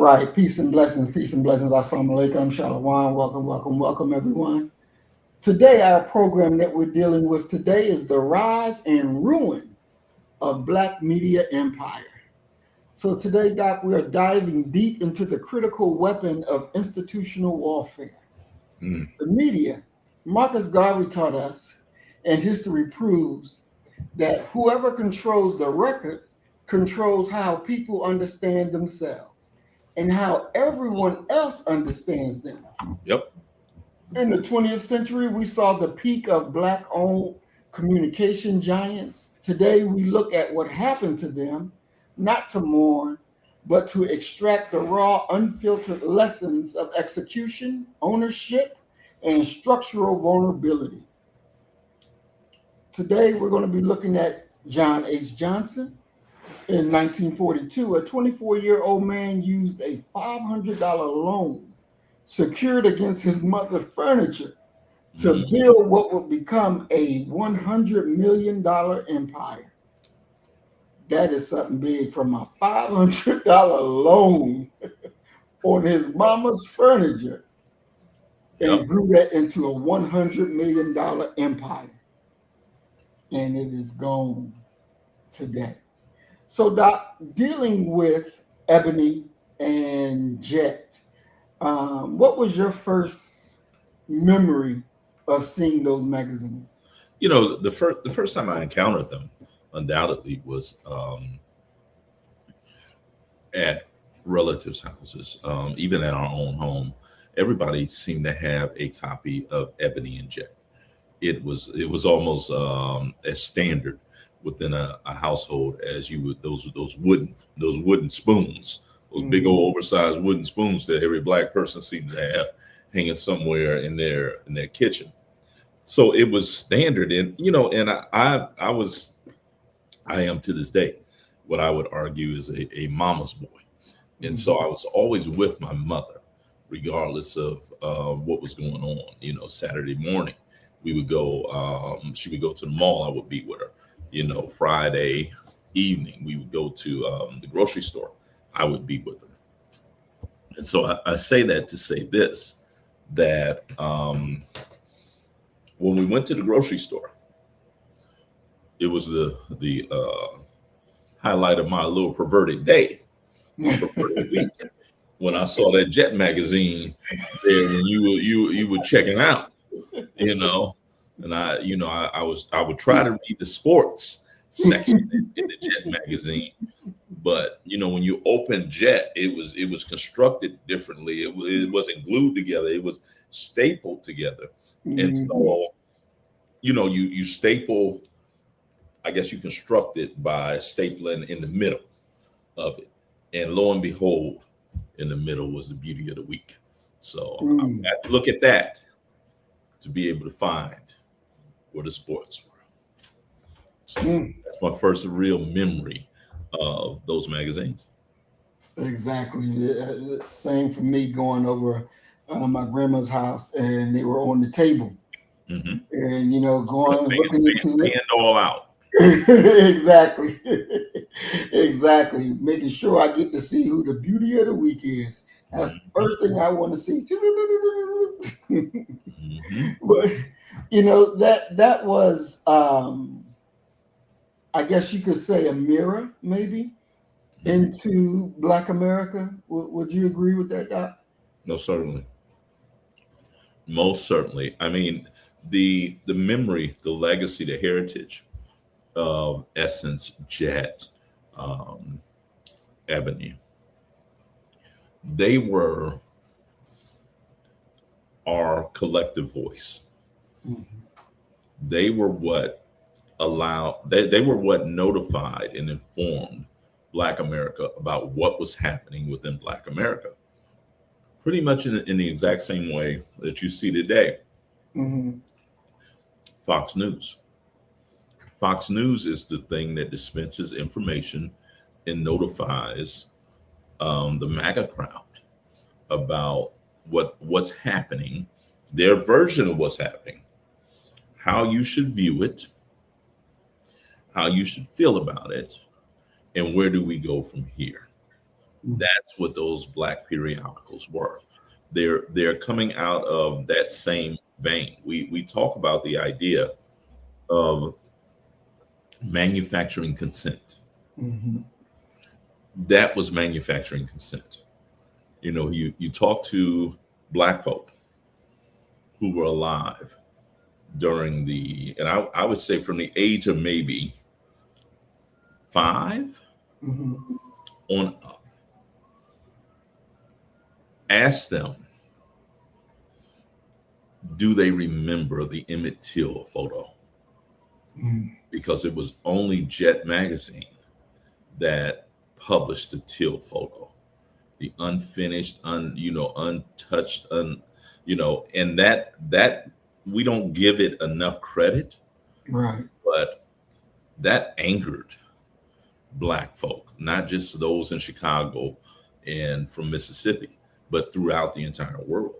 right. Peace and blessings. Peace and blessings. Assalamu alaikum. Shalom. Welcome, everyone. Today, our program that we're dealing with today is the rise and ruin of Black media empire. So today, Doc, we are diving deep into the critical weapon of institutional warfare. The media. Marcus Garvey taught us, and history proves, that whoever controls the record controls how people understand themselves and how everyone else understands them. Yep. In the 20th century, we saw the peak of Black-owned communication giants. Today, we look at what happened to them, not to mourn, but to extract the raw, unfiltered lessons of execution, ownership, and structural vulnerability. Today, we're going to be looking at John H. Johnson. In 1942, a 24-year-old man used a $500 loan secured against his mother's furniture to build what would become a $100 million empire. That is something big, from a $500 loan on his mama's furniture, and grew that into a $100 million empire. And it is gone today. So, Doc, dealing with Ebony and Jet, what was your first memory of seeing those magazines? You know, the first time I encountered them, undoubtedly, was at relatives' houses. Even at our own home, everybody seemed to have a copy of Ebony and Jet. It was almost as standard within a household as you would those wooden spoons, those big old oversized wooden spoons that every Black person seems to have hanging somewhere in their kitchen. So it was standard, and I am to this day what I would argue is a mama's boy, and so I was always with my mother, regardless of what was going on. Saturday morning we would go. She would go to the mall. I would be with her. Friday evening, we would go to the grocery store. I would be with her. And so I say that to say this, that when we went to the grocery store, it was the highlight of my little perverted day, my perverted week, when I saw that Jet magazine there when you were checking out, And I would try to read the sports section in the Jet magazine, but when you open Jet, it was constructed differently. It wasn't glued together; it was stapled together. And so, you staple. I guess you construct it by stapling in the middle of it, and lo and behold, in the middle was the beauty of the week. So I had to look at that to be able to find where the sports were. So that's my first real memory of those magazines. Exactly. Same for me, going over my grandma's house, and they were on the table. And going and looking into it. All out. Exactly. Exactly. Making sure I get to see who the beauty of the week is. That's the first thing I want to see. But that was I guess you could say a mirror, maybe, into Black America. Would you agree with that, Doc? No, certainly. Most certainly. I mean, the memory, the legacy, the heritage of Essence, Jet, Ebony, they were our collective voice. They were what they were what notified and informed Black America about what was happening within Black America. Pretty much in the exact same way that you see today. Fox News. Fox News is the thing that dispenses information and notifies the MAGA crowd about what's happening, their version of what's happening, how you should view it, how you should feel about it, and where do we go from here. That's what those black periodicals were. They're coming out of that same vein. We talk about the idea of manufacturing consent. Mm-hmm. That was manufacturing consent. You talk to black folk who were alive during I would say from the age of maybe 5 Mm-hmm. on up, ask them, do they remember the Emmett Till photo? Mm-hmm. Because it was only Jet magazine that published the Till photo, the unfinished, untouched, and that we don't give it enough credit, Right. but that angered black folk, not just those in Chicago and from Mississippi, but throughout the entire world.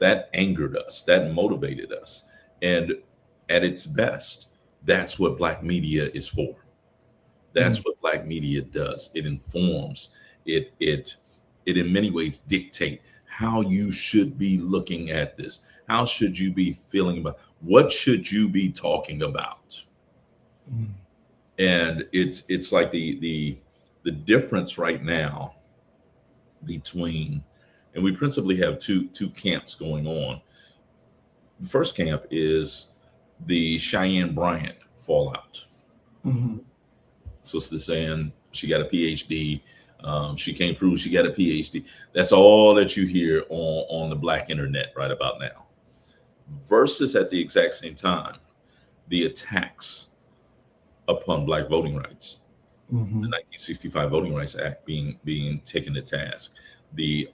That angered us, that motivated us. And at its best, that's what black media is for. That's what black media does. It informs, it in many ways dictate how you should be looking at this. How should you be feeling about what should you be talking about? Mm-hmm. And it's like the difference right now between, and we principally have two camps going on. The first camp is the Cheyenne Bryant fallout. Mm-hmm. Sister saying she got a PhD, she can't prove she got a PhD. That's all that you hear on the black internet right about now. Versus at the exact same time, the attacks upon black voting rights, Mm-hmm. the 1965 Voting Rights Act being taken to task, the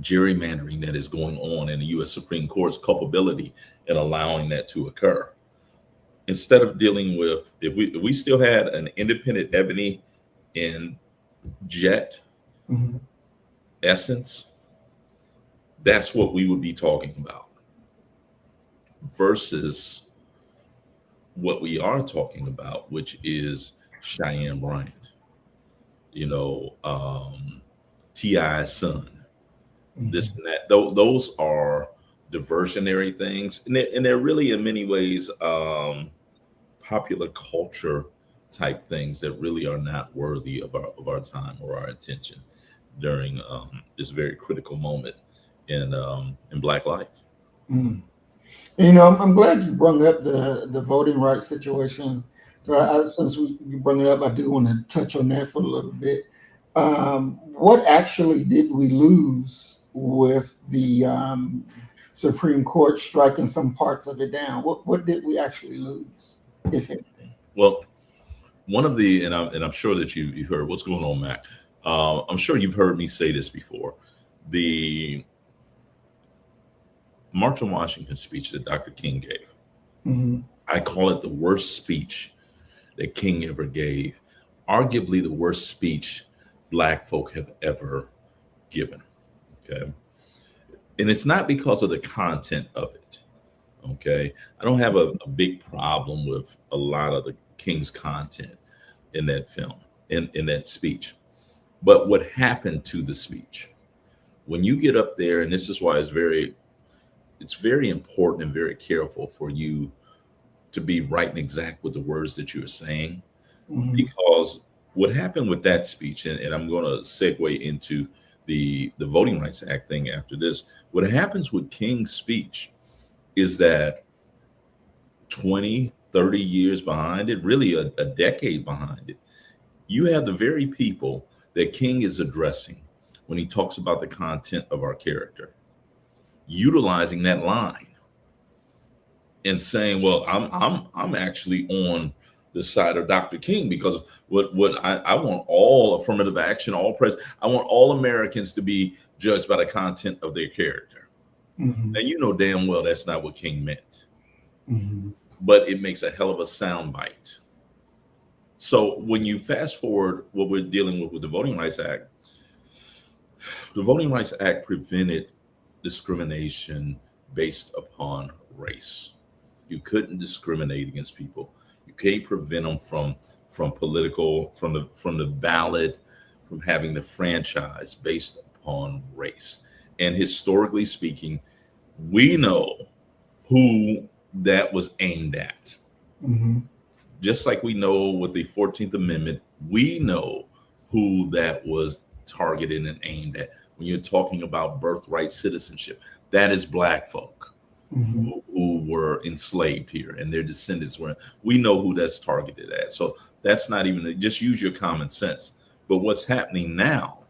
gerrymandering that is going on in the U.S. Supreme Court's culpability in allowing that to occur. Instead of dealing with, if we still had an independent Ebony and Jet Mm-hmm. essence, that's what we would be talking about. Versus what we are talking about, which is Cheyenne Bryant, T.I.'s son, Mm-hmm. this and that. Those are diversionary things, and they're really in many ways popular culture type things that really are not worthy of our time or our attention during this very critical moment in Black life. Mm-hmm. I'm glad you brought up the voting rights situation. Since you brought it up, I do want to touch on that for a little bit. What actually did we lose with the Supreme Court striking some parts of it down? What did we actually lose, if anything? Well, one of the and I'm sure that you've heard what's going on, Mac. I'm sure you've heard me say this before. The March on Washington speech that Dr. King gave, Mm-hmm. I call it the worst speech that King ever gave, arguably the worst speech Black folk have ever given. Okay. And it's not because of the content of it. Okay. I don't have a big problem with a lot of the King's content in that film, in that speech. But what happened to the speech? When you get up there, and this is why it's very important and very careful for you to be right and exact with the words that you're saying, Mm-hmm. because what happened with that speech, and I'm going to segue into the Voting Rights Act thing after this. What happens with King's speech is that 20, 30 years behind it, really a decade behind it, you have the very people that King is addressing when he talks about the content of our character, utilizing that line and saying, "Well, I'm actually on the side of Dr. King because what I want all affirmative action, all I want all Americans to be judged by the content of their character." Mm-hmm. Now you know damn well that's not what King meant, Mm-hmm. but it makes a hell of a soundbite. So when you fast forward what we're dealing with the Voting Rights Act, the Voting Rights Act prevented discrimination based upon race. You couldn't discriminate against people. You can't prevent them from political from the ballot from having the franchise based upon race. And historically speaking, we know who that was aimed at. Mm-hmm. Just like we know with the 14th Amendment, we know who that was targeted and aimed at. When you're talking about birthright citizenship, that is Black folk Mm-hmm. who were enslaved here and their descendants were. We know who that's targeted at. So that's not even, just use your common sense. But what's happening now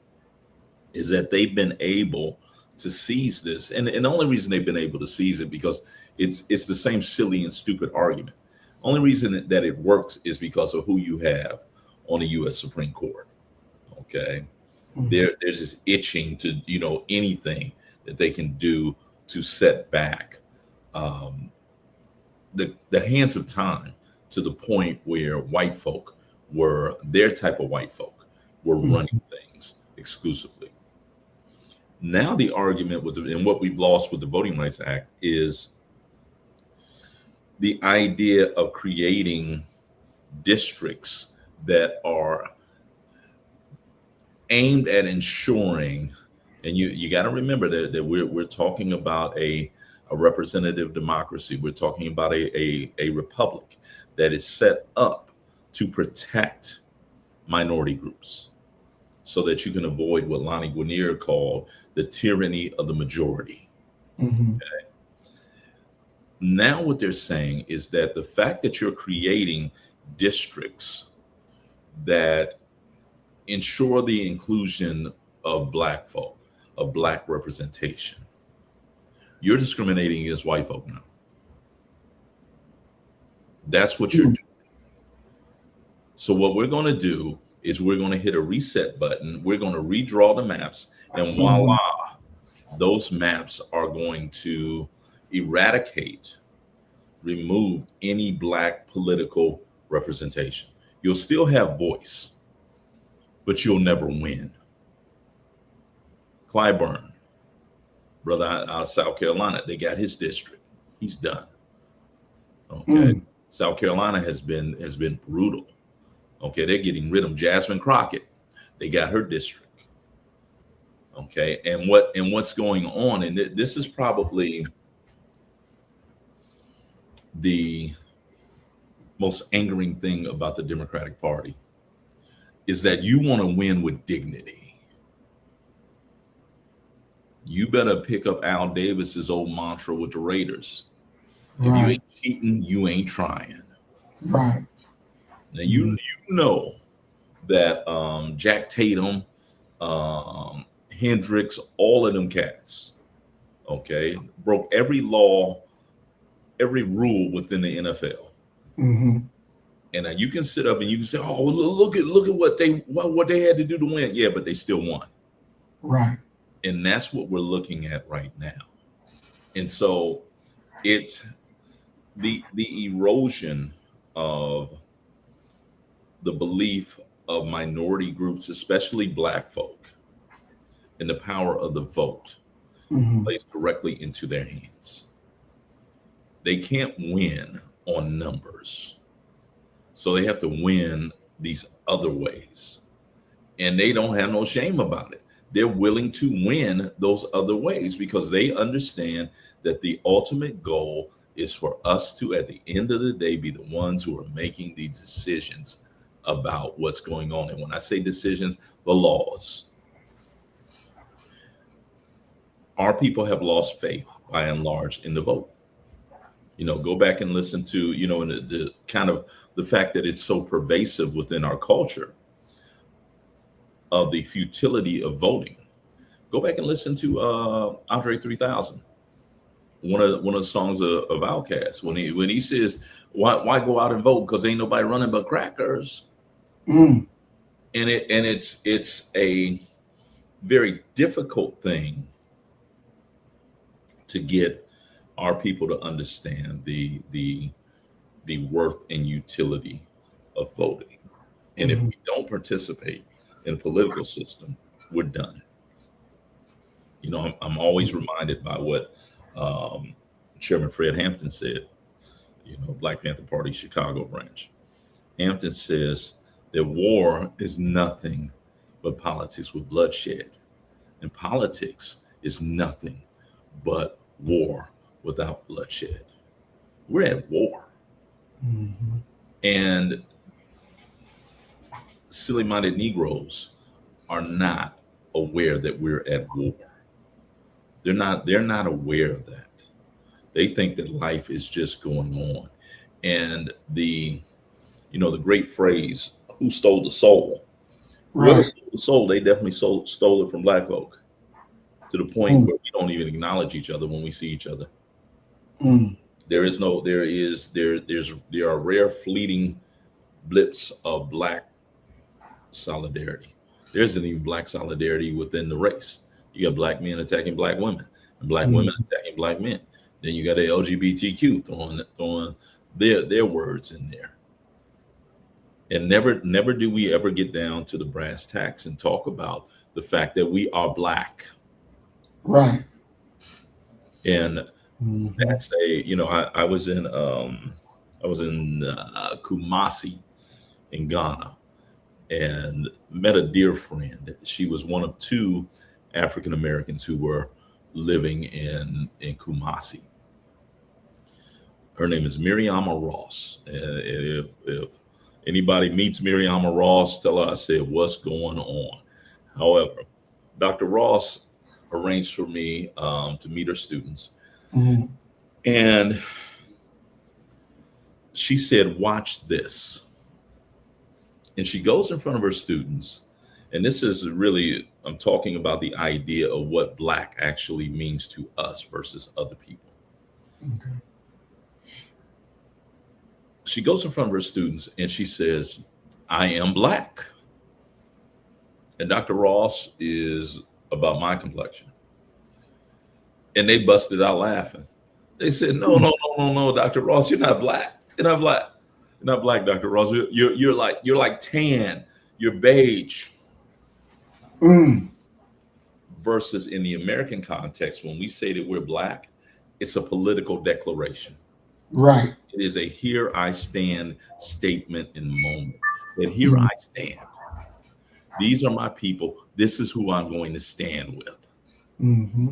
is that they've been able to seize this. And the only reason they've been able to seize it because it's the same silly and stupid argument. Only reason that it works is because of who you have on the U.S. Supreme Court. Okay. Mm-hmm. There's this itching to, anything that they can do to set back the hands of time to the point where white folk were, their type of white folk were running things exclusively. Now the argument and what we've lost with the Voting Rights Act is the idea of creating districts that are aimed at ensuring, and you got to remember that we're talking about a representative democracy. We're talking about a republic that is set up to protect minority groups so that you can avoid what Lonnie Guinier called the tyranny of the majority. Mm-hmm. Okay. Now what they're saying is that the fact that you're creating districts that ensure the inclusion of Black folk, of Black representation, you're discriminating against white folk now. That's what you're doing. So what we're going to do is we're going to hit a reset button. We're going to redraw the maps, and voila, those maps are going to eradicate, remove any Black political representation. You'll still have voice, but you'll never win. Clyburn, brother out of South Carolina, they got his district. He's done. Okay. South Carolina has been brutal. Okay, they're getting rid of Jasmine Crockett. They got her district. Okay, and what's going on, and this is probably the most angering thing about the Democratic Party, is that you want to win with dignity. You better pick up Al Davis's old mantra with the Raiders. If you ain't cheating, you ain't trying. Right. Now you know that Jack Tatum, Hendricks, all of them cats, okay, broke every law, every rule within the NFL. Mm-hmm. And you can sit up and you can say, "Oh, look at what they had to do to win." Yeah, but they still won. Right. And that's what we're looking at right now. And so the erosion of the belief of minority groups, especially Black folk, and the power of the vote plays directly into their hands. They can't win on numbers. So they have to win these other ways. And they don't have no shame about it. They're willing to win those other ways because they understand that the ultimate goal is for us to, at the end of the day, be the ones who are making these decisions about what's going on. And when I say decisions, the laws. Our people have lost faith, by and large, in the vote. Go back and listen to, and the kind of the fact that it's so pervasive within our culture of the futility of voting. Go back and listen to Andre 3000, one of the songs of Outkast, when he says, "Why go out and vote? Because ain't nobody running but crackers." And it's a very difficult thing to get our people to understand the worth and utility of voting. And if we don't participate in the political system, we're done. I'm always reminded by what Chairman Fred Hampton said, Black Panther Party Chicago branch. Hampton says that war is nothing but politics with bloodshed. And politics is nothing but war without bloodshed. We're at war. Mm-hmm. And silly minded Negroes are not aware that we're at war. They're not aware of that. They think that life is just going on. And the great phrase, who stole the soul? Whoever Right. stole the soul, they definitely stole it from black folk, to the point Mm. where we don't even acknowledge each other when we see each other. Mm. There are rare fleeting blips of black solidarity. There isn't even black solidarity within the race. You got black men attacking black women, and black Mm. women attacking black men. Then you got the LGBTQ throwing their words in there. And never do we ever get down to the brass tacks and talk about the fact that we are black. Right. And Mm-hmm. that's I was in Kumasi in Ghana, and met a dear friend. She was one of two African Americans who were living in Kumasi. Her name is Miriama Ross. If anybody meets Miriama Ross, tell her I said, what's going on? However, Dr. Ross arranged for me to meet her students. Mm-hmm. And she said, watch this. And she goes in front of her students. And this is really, I'm talking about the idea of what black actually means to us versus other people. Okay. She goes in front of her students and she says, I am black. And Dr. Ross is about my complexion. And they busted out laughing. They said, no, Dr. Ross, you're not black. You're not black. You're not black, Dr. Ross. You're like tan. You're beige. Mm. Versus in the American context, when we say that we're black, it's a political declaration. Right. It is a here I stand statement and moment. That here I stand. These are my people. This is who I'm going to stand with. Mm-hmm.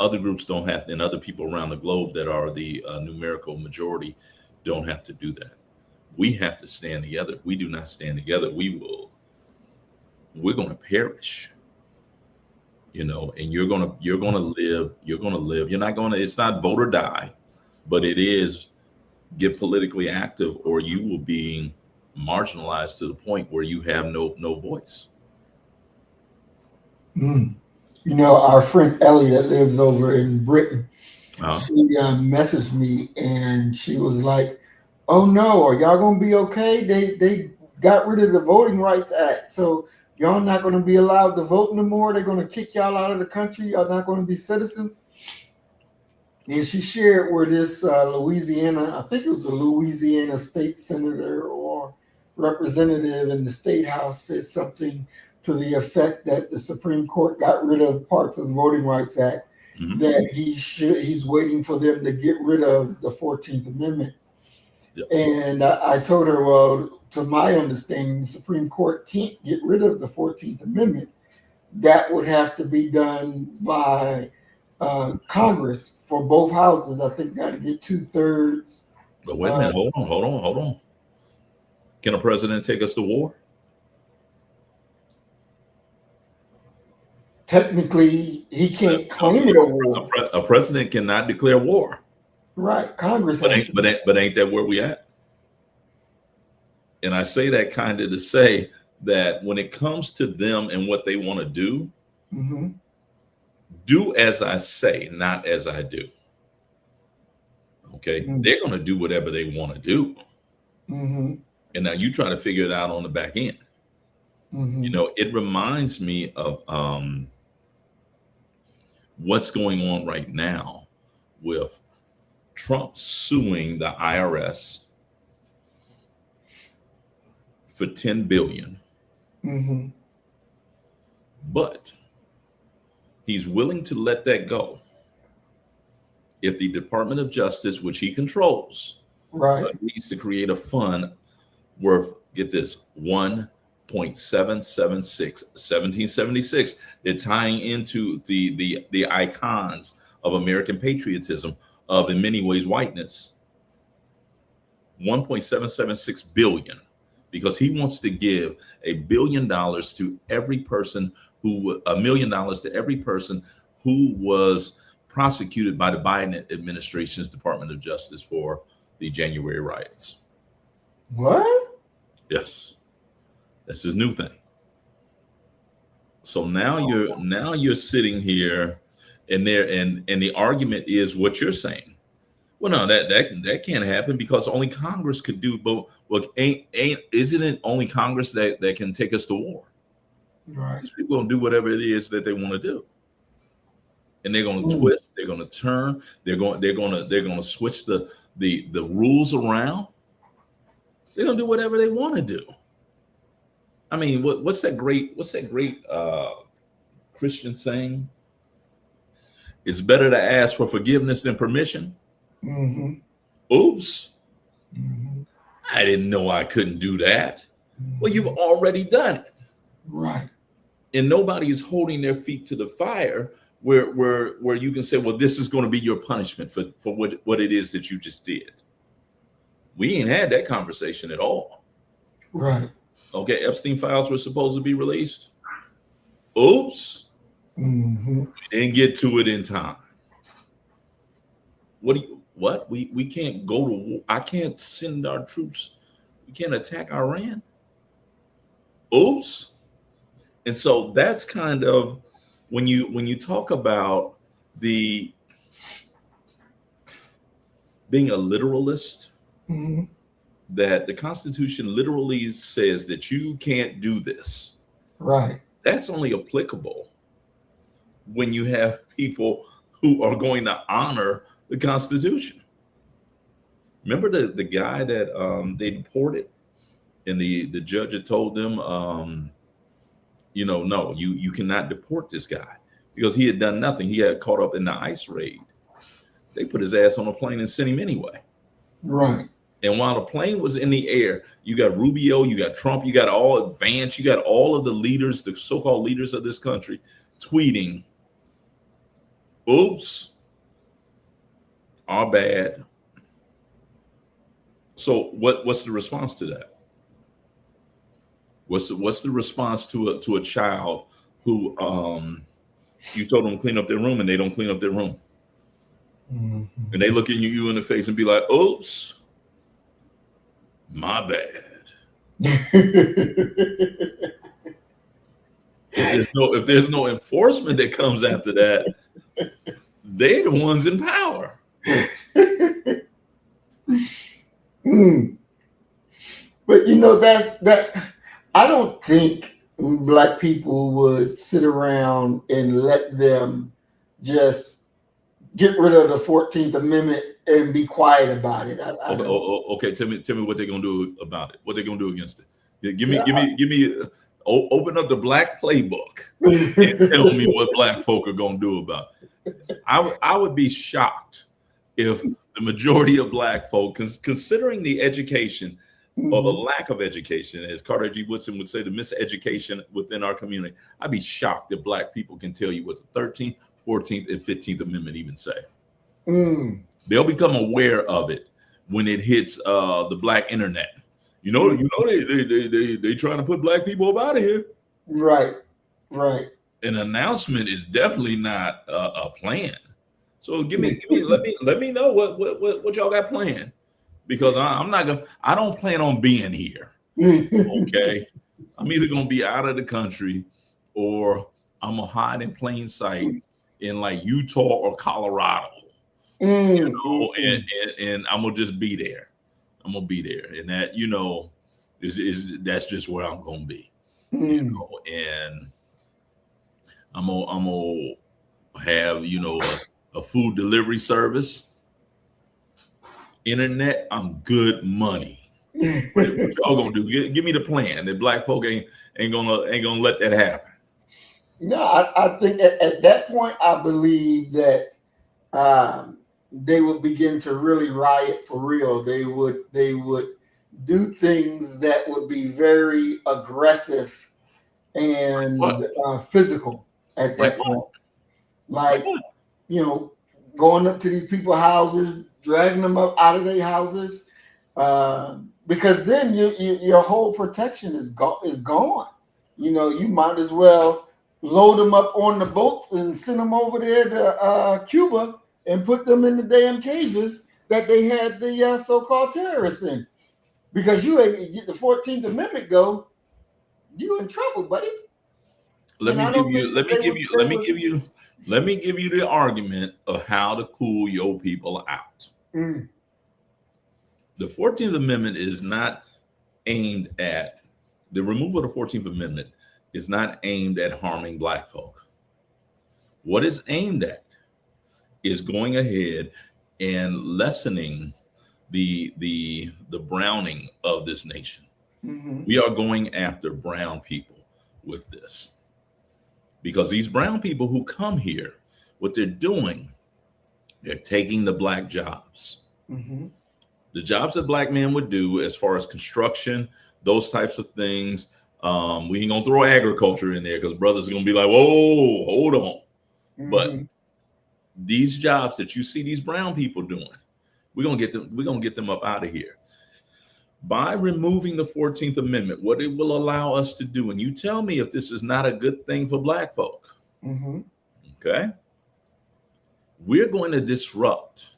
Other groups don't have, and other people around the globe that are the numerical majority don't have to do that. We have to stand together. We do not stand together, we're going to perish. And you're going to live. You're not going to, it's not vote or die, but it is get politically active, or you will be marginalized to the point where you have no voice. Mm. Our friend Ellie that lives over in Britain, Uh-huh. she messaged me and she was like, "Oh no, are y'all gonna be okay? They got rid of the Voting Rights Act, so y'all not gonna be allowed to vote no more. They're gonna kick y'all out of the country. Y'all not gonna be citizens." And she shared where this Louisiana, I think it was a Louisiana state senator or representative in the state house, said something to the effect that the Supreme Court got rid of parts of the Voting Rights Act, Mhm. that he's waiting for them to get rid of the 14th Amendment. Yep. And I told her, well, to my understanding, the Supreme Court can't get rid of the 14th Amendment. That would have to be done by Congress for both houses. I think got to get 2/3. But wait a minute, hold on. Can a president take us to war? Technically, he can't claim it a war. A president cannot declare war. Right, Congress. But ain't that where we at? And I say that kind of to say that when it comes to them and what they want to do, Mm-hmm. do as I say, not as I do. Okay, Mm-hmm. They're going to do whatever they want to do. Mm-hmm. And now you try to figure it out on the back end. Mm-hmm. It reminds me of what's going on right now with Trump suing the IRS for $10 billion. Mm-hmm. But he's willing to let that go if the Department of Justice, which he controls, Right. needs to create a fund worth, get this, $1 1776. They're tying into the icons of American patriotism, of in many ways whiteness. 1.776 billion, because he wants to give $1 billion to every person who $1 million to every person who was prosecuted by the Biden administration's Department of Justice for the January riots. What? Yes, that's his new thing. So now you're sitting here, and the argument is what you're saying. Well, no, that can't happen because only Congress could do. But well, isn't it only Congress that can take us to war? Right. These people gonna do whatever it is that they want to do, and they're gonna twist, they're gonna turn, they're gonna switch the rules around. They're gonna do whatever they want to do. I mean, what's that great Christian saying? It's better to ask for forgiveness than permission. Mm-hmm. Oops. Mm-hmm. I didn't know I couldn't do that. Well, you've already done it. Right. And nobody is holding their feet to the fire where you can say, well, this is going to be your punishment for what it is that you just did. We ain't had that conversation at all. Right. Okay, Epstein files were supposed to be released. Oops. Mm-hmm. We didn't get to it in time. What? We can't go to war. I can't send our troops. We can't attack Iran. Oops. And so that's kind of when you talk about the being a literalist, Mm-hmm. that the Constitution literally says that you can't do this. Right. That's only applicable when you have people who are going to honor the Constitution. Remember the guy that they deported, and the judge had told them, no, you cannot deport this guy because he had done nothing. He had caught up in the ICE raid. They put his ass on a plane and sent him anyway. Right. And while the plane was in the air, you got Rubio, you got Trump, you got all Vance, you got all of the leaders, the so-called leaders of this country, tweeting, "Oops, our bad." So what's the response to that? What's the response to a child who you told them to clean up their room and they don't clean up their room, Mm-hmm. and they look at you in the face and be like, "Oops, my bad." If there's no enforcement that comes after that, they're the ones in power. But that. I don't think Black people would sit around and let them just get rid of the 14th Amendment and be quiet about it. Okay, tell me what they're gonna do about it. What they're gonna do against it? Give me. Open up the Black playbook and tell me what Black folk are gonna do about it. I would be shocked if the majority of Black folk, considering the education or the lack of education, as Carter G. Woodson would say, the miseducation within our community, I'd be shocked if Black people can tell you what the 13th, 14th, and 15th Amendment even say. They'll become aware of it when it hits the Black internet. They trying to put Black people up out of here. Right. An announcement is definitely not a plan. So let me know what y'all got planned, because I don't plan on being here. Okay, I'm either gonna be out of the country or I'm gonna hide in plain sight in like Utah or Colorado. And I'm gonna just be there. I'm gonna be there, and that that's just where I'm gonna be. And I'm gonna have a food delivery service. Internet, I'm good money. What y'all gonna do? Give me the plan. The Black folk ain't gonna let that happen. No, I think at that point, I believe that they would begin to really riot for real. They would do things that would be very aggressive What? and physical at Like that what? point. Like Like, what? you know, going up to these people's houses, dragging them up out of their houses, because then your whole protection is gone. You know, you might as well load them up on the boats and send them over there to Cuba and put them in the damn cages that they had the so-called terrorists in. Because you ain't get the 14th Amendment go, you in trouble, buddy. Let And me I give don't you. think Let me they give would you. they Let me would give you. Let me give you the argument of how to cool your people out. mm, The 14th Amendment is not aimed at the removal of the 14th Amendment is not aimed at harming black folk. What it's aimed at is going ahead and lessening the browning of this nation. mhm, We are going after brown people with this because these brown people who come here, what they're doing, they're taking the black jobs. mhm. The jobs that black men would do as far as construction, those types of things. We ain't gonna throw agriculture in there because brothers are gonna be like, whoa, hold on. But Hmm. these jobs that you see these brown people doing, we're gonna get them up out of here. By removing the 14th Amendment, what it will allow us to do, and you tell me if this is not a good thing for black folk, Hmm. okay? We're going to disrupt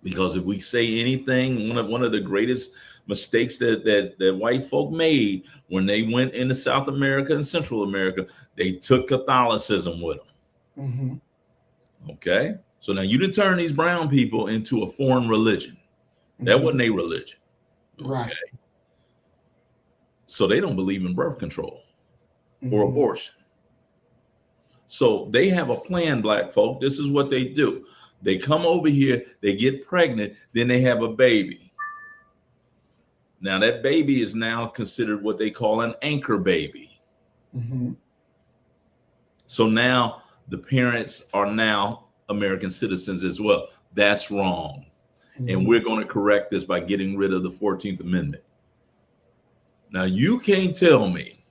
because if we say anything, one of the greatest mistakes that white folk made when they went into South America and Central America, they took Catholicism with them. Hmm. Okay, so now you didn't turn these brown people into a foreign religion. That Hmm. wasn't a religion. Right. Okay, so they don't believe in birth control or Hmm. abortion. So they have a plan, black folk. This is what they do. They come over here, they get pregnant, then they have a baby. Now that baby is now considered what they call an anchor baby. Hmm. So now the parents are now American citizens as well. That's wrong. And Hmm. we're going to correct this by getting rid of the 14th Amendment. Now you can't tell me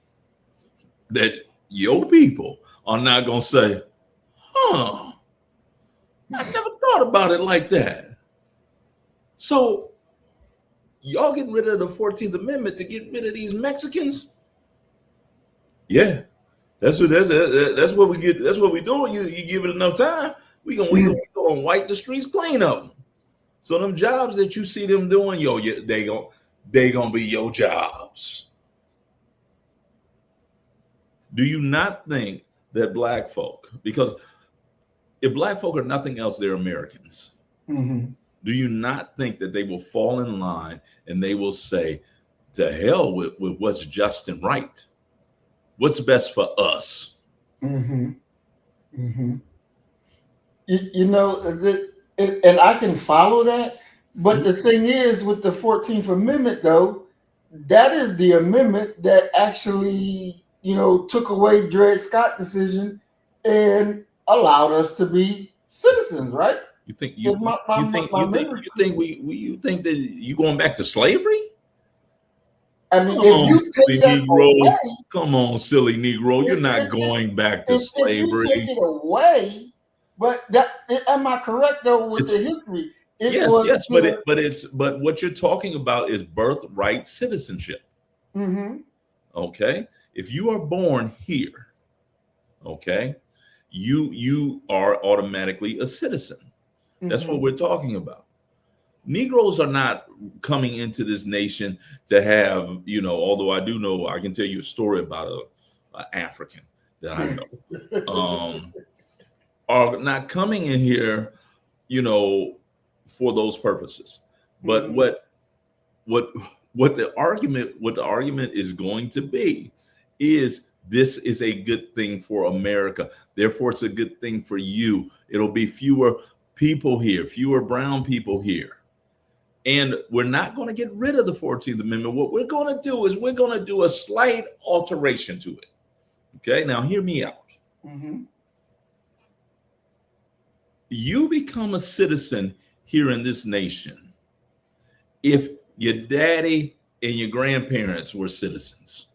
that your people are not going to say, huh, I never thought about it like that. So y'all getting rid of the 14th Amendment to get rid of these Mexicans? Yeah, that's what we get. That's what we doing. You give it enough time, we gonna wipe the streets clean of them. So them jobs that you see them doing, they gonna be your jobs. Do you not think that black folk, because if black folk are nothing else, they're Americans. Hmm. Do you not think that they will fall in line and they will say, to hell with what's just and right? What's best for us? Hmm. Hmm. You know, and I can follow that. But the thing is, with the 14th Amendment, though, that is the amendment that actually, took away Dred Scott decision and allowed us to be citizens, right? You think If my memory, you think that you going back to slavery? I mean, Come if on, you take silly that Negro. away, Come on, silly Negro. You're if, not if, if, going back to if you take slavery. it away, but that am I correct though with It's the history? It yes, was yes, to. but what you're talking about is birthright citizenship. Hmm. Okay, if you are born here, okay, you are automatically a citizen. That's what Hmm. we're talking about. Negroes are not coming into this nation to have, although I do know, I can tell you a story about a African that I know, are not coming in here, you know, for those purposes. But Hmm. what what the argument is going to be is this is a good thing for America. Therefore, it's a good thing for you. It'll be fewer people here, fewer brown people here. And we're not going to get rid of the 14th Amendment. What we're going to do is we're going to do a slight alteration to it. Okay, now hear me out. Hmm. You become a citizen here in this nation if your daddy and your grandparents were citizens.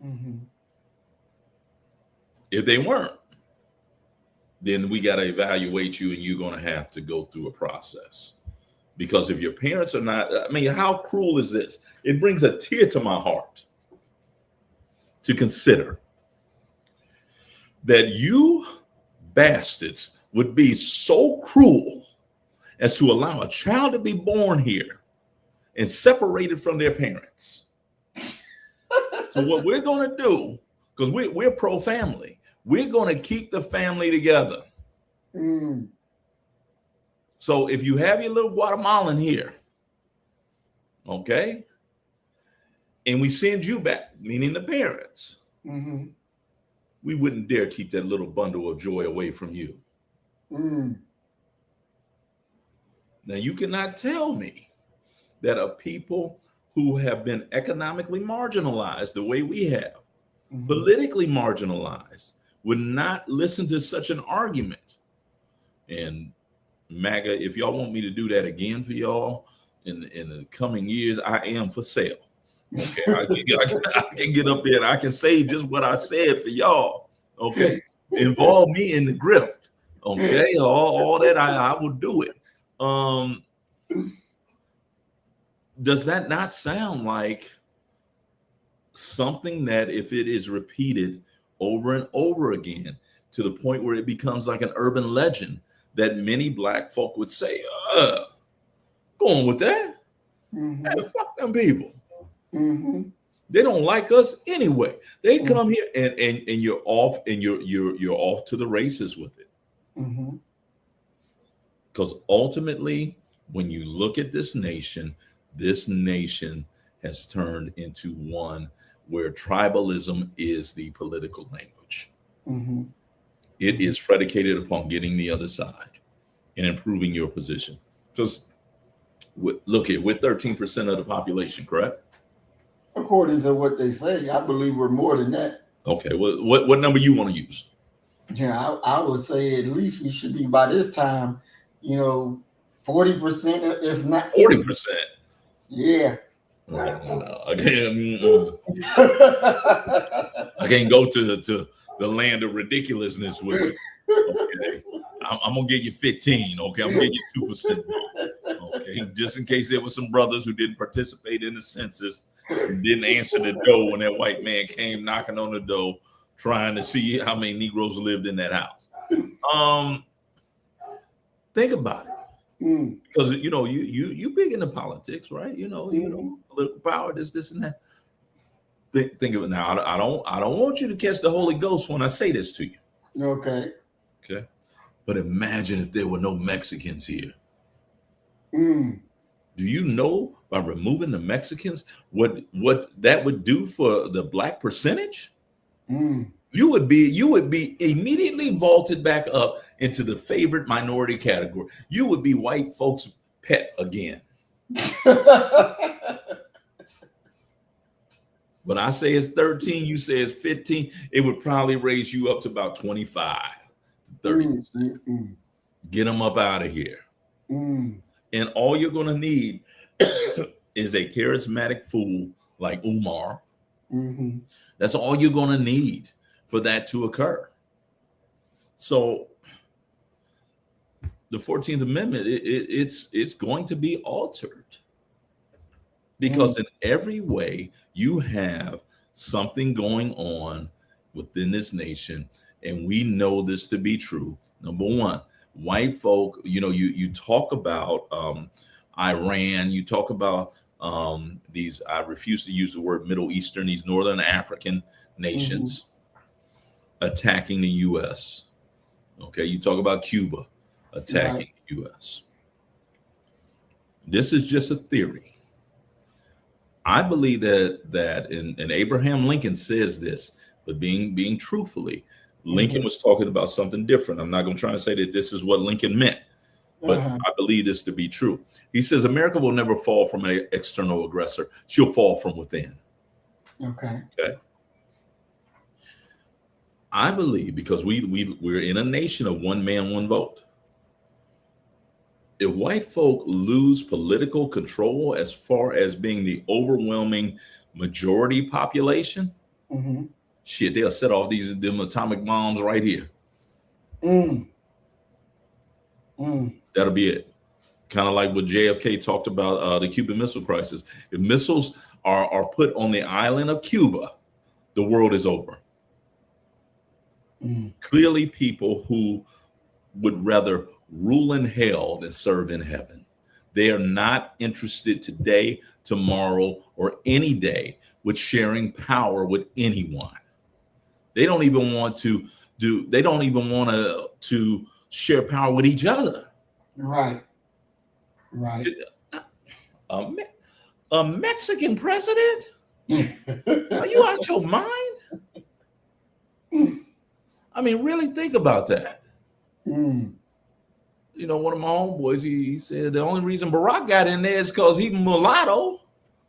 Mm-hmm. If they weren't, then we got to evaluate you, and you're going to have to go through a process. Because if your parents are not, I mean, how cruel is this? It brings a tear to my heart to consider that you bastards would be so cruel as to allow a child to be born here and separated from their parents. So what we're going to do, because we're pro-family, we're going to keep the family together. Mm. So if you have your little Guatemalan here, okay, and we send you back, meaning the parents, Mm-hmm. we wouldn't dare keep that little bundle of joy away from you. Mm. Now, you cannot tell me that a people who have been economically marginalized the way we have, Mm-hmm. politically marginalized, would not listen to such an argument. And MAGA, if y'all want me to do that again for y'all in the coming years, I am for sale. Okay, I can get up there and I can say just what I said for y'all. Okay, involve me in the grift. Okay, all that I will do it. Does that not sound like something that, if it is repeated over and over again to the point where it becomes like an urban legend, that many Black folk would say, go on with that? Mm-hmm. Hey, fuck them people. Mm-hmm. They don't like us anyway. They come here and you're off, and you're off to the races with it. Mm-hmm. Because ultimately, when you look at this nation has turned into one where tribalism is the political language. Mm-hmm. It is predicated upon getting the other side and improving your position. Because look here, we're 13% of the population, correct? According to what they say, I believe we're more than that. Okay, well, what number you want to use? Yeah, I would say at least we should be by this time, 40%, if not 40%. Yeah. No, I can't. I can't go to the land of ridiculousness with you. Okay, I'm gonna give you 15. Okay, I'm gonna give you 2%. Okay, just in case there were some brothers who didn't participate in the census, and didn't answer the door when that white man came knocking on the door, trying to see how many Negroes lived in that house. Think about it. Because you big into politics, right? Political power, this and that. Think of it now. I don't want you to catch the Holy Ghost when I say this to you. Okay. Okay. But imagine if there were no Mexicans here. Do you know, by removing the Mexicans, what that would do for the Black percentage? You would be immediately vaulted back up into the favorite minority category. You would be white folks' pet again. When I say it's 13, you say it's 15, it would probably raise you up to about 25 to 30%. Get them up out of here. And all you're going to need is a charismatic fool like Umar. That's all you're going to need for that to occur. So the 14th Amendment, it's going to be altered. Because in every way, you have something going on within this nation, and we know this to be true. Number one, white folk, you talk about Iran, you talk about these, I refuse to use the word Middle Eastern, these Northern African nations attacking the U.S. Okay, you talk about Cuba attacking the U.S. This is just a theory. I believe that and Abraham Lincoln says this, but being truthfully, Lincoln was talking about something different. I'm not going to try to say that this is what Lincoln meant, but I believe this to be true. He says America will never fall from an external aggressor. She'll fall from within. Okay. I believe because we're in a nation of one man, one vote. if white folk lose political control as far as being the overwhelming majority population, Mm-hmm. shit, they'll set off them atomic bombs right here. Mm. Mm. That'll be it. Kind of like what JFK talked about, the Cuban Missile Crisis. If missiles are put on the island of Cuba, the world is over. Mm. Clearly, people who would rather rule in hell than serve in heaven. They are not interested today, tomorrow, or any day with sharing power with anyone. They don't even want to they don't even want to share power with each other. Right. Right. A, a Mexican president? Are you out your mind? I mean, really think about that. Mm. You know, one of my homeboys, he said the only reason Barack got in there is because he's mulatto.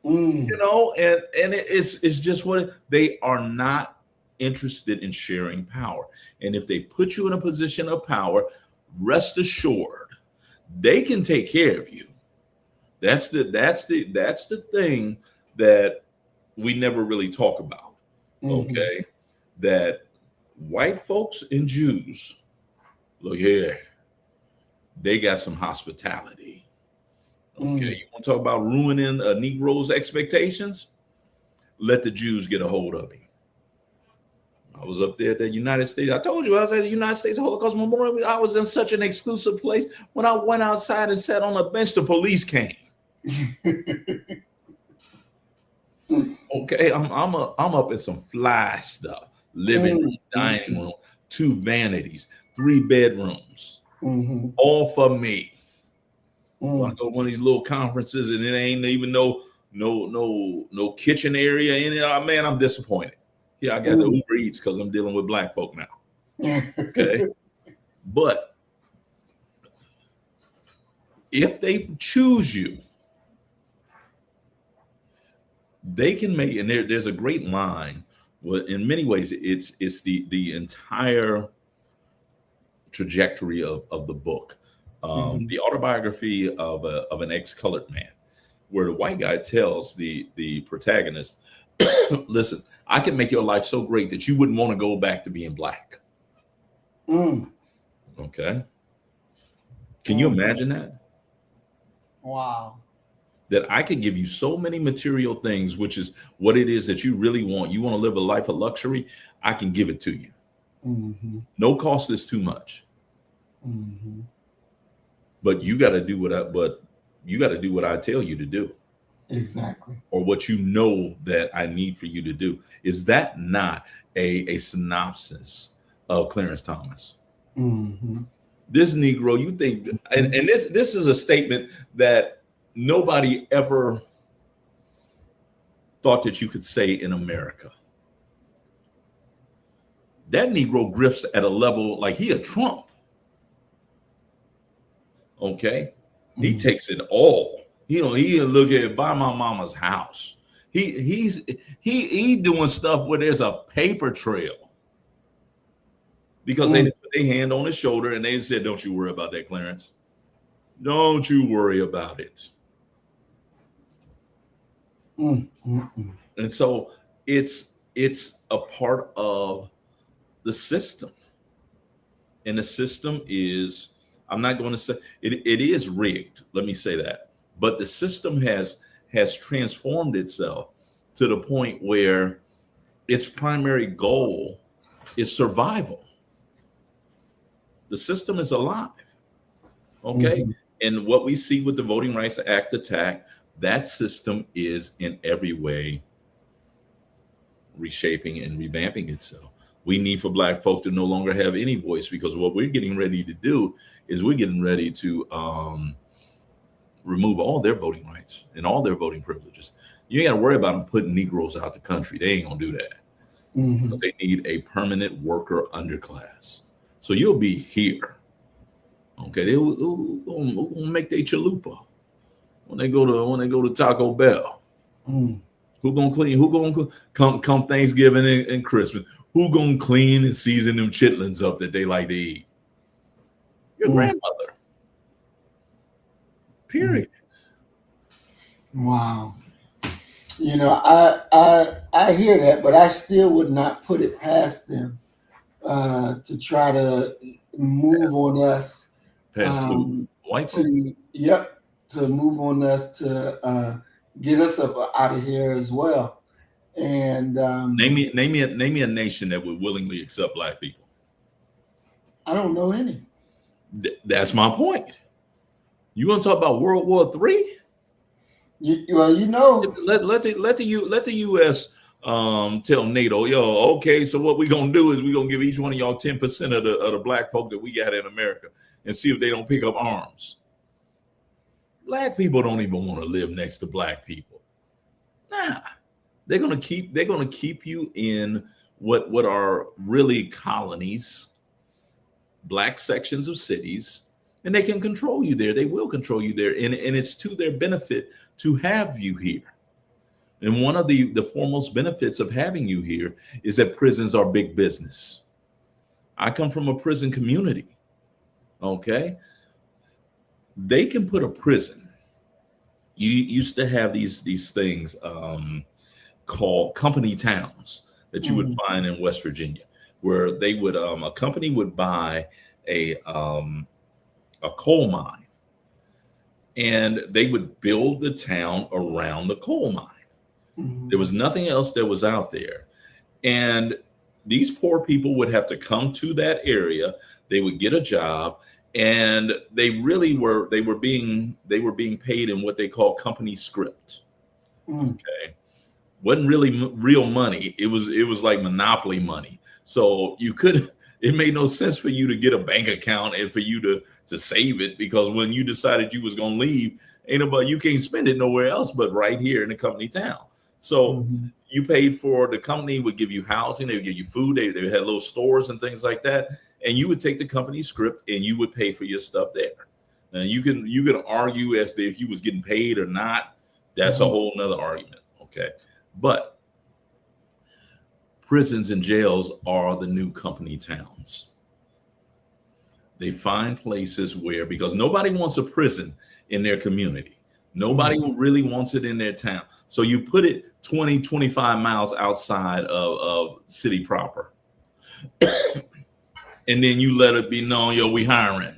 Mm. You know, and it's just what they are not interested in sharing power. And if they put you in a position of power, rest assured, they can take care of you. That's the thing that we never really talk about. Mm-hmm. Okay, that white folks and Jews, look here, they got some hospitality. Okay, you want to talk about ruining a Negro's expectations? Let the Jews get a hold of him. I was up there at the United States. I told you I was at the United States Holocaust Memorial. I was in such an exclusive place. When I went outside and sat on a bench, the police came. Okay, I'm up in some fly stuff. Living room, dining room, 2 vanities, 3 bedrooms, all for me. I go to one of these little conferences and it ain't even no kitchen area in it. Oh, man, I'm disappointed. Yeah, I got the Uber Eats because I'm dealing with black folk now. Okay. But if they choose you, they can make, and there's a great line. Well, in many ways, it's the entire trajectory of the book. The autobiography of an ex-colored man, where the white guy tells the protagonist, listen, I can make your life so great that you wouldn't want to go back to being black. Okay. Can you imagine that? Wow. That I could give you so many material things, which is what it is that you really want. You want to live a life of luxury, I can give it to you. No cost is too much. But you got to do what I tell you to do. Exactly. Or what you know that I need for you to do. Is that not a synopsis of Clarence Thomas? This Negro, you think, and this is a statement that nobody ever thought that you could say in America. That Negro grifts at a level like he a Trump. Okay, he takes it all. You know, he look at buy my mama's house. He's doing stuff where there's a paper trail because they put their hand on his shoulder and they said, "Don't you worry about that, Clarence. Don't you worry about it." And so it's a part of the system, and the system is, I'm not going to say it is rigged. Let me say that. But the system has transformed itself to the point where its primary goal is survival. The system is alive. Okay. And what we see with the Voting Rights Act attack, that system is in every way reshaping and revamping itself. We need for black folk to no longer have any voice, because what we're getting ready to do is we're getting ready to remove all their voting rights and all their voting privileges. You ain't got to worry about them putting Negroes out the country. They ain't gonna do that. Because they need a permanent worker underclass. So you'll be here. Okay, who gonna make their chalupa when they go to Taco Bell? Who gonna clean? Who gonna come Thanksgiving and Christmas? Who gonna clean and season them chitlins up that they like to eat? Your grandmother. Period. Wow. I hear that, but I still would not put it past them to try to move on us. Past two white folks. To move on us to get us up out of here as well. And Name me a nation that would willingly accept black people. I don't know any. That's my point. You want to talk about World War III? Let the U.S. Tell NATO, okay, so what we gonna do is we gonna give each one of y'all 10% of the black folk that we got in America and see if they don't pick up arms. Black people don't even want to live next to black people. Nah, they're gonna keep you in what are really colonies, black sections of cities, and they can control you there. They will control you there, and it's to their benefit to have you here. And one of the foremost benefits of having you here is that prisons are big business. I come from a prison community. Okay. They can put a prison. You used to have these things called company towns that you would find in West Virginia, where they would a company would buy a coal mine, and they would build the town around the coal mine. There was nothing else that was out there, and these poor people would have to come to that area. They would get a job, and they were being paid in what they call company script. Okay, wasn't really real money. It was like monopoly money. So it made no sense for you to get a bank account and for you to save it, because when you decided you was gonna leave, you can't spend it nowhere else but right here in the company town. So you paid for, the company would give you housing, they would give you food, they had little stores and things like that, and you would take the company script and you would pay for your stuff there. Now you can argue as to if you was getting paid or not. That's a whole nother argument. Okay, but prisons and jails are the new company towns. They find places where, because nobody wants a prison in their community. Nobody really wants it in their town. So you put it 20, 25 miles outside of city proper. And then you let it be known, we hiring.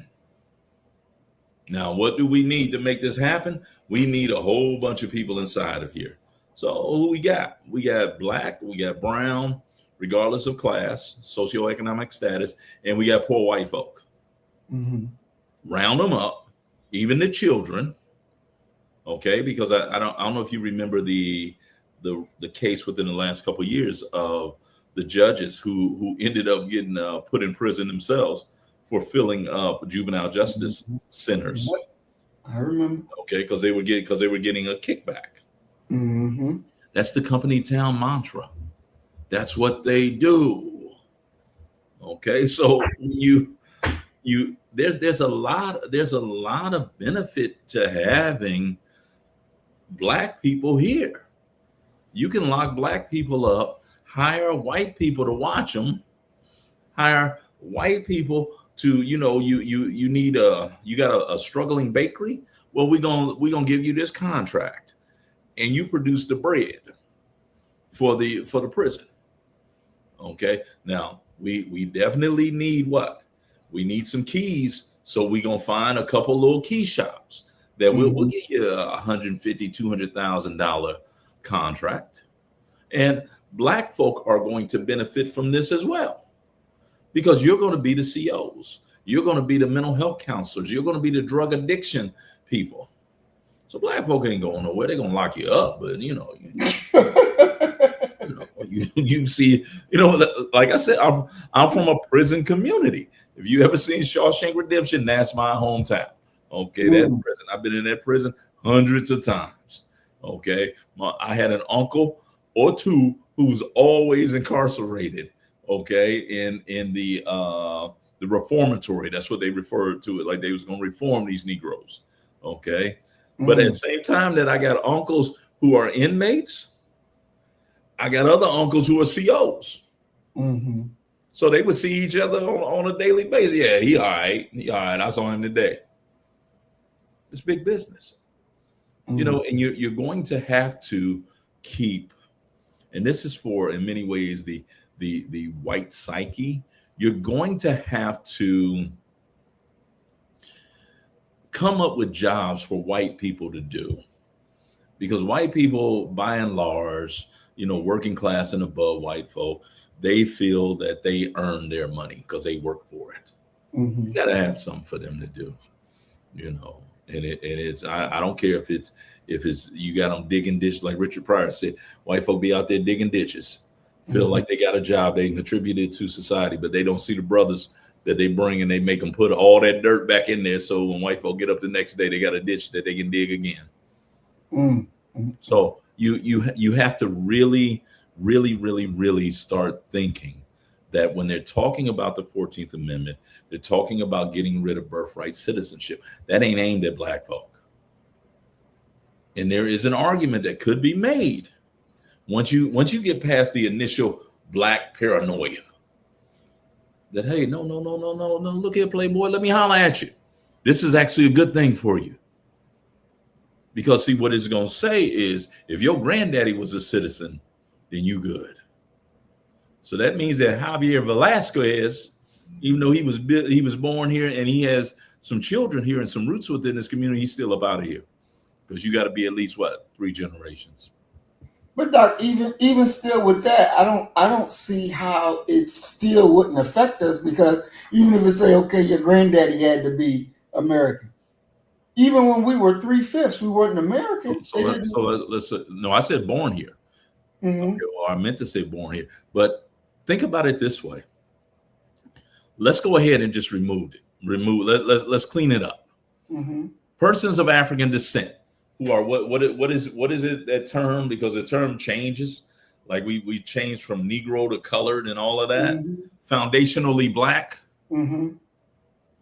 Now, what do we need to make this happen? We need a whole bunch of people inside of here. So who we got? We got black, we got brown, regardless of class, socioeconomic status, and we got poor white folk. Round them up, even the children. Okay, because I don't know if you remember the case within the last couple of years of the judges who ended up getting put in prison themselves for filling up juvenile justice centers. I remember. Okay, because they were getting a kickback. That's the company town mantra. That's what they do. Okay, so there's a lot of benefit to having black people here. You can lock black people up, hire white people to watch them, hire white people to, you got a struggling bakery. Well, we're gonna give you this contract, and you produce the bread for the prison. Okay, now we definitely need what? We need some keys, so we're gonna find a couple little key shops that we'll get you a $150,000, $200,000 contract. And black folk are going to benefit from this as well, because you're going to be the COs. You're going to be the mental health counselors. You're going to be the drug addiction people. So black folk ain't going nowhere. They're going to lock you up, but you see, like I said, I'm from a prison community. If you ever seen Shawshank Redemption, that's my hometown. Okay, that prison. I've been in that prison hundreds of times. Okay, I had an uncle or two who was always incarcerated. Okay, in the reformatory. That's what they referred to it, like they was going to reform these Negroes. Okay, but at the same time that I got uncles who are inmates, I got other uncles who are COs. So they would see each other on a daily basis. Yeah, he all right. I saw him today. It's big business. You know, and you're going to have to keep, and this is for, in many ways, the white psyche. You're going to have to come up with jobs for white people to do, because white people, by and large, you know, working class and above white folk, they feel that they earn their money because they work for it. You got to have something for them to do, you know. And it's I don't care if it's you got them digging ditches, like Richard Pryor said. White folk be out there digging ditches, feel like they got a job, they contributed to society, but they don't see the brothers that they bring, and they make them put all that dirt back in there. So when white folk get up the next day, they got a ditch that they can dig again. So you have to really, really, really, really start thinking that when they're talking about the 14th Amendment, they're talking about getting rid of birthright citizenship. That ain't aimed at black folk. And there is an argument that could be made once you get past the initial black paranoia, that, hey, no, look here, Playboy, let me holler at you. This is actually a good thing for you. Because see, what it's going to say is, if your granddaddy was a citizen, then you good. So that means that Javier Velasquez, even though he was born here and he has some children here and some roots within this community, he's still up out of here, because you got to be at least 3 generations. But Doc, even still with that, I don't see how it still wouldn't affect us, because even if it say, okay, your granddaddy had to be American, even when we were 3/5, we weren't American. No, I said born here. Okay, well, I meant to say born here, but think about it this way. Let's go ahead and just remove it. Let's clean it up. Persons of African descent, who are what is it, that term? Because the term changes. Like we changed from Negro to colored and all of that. Foundationally black.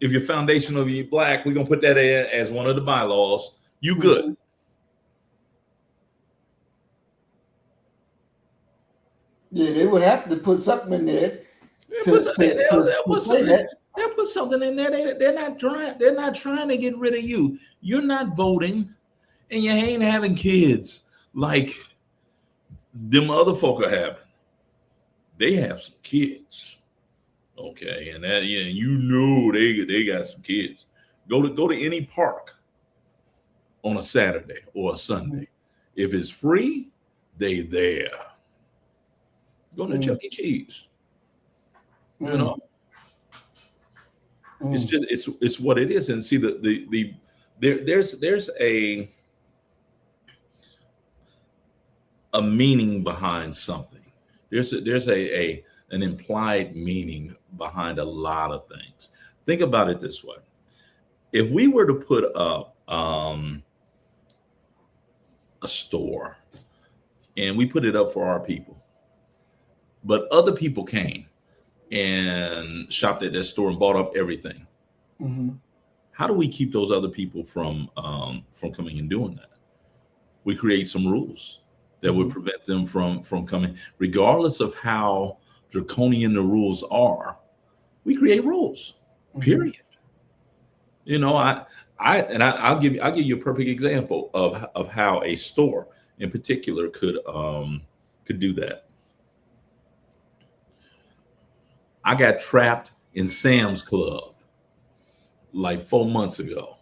If you're foundationally black, we're gonna put that in as one of the bylaws. You good. Yeah, they would have to put something in there. They'll put something in there. They're not trying to get rid of you. You're not voting, and you ain't having kids like them other folk are having. They have some kids, okay, and that, yeah, you know they got some kids. Go to any park on a Saturday or a Sunday. If it's free, they there. Go to Chuck E. Cheese. You know, it's just it's what it is. And see, there's a meaning behind something. There's an implied meaning behind a lot of things. Think about it this way: if we were to put up a store and we put it up for our people, but other people came and shopped at that store and bought up everything, how do we keep those other people from coming and doing that? We create some rules that would prevent them from coming, regardless of how draconian the rules are. We create rules, period. You know, I'll give you a perfect example of how a store in particular could do that. I got trapped in Sam's Club like 4 months ago.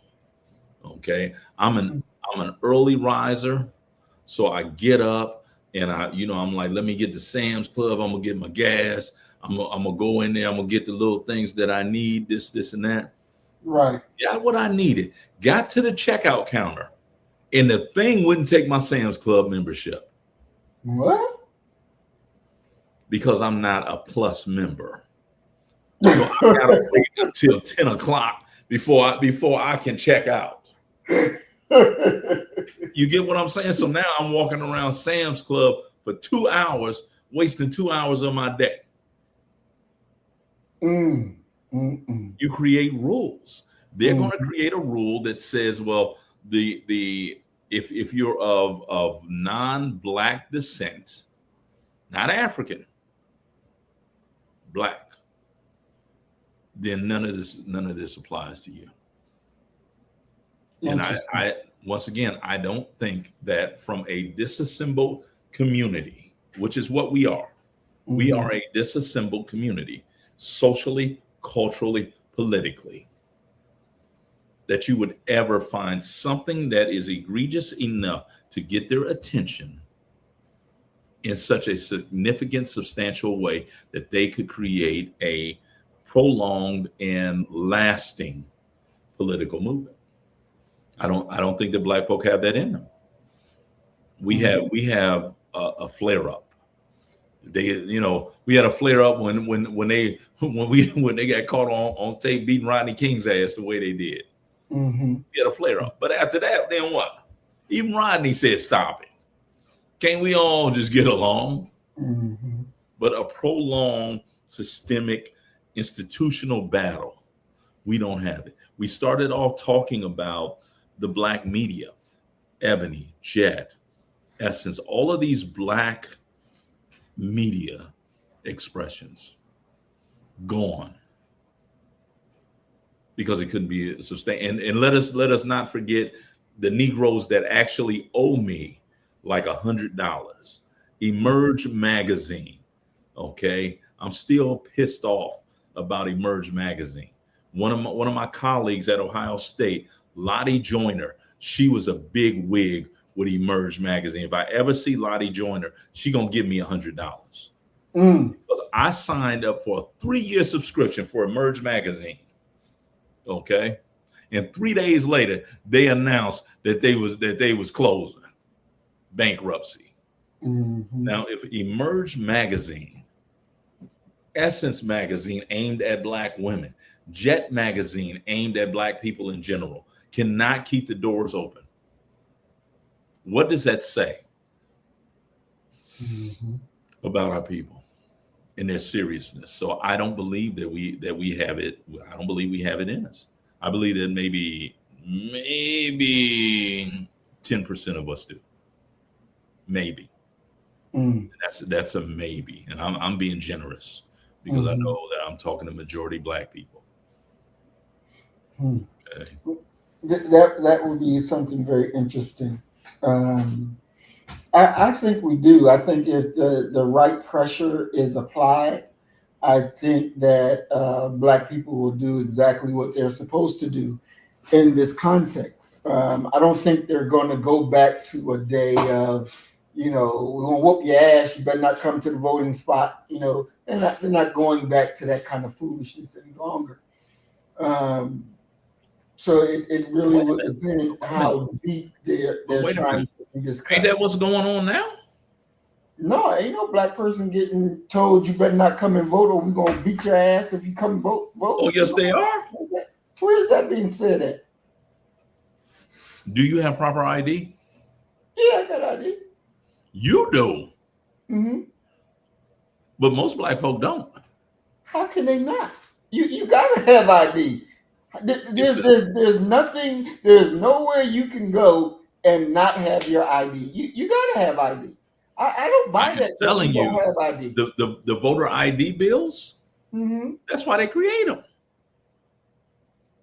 Okay, I'm an early riser, so I get up and I'm like, let me get to Sam's Club. I'm gonna get my gas. I'm gonna go in there. I'm gonna get the little things that I need, this and that. Right. Got what I needed. Got to the checkout counter, and the thing wouldn't take my Sam's Club membership. What? Because I'm not a plus member. So I gotta wait until 10 o'clock before I can check out. You get what I'm saying? So now I'm walking around Sam's Club for 2 hours, wasting 2 hours of my day. You create rules. They're going to create a rule that says, well, if you're of non-black descent, not African, black, then none of this applies to you. And I once again, I don't think that from a disassembled community, which is what we are, we are a disassembled community, socially, culturally, politically, that you would ever find something that is egregious enough to get their attention in such a significant, substantial way that they could create a prolonged and lasting political movement. I don't think that Black folk have that in them. We have a flare up. We had a flare up when they got caught on tape beating Rodney King's ass the way they did. We had a flare up, but after that, then what? Even Rodney said, "Stop it. Can't we all just get along?" But a prolonged, systemic, institutional battle, we don't have it. We started off talking about the Black media, Ebony, Jet, Essence, all of these Black media expressions gone because it couldn't be sustained. And let us not forget the Negroes that actually owe me like $100. Emerge magazine. Okay, I'm still pissed off about Emerge magazine. One of my colleagues at Ohio State, Lottie Joyner, she was a big wig with Emerge magazine. If I ever see Lottie Joyner, she gonna give me $100. Because I signed up for a 3-year subscription for Emerge magazine. Okay, and 3 days later, they announced that they was closing, bankruptcy. Now, if Emerge magazine, Essence magazine aimed at Black women, Jet magazine aimed at Black people in general, cannot keep the doors open, what does that say about our people and their seriousness? So I don't believe that we have it. I don't believe we have it in us. I believe that maybe 10% of us do. Maybe. That's a maybe, and I'm being generous because I know that I'm talking to majority Black people. Okay. That would be something very interesting. I think we do. I think if the right pressure is applied, I think that Black people will do exactly what they're supposed to do in this context. I don't think they're going to go back to a day of, we're going to whoop your ass, you better not come to the voting spot. They're not going back to that kind of foolishness any longer. So it really would depend how deep they're trying to be this. Ain't that what's going on now? No, ain't no Black person getting told you better not come and vote or we're going to beat your ass if you come vote. Oh, yes, they are. Where is that being said at? Do you have proper ID? Yeah, I got ID. You do? But most Black folk don't. How can they not? You got to have ID. There's nothing, there's nowhere you can go and not have your ID. You got to have ID. I don't buy that. Telling you, don't have ID. The voter ID bills. That's why they create them.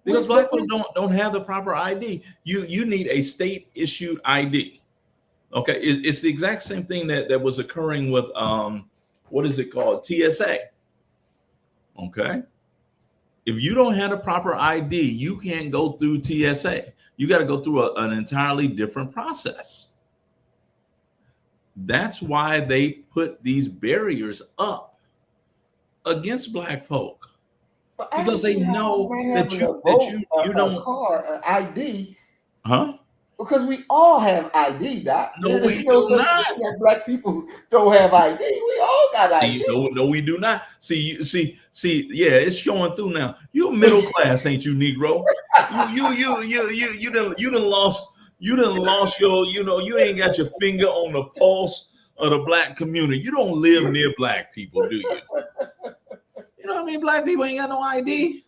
Because Black people don't have the proper ID. You need a state issued ID. Okay, it's the exact same thing that was occurring with what is it called, TSA. Okay, if you don't have a proper ID, you can't go through TSA. You got to go through an entirely different process. That's why they put these barriers up against Black folk, because they know that you don't car ID. Huh? Because we all have ID, Doc. No, we do not. That Black people don't have ID. We all got ID. No, we do not. See, yeah, it's showing through now. You middle class, ain't you, Negro? You done lost your, you ain't got your finger on the pulse of the Black community. You don't live near Black people, do you? You know what I mean? Black people ain't got no ID.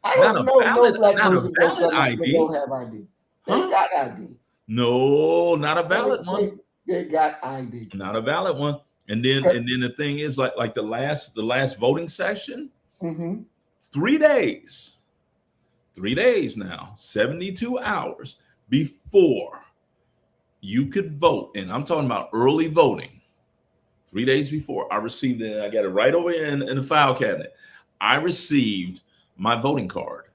I don't know no Black person valid ID. Don't have ID. They got ID. No, not a valid one. They got ID. Not a valid one. And then the thing is, like the last voting session, 3 days. 3 days now, 72 hours before you could vote. And I'm talking about early voting. 3 days before I received it, I got it right over in the file cabinet. I received my voting card.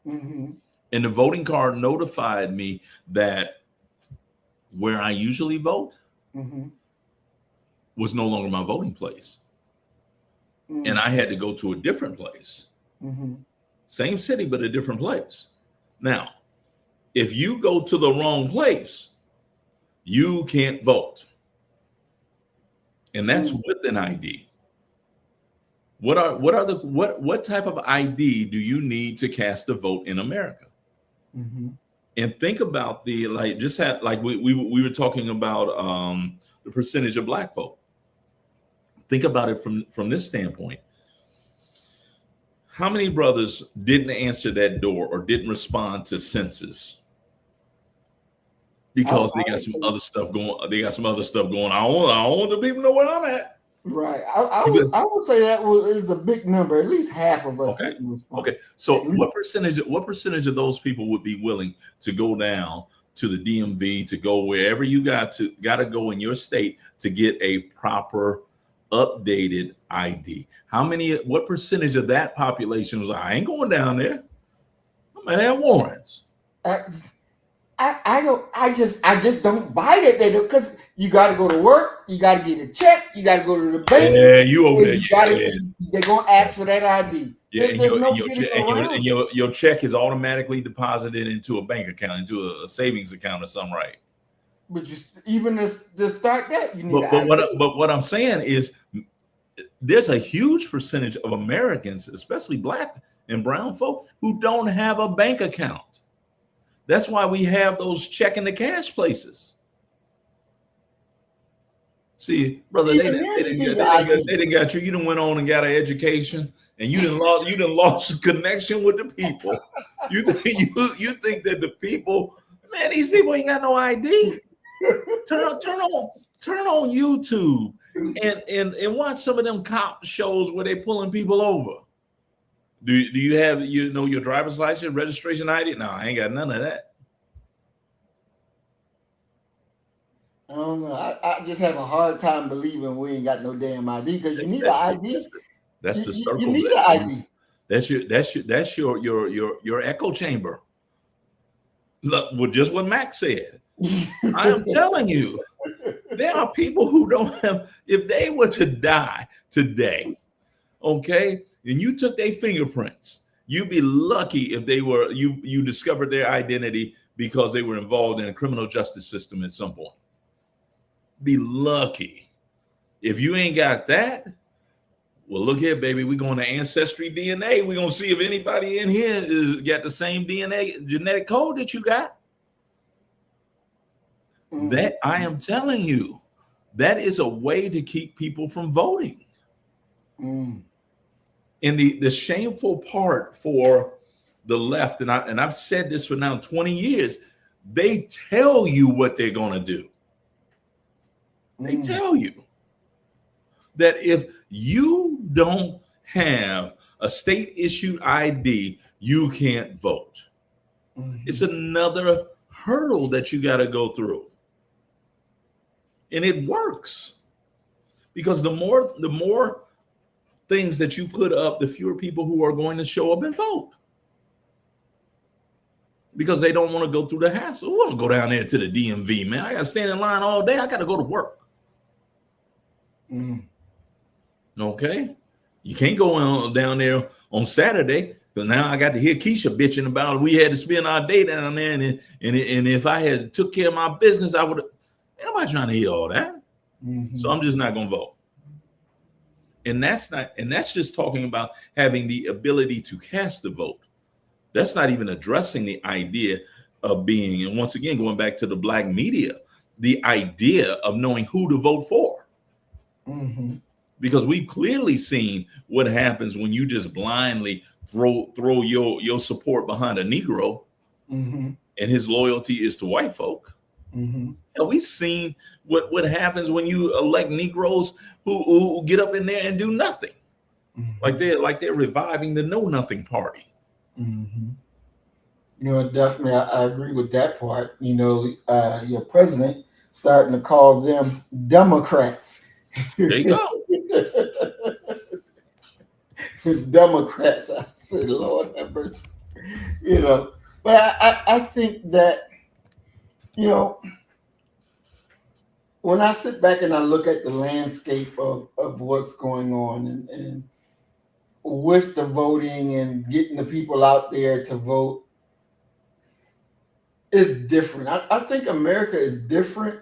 Mm-hmm. And the voting card notified me that where I usually vote Mm-hmm. was no longer my voting place. Mm-hmm. And I had to go to a different place. Mm-hmm. Same city, but a different place. Now, if you go to the wrong place, you can't vote. And that's with an ID. What type of ID do you need to cast a vote in America? Mm-hmm. And think about we were talking about the percentage of Black folk. Think about it from this standpoint. How many brothers didn't answer that door or didn't respond to census because they got some other stuff going? They got some other stuff going. I want the people to know where I'm at. Right. I would say that is a big number. At least half of us didn't respond. Okay. So what percentage of those people would be willing to go down to the DMV, to go wherever you got to go in your state to get a proper updated ID? What percentage of that population was, I ain't going down there. I'm gonna have warrants. I just don't buy it. They do, because you got to go to work, you got to get a check, you got to go to the bank. Yeah, you over there. They're gonna ask for that ID. Yeah, and your check is automatically deposited into a bank account, into a savings account or something, right? But even to start that, you need. But what I'm saying is, there's a huge percentage of Americans, especially Black and brown folk, who don't have a bank account. That's why we have those check in the cash places. See, brother, they didn't got you. You done went on and got an education, and you done lost connection with the people. You think that the people, man, these people ain't got no ID. Turn on YouTube and watch some of them cop shows where they pulling people over. Do you have your driver's license, registration ID? No, I ain't got none of that. I don't know. I just have a hard time believing we ain't got no damn ID, because you need an ID. That's the circle. You need an ID. That's your echo chamber. Look, well, just what Max said. I am telling you, there are people who don't have. If they were to die today, okay, and you took their fingerprints, you'd be lucky if you discovered their identity because they were involved in a criminal justice system at some point. Be lucky. If you ain't got that, well, look here, baby. We're going to Ancestry DNA. We're going to see if anybody in here has got the same DNA genetic code that you got. That, I am telling you, that is a way to keep people from voting. And the shameful part for the left, and I've said this for now 20 years, they tell you what they're going to do. They tell you that if you don't have a state issued ID, you can't vote. It's another hurdle that you got to go through. And it works, because the more things that you put up, the fewer people who are going to show up and vote, because they don't want to go through the hassle. We want to go down there to the DMV, man. I got to stand in line all day. I got to go to work. Okay, you can't go down there on Saturday, but now I got to hear Keisha bitching about we had to spend our day down there, and if I had took care of my business, I would. Ain't nobody trying to hear all that. So I'm just not gonna vote. And that's just talking about having the ability to cast the vote. That's not even addressing the idea of being, and once again, going back to the Black media, the idea of knowing who to vote for. Because we've clearly seen what happens when you just blindly throw your support behind a Negro, and his loyalty is to white folk. And we've seen what happens when you elect Negroes who get up in there and do nothing, like they're reviving the Know Nothing Party. Definitely, I agree with that part. Your president starting to call them Democrats. There you go. Democrats. I said, Lord have mercy. You know, but I think that, you know, when I sit back and I look at the landscape of what's going on and with the voting and getting the people out there to vote, it's different. I think America is different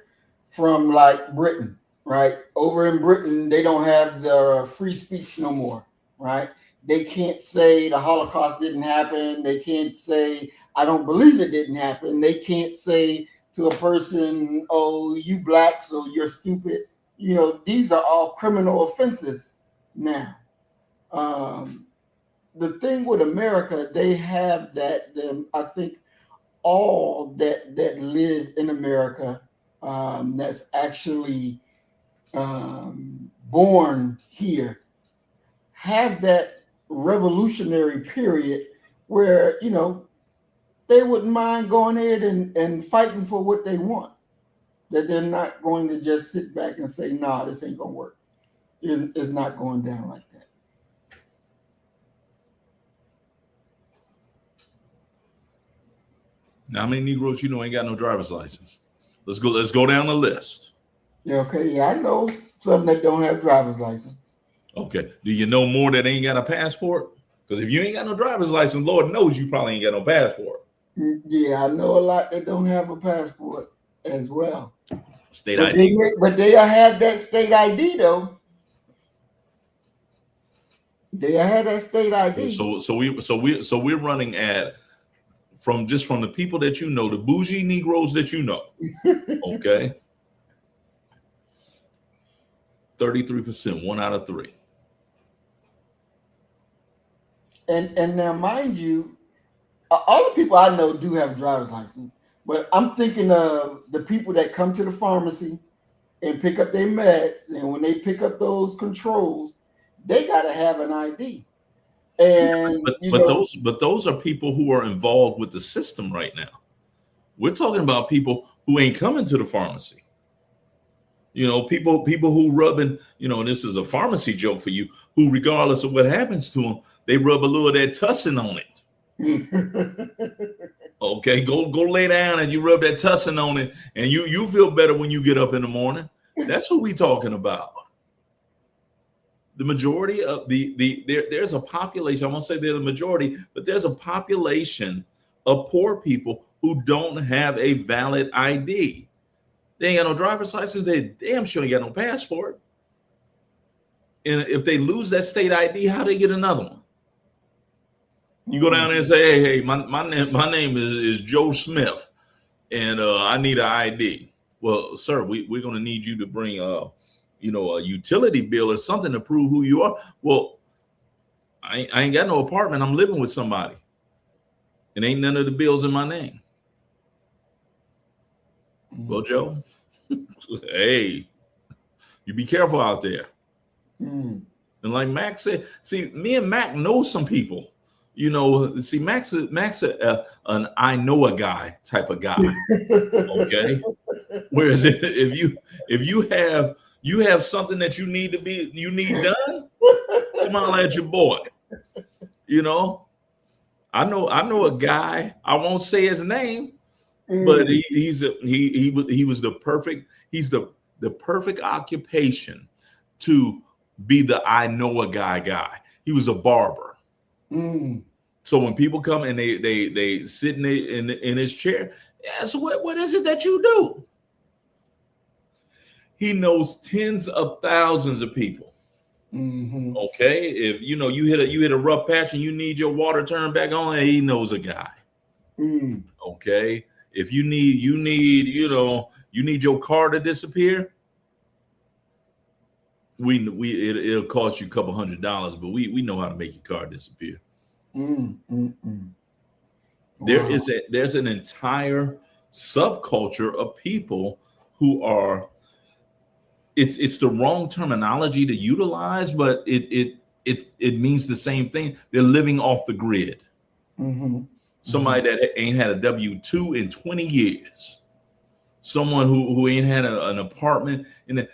from like Britain, right? Over in Britain, they don't have the free speech no more, right? They can't say the Holocaust didn't happen. They can't say, I don't believe it didn't happen. They can't say to a person, oh, you black, so you're stupid. These are all criminal offenses now. Um, the thing with America, they have that, I think all that live in America, that's actually born here, have that revolutionary period where they wouldn't mind going ahead and fighting for what they want. That they're not going to just sit back and say, "Nah, this ain't gonna work. It's not going down like that." Now, how many Negroes ain't got no driver's license? Let's go down the list. Yeah, okay. Yeah, I know some that don't have driver's license. Okay. Do you know more that ain't got a passport? Because if you ain't got no driver's license, Lord knows you probably ain't got no passport. Yeah, I know a lot that don't have a passport as well. State ID. But they have that state ID though. They had that state ID. So we're running at from the people that the bougie Negroes that okay. 33%, 1 out of 3. And now, mind you, all the people I know do have a driver's license, but I'm thinking of the people that come to the pharmacy and pick up their meds, and when they pick up those controls, they got to have an ID. And but those are people who are involved with the system right now. We're talking about people who ain't coming to the pharmacy. People who rubbing, this is a pharmacy joke for you, who regardless of what happens to them, they rub a little of that tussin on it. Okay, go lay down and you rub that tussin on it, and you feel better when you get up in the morning. That's who we talking about. The majority of there's a population, I won't say they're the majority, but there's a population of poor people who don't have a valid ID. They ain't got no driver's license. They damn sure ain't got no passport. And if they lose that state ID, how do they get another one? You go down there and say, hey, my name is Joe Smith, and I need an ID. Well, sir, we're going to need you to bring a utility bill or something to prove who you are. Well, I ain't got no apartment. I'm living with somebody, and ain't none of the bills in my name. Well, Joe, hey, you be careful out there. And like Mac said, see, me and Mac know some people. See, Mac's an I know a guy type of guy. Okay. Whereas if you have something that you need done, come on at your boy. I know a guy. I won't say his name, but he's the perfect occupation to be the I know a guy. He was a barber. So when people come and they sit in his chair, so what is it that you do? He knows tens of thousands of people. Okay, if you hit a rough patch and you need your water turned back on, he knows a guy. Okay, if you need your car to disappear, it'll cost you a couple $100, but we know how to make your car disappear. Wow. There's an entire subculture of people who are. It's the wrong terminology to utilize, but it means the same thing. They're living off the grid. somebody that ain't had a W-2 in 20 years, someone who ain't had an apartment. And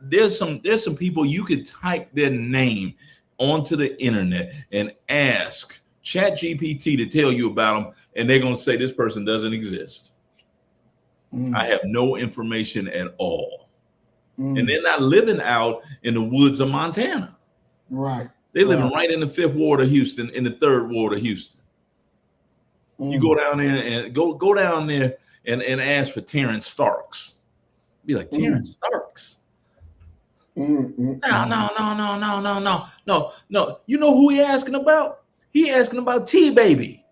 there's some people you could type their name onto the internet and ask ChatGPT to tell you about them, and they're gonna say this person doesn't exist. I have no information at all. And they're not living out in the woods of Montana. Right. They're living right in the 5th Ward of Houston, in the 3rd Ward of Houston. You go down there and go down there and ask for Terrence Starks. Be like, Terrence Starks? No. You know who he asking about? He asking about T-Baby.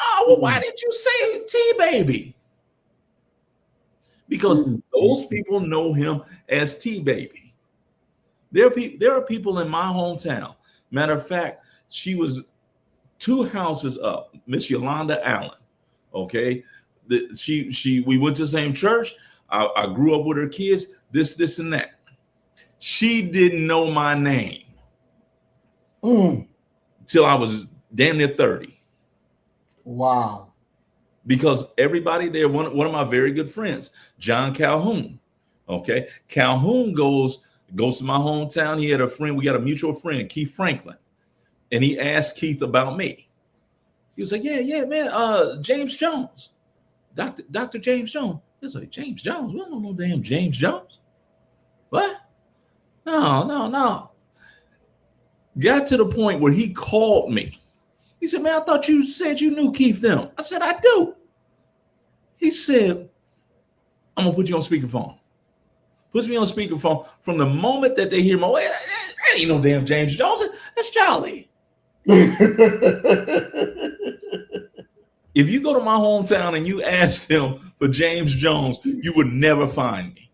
Oh, well, why didn't you say T-Baby? Because those people know him as T-Baby. There are people in my hometown. Matter of fact, she was 2 houses up, Miss Yolanda Allen. Okay, we went to the same church. I grew up with her kids. This, and that. She didn't know my name till I was damn near 30. Wow. Because everybody there, one of my very good friends, John Calhoun. Okay, Calhoun goes to my hometown. He had a friend. We got a mutual friend, Keith Franklin, and he asked Keith about me. He was like, "Yeah, man, James Jones, Dr. James Jones." He was like, "James Jones? We don't know no damn James Jones. What? No." Got to the point where he called me. He said, "Man, I thought you said you knew Keith them." I said, "I do." He said, "I'm gonna put you on speakerphone." Puts me on speakerphone. From the moment that they hear my voice, that ain't no damn James Jones. That's Charlie. If you go to my hometown and you ask them for James Jones, you would never find me.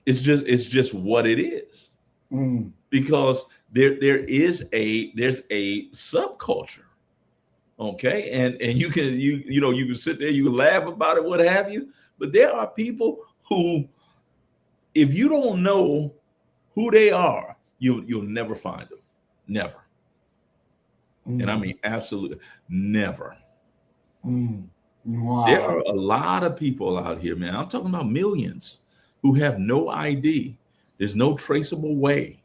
It's just what it is. Because there's a subculture. Okay, and you can sit there, you can laugh about it, what have you, but there are people who, if you don't know who they are, you'll never find them. Never. And I mean absolutely never. Wow. There are a lot of people out here, man. I'm talking about millions who have no ID. There's no traceable way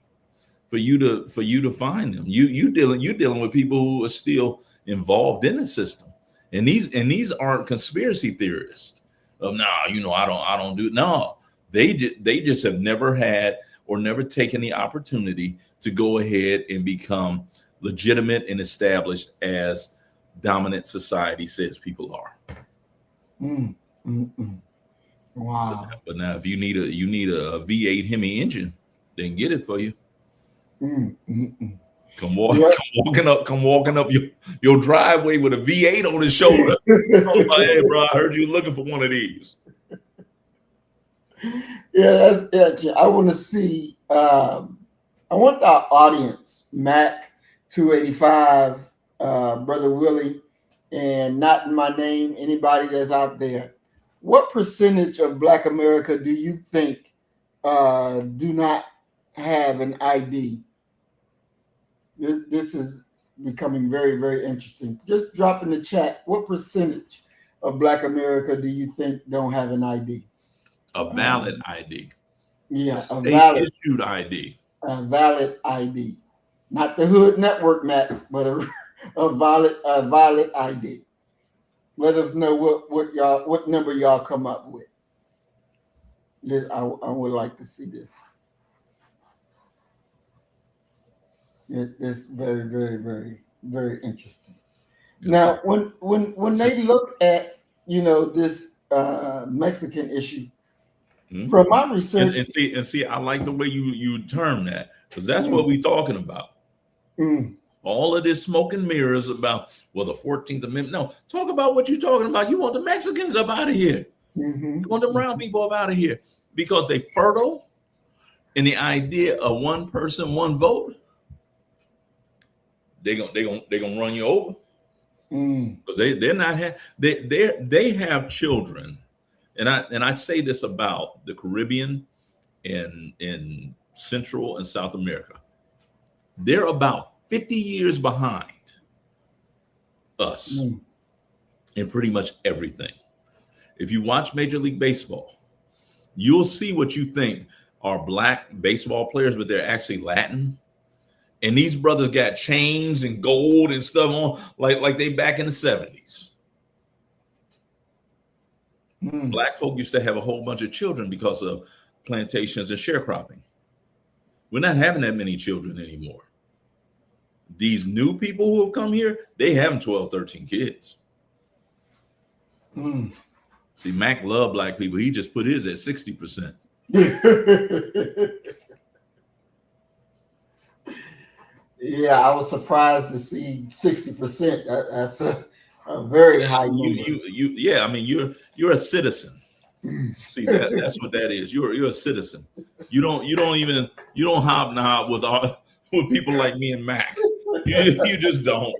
for you to find them. You're dealing with people who are still involved in the system, and these aren't conspiracy theorists of I don't do. No, they just have never had or never taken the opportunity to go ahead and become legitimate and established as dominant society says people are. Wow. But now if you need a V8 Hemi engine, then get it for you. Come walking up your driveway with a V8 on his shoulder. Hey, bro, I heard you looking for one of these. Yeah, I want to see. I want our audience, Mac 285, Brother Willie, and Not in My Name. Anybody that's out there, what percentage of Black America do you think do not have an ID? This is becoming very, very interesting. Just drop in the chat, what percentage of Black America do you think don't have an ID? A valid ID. Yeah, a valid issued ID. A valid ID. Not the Hood Network, Matt, but a valid ID. Let us know what number y'all come up with. I would like to see this. It's very, very, very, very interesting. Now, when they look at this Mexican issue, from my research, and see, I like the way you term that, because that's what we're talking about. All of this smoke and mirrors about the 14th Amendment. No, talk about what you're talking about. You want the Mexicans up out of here. You want the brown people up out of here because they fertile in the idea of one person, one vote. They gonna run you over because they're not they have children, and I say this about the Caribbean and in Central and South America. They're about 50 years behind us in pretty much everything. If you watch Major League Baseball, you'll see what you think are black baseball players, but they're actually Latin. And these brothers got chains and gold and stuff on, like they back in the 70s. Black folk used to have a whole bunch of children because of plantations and sharecropping. We're not having that many children anymore. These new people who have come here, they having 12, 13 kids. See, Mac loved black people. He just put his at 60%. Yeah, I was surprised to see 60%. That's a very high number. Yeah, I mean, you're a citizen. See, that's what that is. You're a citizen. You don't hobnob with people like me and Mac. You just don't.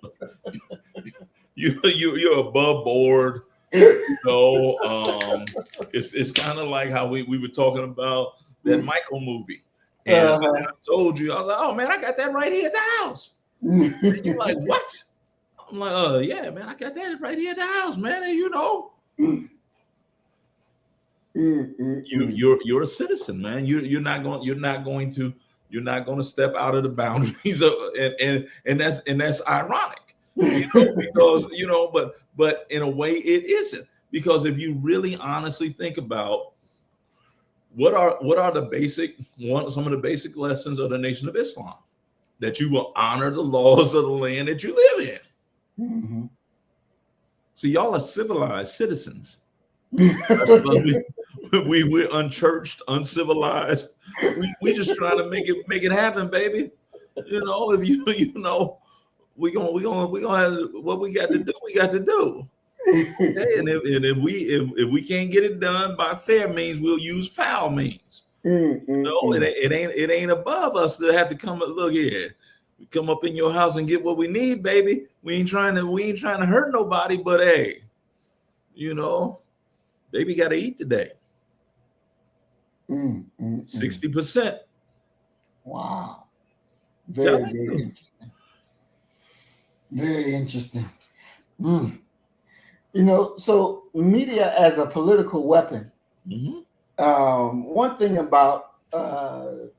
You're above board. It's kind of like how we were talking about that Michael movie. And I told you, I was like, oh man, I got that right here at the house. And you're like, what? I'm like, yeah, man, I got that right here at the house, man. And you're a citizen, man. You're not going to step out of the boundaries and that's ironic, because but in a way it isn't, because if you really honestly think about what are some of the basic lessons of the Nation of Islam, that you will honor the laws of the land that you live in. So y'all are civilized citizens. We're unchurched, uncivilized. We just trying to make it happen, baby. If we gonna have what we got to do. We got to do. Okay? And if we can't get it done by fair means, we'll use foul means. It ain't above us to have to come. Look here, we come up in your house and get what we need, baby. We ain't trying to hurt nobody, but hey, baby got to eat today. 60%. Wow. Very interesting. Very interesting. So media as a political weapon. One thing about the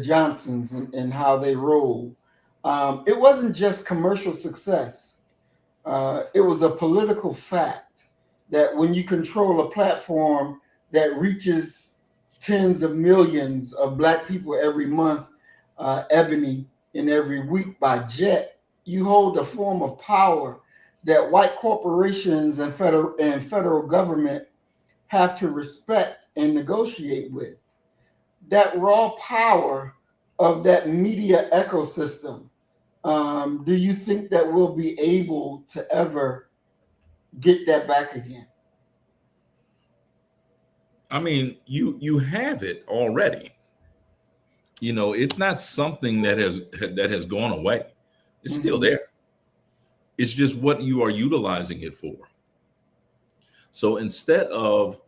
Johnsons and how they roll, it wasn't just commercial success. It was a political fact that when you control a platform that reaches tens of millions of Black people every month, Ebony, and every week by Jet, you hold a form of power that white corporations and federal government have to respect and negotiate with. That raw power of that media ecosystem, do you think that we'll be able to ever get that back again? I mean, you have it already. It's not something that has gone away. It's still there. It's just what you are utilizing it for. So instead of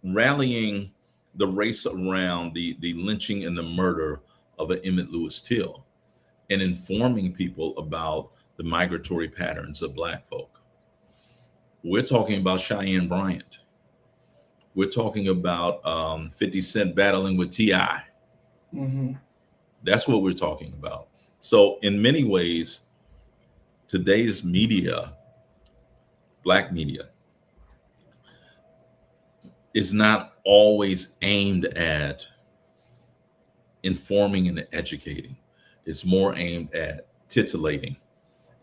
rallying the race around the lynching and the murder of an Emmett Lewis Till and informing people about the migratory patterns of Black folk, we're talking about Cheyenne Bryant. We're talking about 50 Cent battling with T.I. That's what we're talking about. So in many ways, today's media, Black media, is not always aimed at informing and educating. It's more aimed at titillating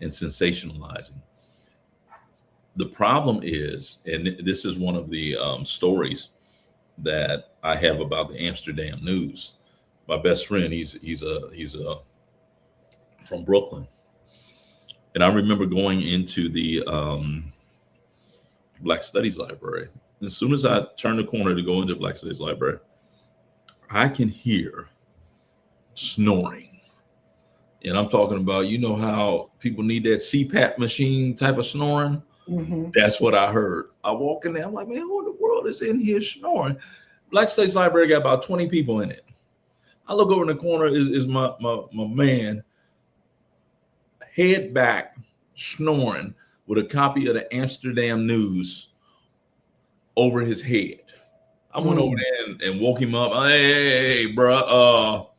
and sensationalizing. The problem is, and this is one of the stories that I have about the Amsterdam News. My best friend, he's from Brooklyn, and I remember going into the Black Studies Library. As soon as I turn the corner to go into Black Studies Library, I can hear snoring. And I'm talking about, how people need that CPAP machine type of snoring? That's what I heard. I walk in there, I'm like, man, who in the world is in here snoring? Black Studies Library got about 20 people in it. I look over in the corner, is my man, head back, snoring with a copy of the Amsterdam News over his head. I went over there and woke him up. Hey, bro.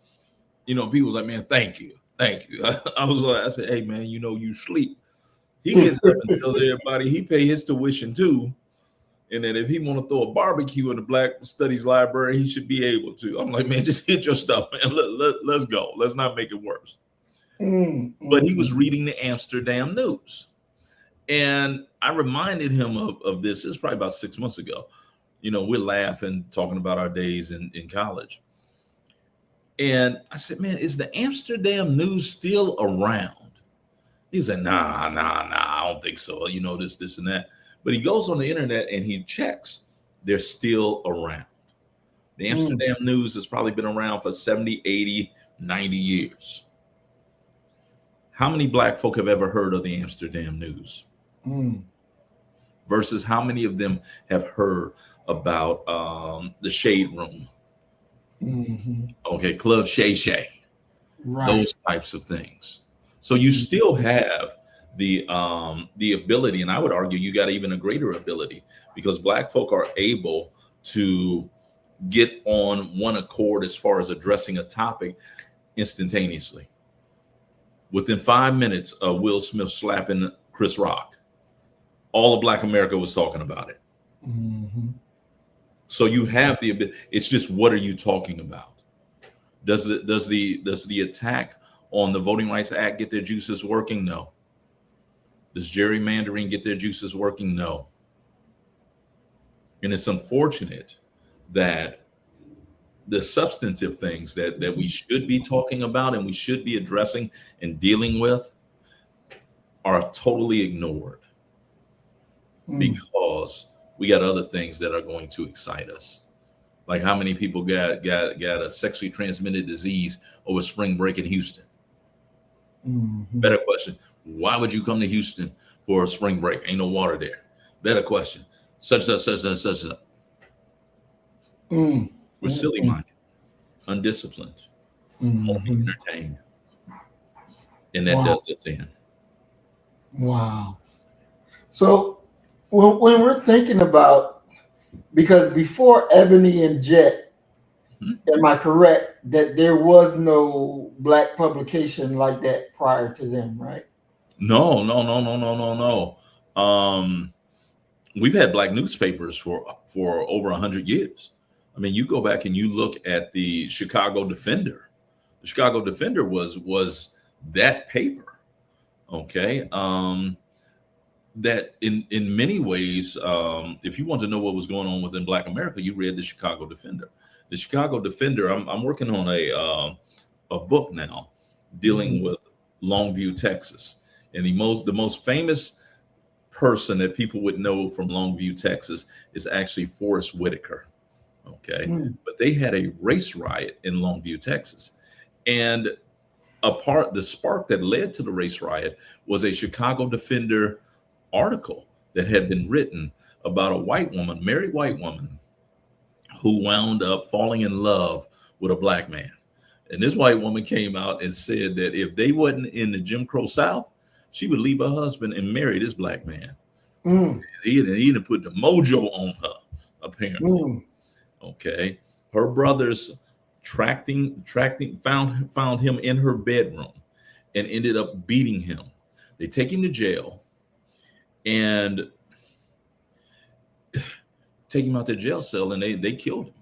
People was like, man, thank you. I was like, I said, hey, man, you sleep. He gets up and tells everybody he pay his tuition too. And that if he want to throw a barbecue in the Black Studies Library, he should be able to. I'm like, man, just get your stuff, man. Let's go. Let's not make it worse. But he was reading the Amsterdam News. And I reminded him of this. This is probably about 6 months ago. We're laughing, talking about our days in college. And I said, man, is the Amsterdam News still around? He said, nah, I don't think so. This, and that. But he goes on the internet and he checks. They're still around. The Amsterdam News has probably been around for 70, 80, 90 years. How many Black folk have ever heard of the Amsterdam News? Versus how many of them have heard about the Shade Room? Okay, Club Shay Shay. Right. Those types of things. So you still have the ability, and I would argue you got even a greater ability, because Black folk are able to get on one accord as far as addressing a topic instantaneously. Within 5 minutes of Will Smith slapping Chris Rock, all of Black America was talking about it. So you have the ability. It's just, what are you talking about? Does the attack on the Voting Rights Act get their juices working? No. Does gerrymandering get their juices working? No. And it's unfortunate that the substantive things that we should be talking about and we should be addressing and dealing with are totally ignored because we got other things that are going to excite us. Like, how many people got a sexually transmitted disease over spring break in Houston? Better question. Why would you come to Houston for a spring break? Ain't no water there. Better question. Such. We're silly-minded, undisciplined, only entertained. And that does us in. Wow. So when we're thinking about, because before Ebony and Jet, am I correct that there was no Black publication like that prior to them, right? No. We've had Black newspapers for over 100 years. I mean, you go back and you look at the Chicago Defender. The Chicago Defender was that paper, okay? That in many ways, if you want to know what was going on within Black America, you read the Chicago Defender. The Chicago Defender. I'm working on a book now dealing with Longview, Texas, and the most famous person that people would know from Longview, Texas, is actually Forrest Whitaker. Okay, but they had a race riot in Longview, Texas, and the spark that led to the race riot was a Chicago Defender article that had been written about a white woman, married white woman, who wound up falling in love with a Black man. And this white woman came out and said that if they wasn't in the Jim Crow South, she would leave her husband and marry this Black man. He didn't put the mojo on her, apparently. Okay. Her brothers found him in her bedroom and ended up beating him. They take him to jail and take him out their jail cell, and they killed him.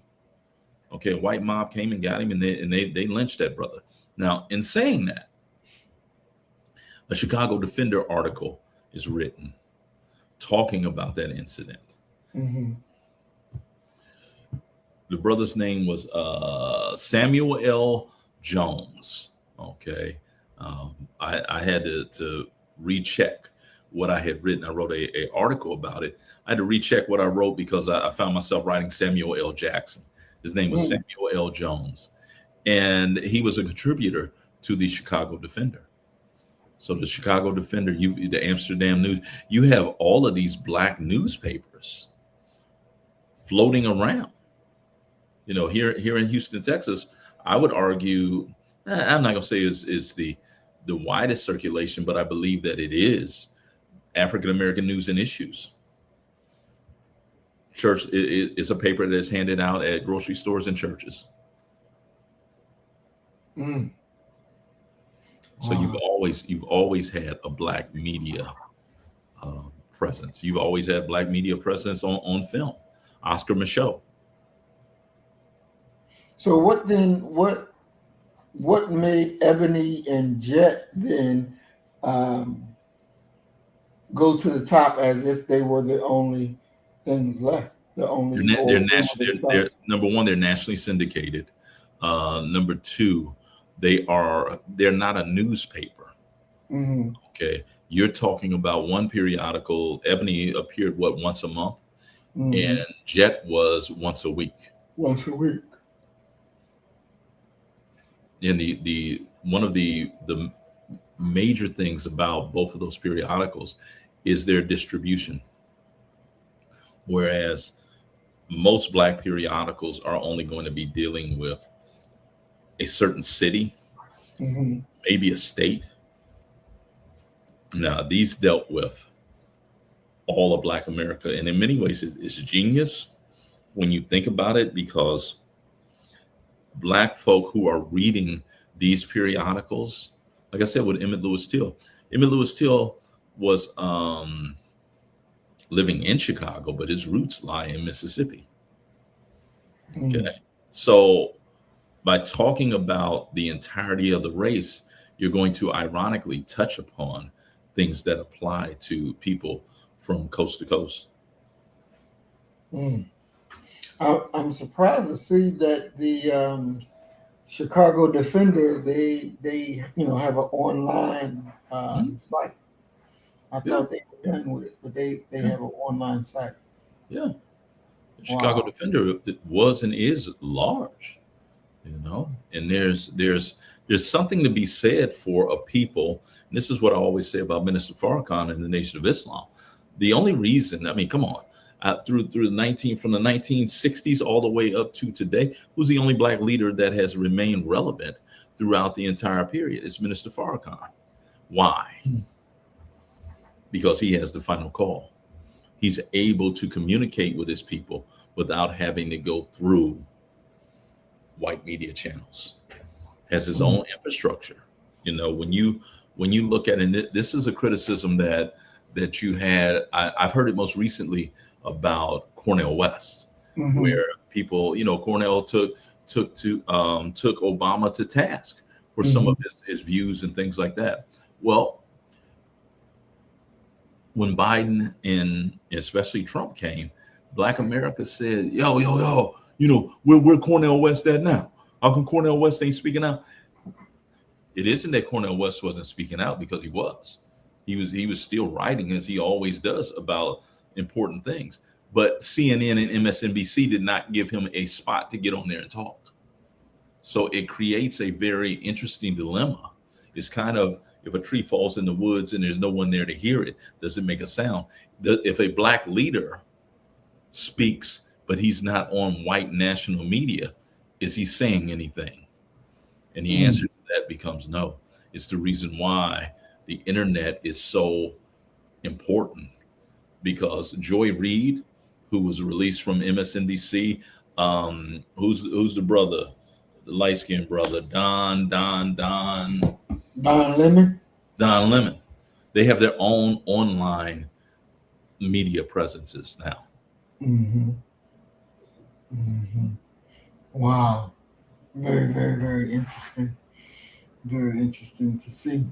Okay, a white mob came and got him, and they lynched that brother. Now, in saying that, a Chicago Defender article is written talking about that incident. The brother's name was Samuel L. Jones. Okay, I had to recheck what I had written. I wrote a article about it. I had to recheck what I wrote because I found myself writing Samuel L. Jackson. His name was Samuel L. Jones, and he was a contributor to the Chicago Defender. So the Chicago Defender, the Amsterdam News, you have all of these Black newspapers floating around. Here in Houston, Texas, I would argue, I'm not gonna say is the the widest circulation, but I believe that it is African American News and Issues. Church, it's a paper that is handed out at grocery stores and churches. Mm. So you've always had a Black media presence. You've always had Black media presence on film. Oscar Micheaux. So what then? What made Ebony and Jet then go to the top as if they were the only things left? The only They're number one, they're nationally syndicated. Number two, they're not a newspaper. Mm-hmm. Okay, you're talking about one periodical. Ebony appeared once a month, Mm-hmm. and Jet was once a week. Once a week. And the one of the major things about both of those periodicals is their distribution. Whereas most Black periodicals are only going to be dealing with a certain city, Mm-hmm. maybe a state. Now, these dealt with all of Black America. And in many ways, it's genius when you think about it, because Black folk who are reading these periodicals, like I said, with Emmett Lewis Till was living in Chicago, but his roots lie in Mississippi. Mm-hmm. Okay. So by talking about the entirety of the race, you're going to ironically touch upon things that apply to people from coast to coast. Mm. I'm surprised to see that the Chicago Defender they have an online site. I thought they were done with it, but they have an online site. Yeah. The Chicago Defender, it was and is large, and there's something to be said for a people. And this is what I always say about Minister Farrakhan and the Nation of Islam. The only reason, I mean, come on, through from the 1960s all the way up to today, who's the only Black leader that has remained relevant throughout the entire period? It's Minister Farrakhan. Why? Because he has the final call. He's able to communicate with his people without having to go through white media channels. Has his own infrastructure. When you look at it, and this is a criticism that you had. I've heard it most recently about Cornel West, Mm-hmm. where people, Cornel took Obama to task for some of his views and things like that. Well, when Biden and especially Trump came, Black America said, yo, where Cornel West at now? How come Cornel West ain't speaking out? It isn't that Cornel West wasn't speaking out, because he was. He was still writing, as he always does, about important things. But CNN and MSNBC did not give him a spot to get on there and talk. So it creates a very interesting dilemma. It's kind of, if a tree falls in the woods and there's no one there to hear it, does it make a sound? If a Black leader speaks, but he's not on white national media, is he saying anything? And the answer to that becomes no. It's the reason why the internet is so important, because Joy Reid, who was released from MSNBC, who's the brother, the light-skinned brother, Don Lemon. They have their own online media presences now. Mm-hmm. Mm-hmm. Wow. Very, very, very interesting. Very interesting to see.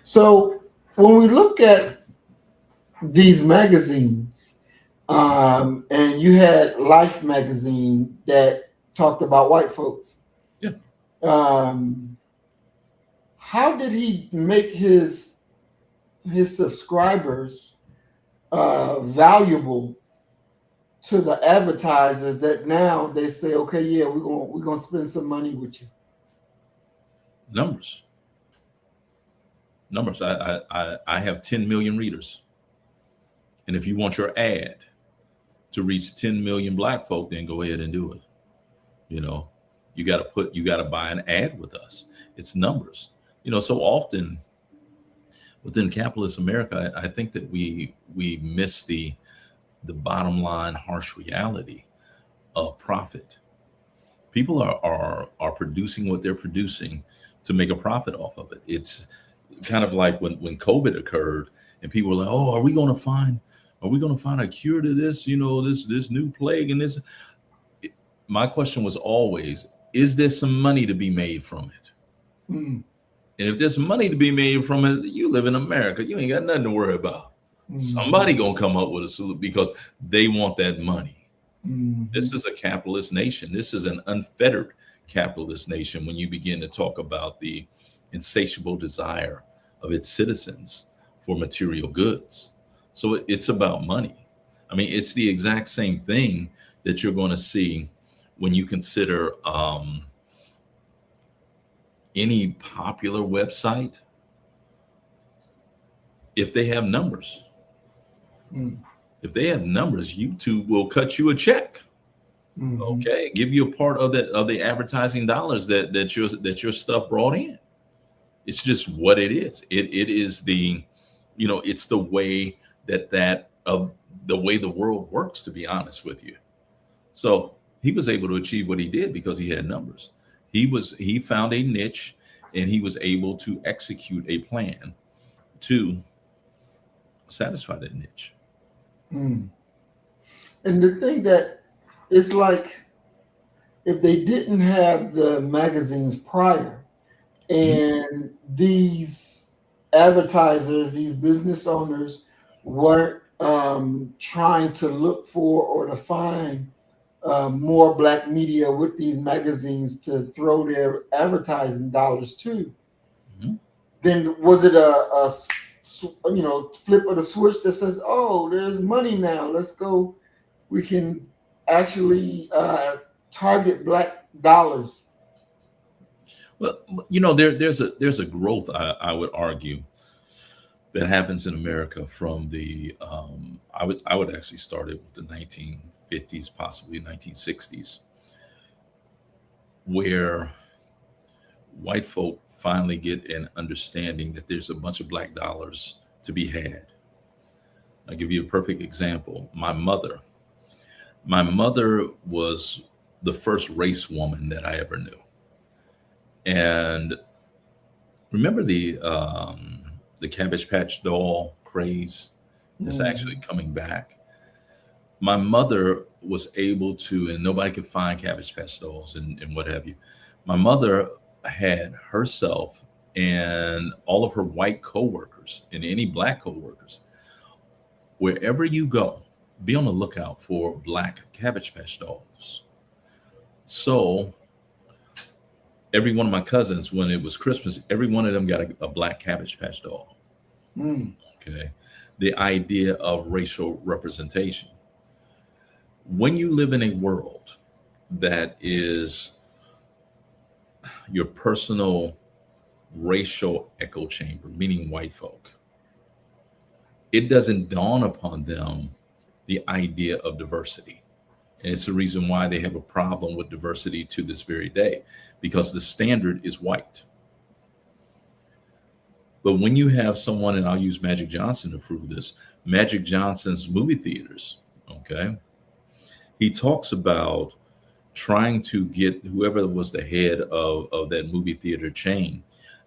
So when we look at these magazines, and you had Life magazine that talked about white folks. Yeah. How did he make his subscribers valuable to the advertisers, that now they say, okay, yeah, we're gonna spend some money with you? Numbers. I have 10 million readers, and if you want your ad to reach 10 million Black folk, then go ahead and do it. You got to buy an ad with us. It's numbers. So often within capitalist America, I think that we miss the bottom line harsh reality of profit. People are producing what they're producing to make a profit off of it. It's kind of like when COVID occurred and people were like, "Oh, are we going to find a cure to this? This new plague and this." My question was always, is there some money to be made from it? Mm. And if there's money to be made from it, you live in America. You ain't got nothing to worry about. Mhm. Somebody gonna come up with a solution because they want that money. Mhm. This is a capitalist nation. This is an unfettered capitalist nation when you begin to talk about the insatiable desire of its citizens for material goods. So it's about money. I mean, it's the exact same thing that you're going to see when you consider any popular website. If they have numbers, Mm. if they have numbers, YouTube will cut you a check. Mhm. Okay, give you a part of the advertising dollars that your stuff brought in. It's just what it is. It is it's the way the way the world works, to be honest with you. So he was able to achieve what he did because he had numbers. He found a niche and he was able to execute a plan to satisfy that niche. Mm. And the thing that it's like, if they didn't have the magazines prior, Mhm. and these advertisers, these business owners weren't trying to look for or to find more black media with these magazines to throw their advertising dollars to, Mhm. then was it a flip of the switch that says, oh, there's money now, let's go, we can actually target black dollars? Well, there's a growth, I would argue, that happens in America from I would actually start it with the 1950s, possibly 1960s, where white folk finally get an understanding that there's a bunch of black dollars to be had. I'll give you a perfect example. My mother was the first race woman that I ever knew. And remember the Cabbage Patch doll craze that's actually Mhm. coming back. My mother was able to, and nobody could find Cabbage Patch dolls and what have you. My mother had herself and all of her white coworkers and any black coworkers, wherever you go, be on the lookout for black Cabbage Patch dolls. So every one of my cousins, when it was Christmas, every one of them got a black Cabbage Patch doll. Mm. Okay. The idea of racial representation. When you live in a world that is your personal racial echo chamber, meaning white folk, it doesn't dawn upon them the idea of diversity. And it's the reason why they have a problem with diversity to this very day, because the standard is white. But when you have someone, and I'll use Magic Johnson to prove this, Magic Johnson's movie theaters, okay, he talks about trying to get whoever was the head of that movie theater chain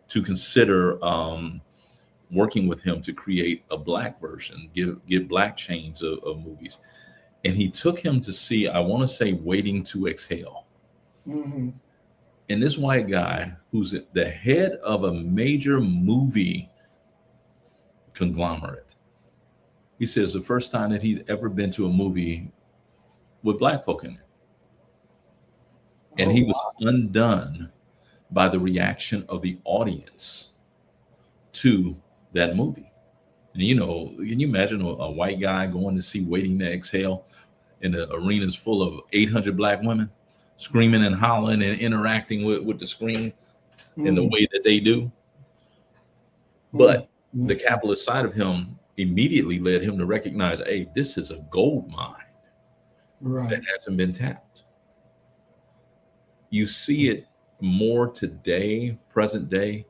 to consider working with him to create a black version, get black chains of movies. And he took him to see, I want to say, Waiting to Exhale. Mhm. And this white guy, who's the head of a major movie conglomerate, he says the first time that he's ever been to a movie with black folk in it. And Oh, he was wow. undone by the reaction of the audience to that movie. And can you imagine a white guy going to see Waiting to Exhale and the arena's full of 800 black women screaming and hollering and interacting with the screen in the Mm. way that they do? Mm. But the Mm. capitalist side of him immediately led him to recognize, hey, this is a gold mine that Right. hasn't been tapped. You see it more today, present day,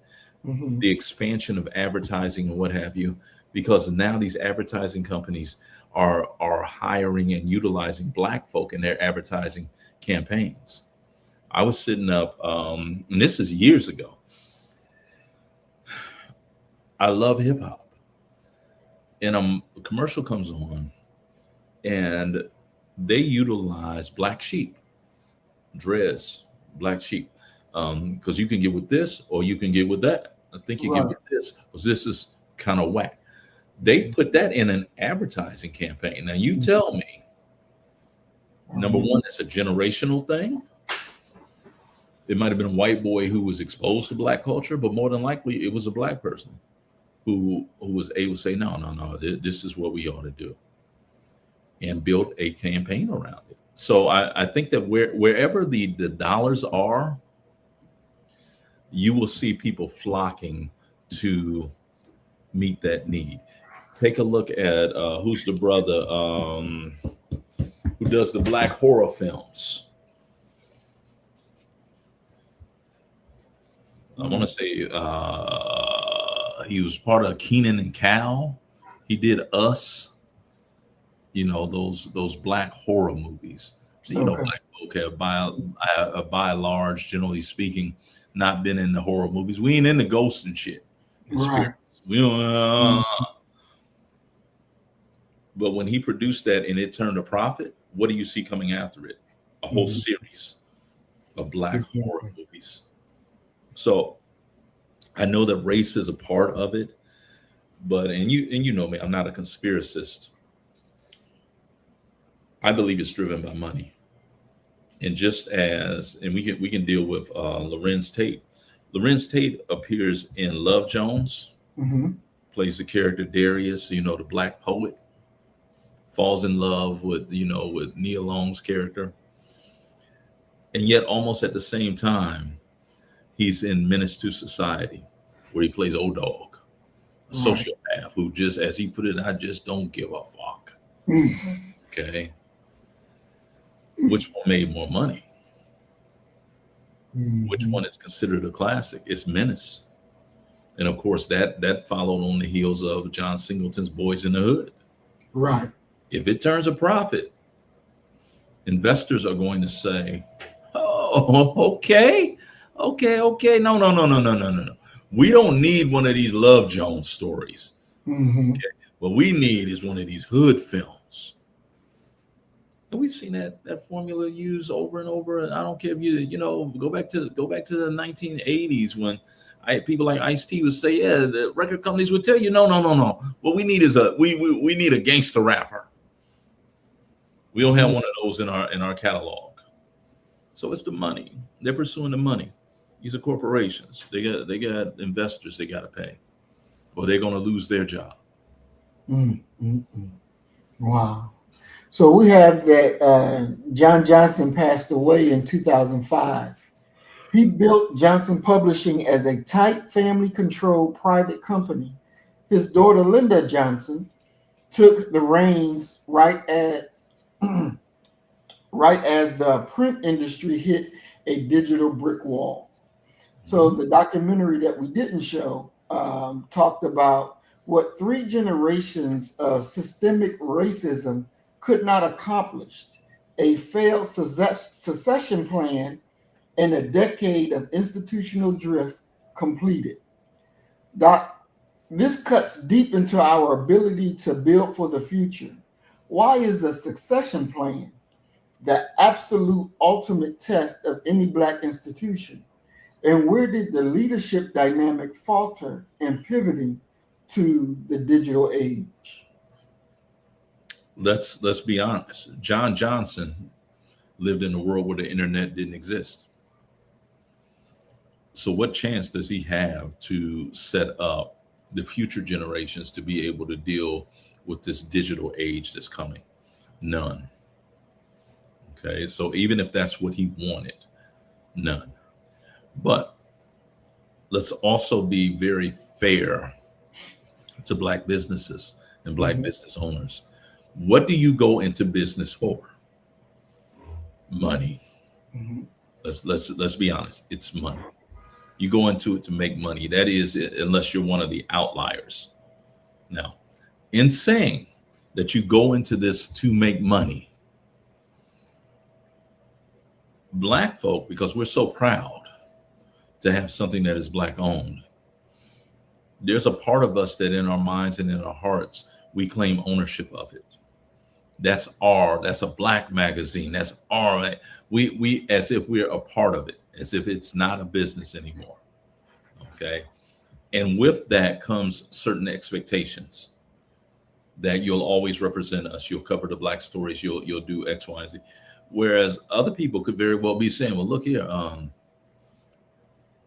Mhm. the expansion of advertising and what have you, because now these advertising companies are hiring and utilizing Black folk in their advertising campaigns. I was sitting up, and this is years ago. I love hip hop, and a commercial comes on, and they utilize Black Sheep, dress, Black Sheep, because you can get with this or you can get with that. I think you get Right. with this because this is kind of whack. They put that in an advertising campaign. Now you tell me, number Mhm. one, that's a generational thing. It might have been a white boy who was exposed to Black culture, but more than likely it was a Black person who was able to say, no, no, no, this is what we ought to do, and build a campaign around it. So I think that wherever the dollars are, you will see people flocking to meet that need. Take a look at who's the brother who does the Black horror films. I want to say he was part of Keenan and Cal. He did Us. You know, those Black horror movies. You know, Okay. Black folk have by and large, generally speaking, not been in the horror movies. We ain't in the ghost and shit and Right. spirits. We don't. Mhm. But when he produced that and it turned a profit, what do you see coming after it? A whole Mhm. series of Black horror Exactly. movies. So I know that race is a part of it, but and you know me, I'm not a conspiracist. I believe it's driven by money. And just as, and we can deal with Lorenz Tate. Lorenz Tate appears in Love Jones, Mhm. plays the character Darius, you know, the Black poet, falls in love with, you know, with Nia Long's character. And yet almost at the same time, he's in Menace to Society, where he plays Old Dog, a Right. sociopath who just, as he put it, I just don't give a fuck. Mhm. Okay. Which one made more money? Which Mhm. one is considered a classic? It's Menace. And of course, that followed on the heels of John Singleton's Boys in the Hood. Right. If it turns a profit, investors are going to say, "Oh, okay, okay. No, no, no, no, no, no, no, no. We don't need one of these Love Jones stories. Mhm. Okay, what we need is one of these hood films." And we've seen that formula used over and over. And I don't care if you know go back to the 1980s when people like Ice-T would say, yeah, the record companies would tell you, no, no, no, no. What we need is we need a gangster rapper. We don't have Mhm. one of those in our catalog. So it's the money. They're pursuing the money. These are corporations. They got investors they got to pay, or they're going to lose their job. Mhm. Wow. So we have that John Johnson passed away in 2005. He built Johnson Publishing as a tight family controlled private company. His daughter Linda Johnson took the reins right as the print industry hit a digital brick wall. So Mhm. the documentary that we didn't show talked about what three generations of systemic racism could not accomplish: a failed secession plan and a decade of institutional drift completed. Doc, this cuts deep into our ability to build for the future. Why is a succession plan the absolute ultimate test of any Black institution? And where did the leadership dynamic falter in pivoting to the digital age? Let's be honest. John Johnson lived in a world where the internet didn't exist. So what chance does he have to set up the future generations to be able to deal with this digital age that's coming? None. Okay. So even if that's what he wanted, none. But let's also be very fair to Black businesses and Black Mhm. business owners. What do you go into business for? Money. Mhm. Let's be honest. It's money. You go into it to make money. That is, unless you're one of the outliers. Now, in saying that you go into this to make money, Black folk, because we're so proud to have something that is Black owned, there's a part of us that in our minds and in our hearts, we claim ownership of it. That's a Black magazine. That's our, we as if we're a part of it, as if it's not a business anymore. Okay. And with that comes certain expectations that you'll always represent us. You'll cover the Black stories. You'll do X, Y, and Z. Whereas other people could very well be saying, well, look here,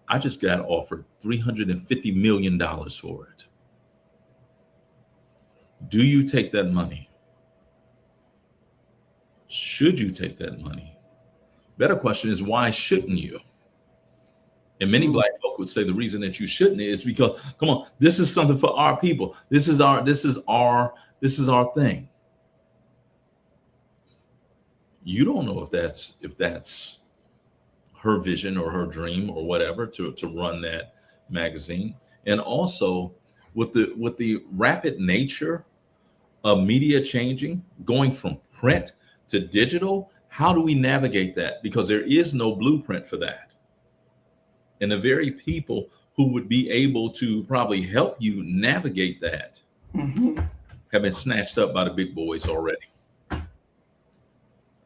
I just got offered $350 million for it. Do you take that money? Should you take that money? Better question is, why shouldn't you? And many Black folk would say the reason that you shouldn't is because, come on, this is something for our people. This is our thing. You don't know if that's her vision or her dream or whatever to run that magazine. And also with the rapid nature of media changing, going from print to digital, how do we navigate that? Because there is no blueprint for that. And the very people who would be able to probably help you navigate that have been snatched up by the big boys already.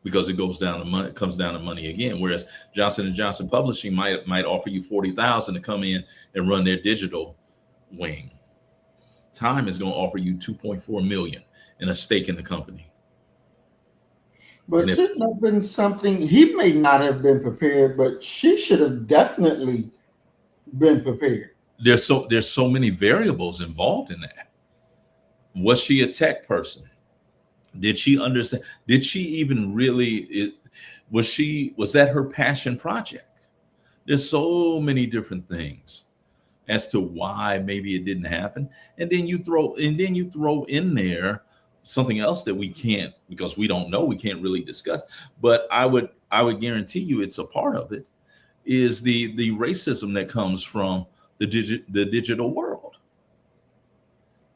Because it comes down to money again. Whereas Johnson & Johnson Publishing might offer you $40,000 to come in and run their digital wing. Time is going to offer you $2.4 million and a stake in the company. But shouldn't have been something, he may not have been prepared, but she should have definitely been prepared. There's so many variables involved in that. Was she a tech person? Did she understand? Did she even really, was that her passion project? There's so many different things as to why maybe it didn't happen. And then you throw in there something else that we can't, because we don't know, we can't really discuss. But I would guarantee you it's a part of it, is the racism that comes from the digital world.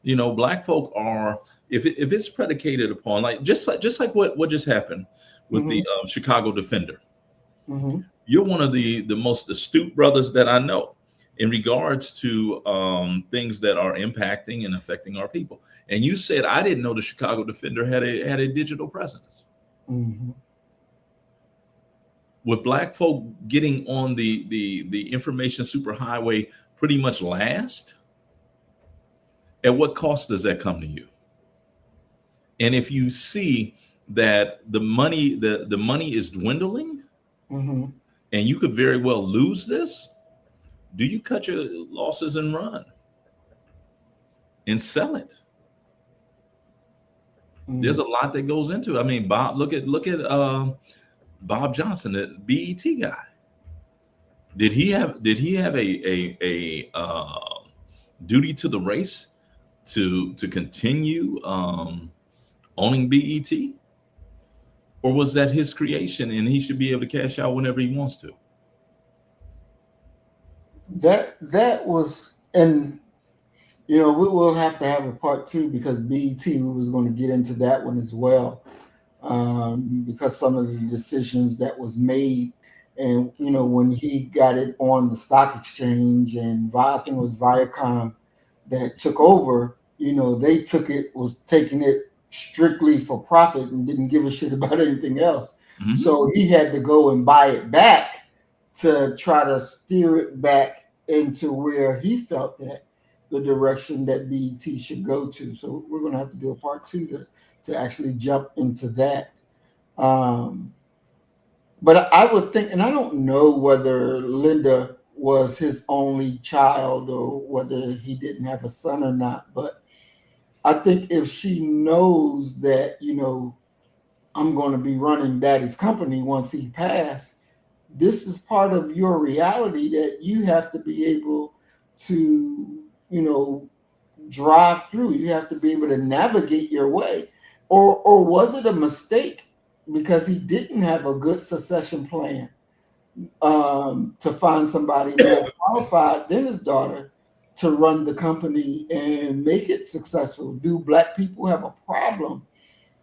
You know, Black folk are, if it's predicated upon, like just like what just happened with the Chicago Defender. You're one of the most astute brothers that I know in regards to things that are impacting and affecting our people. And you said, I didn't know the Chicago Defender had a digital presence. With Black folk getting on the information superhighway pretty much last, at what cost does that come to you? And if you see that the money is dwindling, and you could very well lose this, do you cut your losses and run and sell it? There's a lot that goes into it. I mean, Bob, look at Bob Johnson, the BET guy. Did he have a duty to the race to continue owning BET, or was that his creation and he should be able to cash out whenever he wants to? That was, and you know, we will have to have a part 2 because BET, we was going to get into that one as well, because some of the decisions that was made, and you know, when he got it on the stock exchange, and I think it was Viacom that took over, you know, they was taking it strictly for profit and didn't give a shit about anything else. So he had to go and buy it back to try to steer it back into where he felt that the direction that BET should go to. So we're going to have to do a part 2 to actually jump into that. But I would think, and I don't know whether Linda was his only child or whether he didn't have a son or not, but I think if she knows that, you know, I'm going to be running Daddy's company once he passed, this is part of your reality that you have to be able to, you know, drive through. You have to be able to navigate your way. Or was it a mistake because he didn't have a good succession plan to find somebody more qualified than his daughter to run the company and make it successful. Do Black people have a problem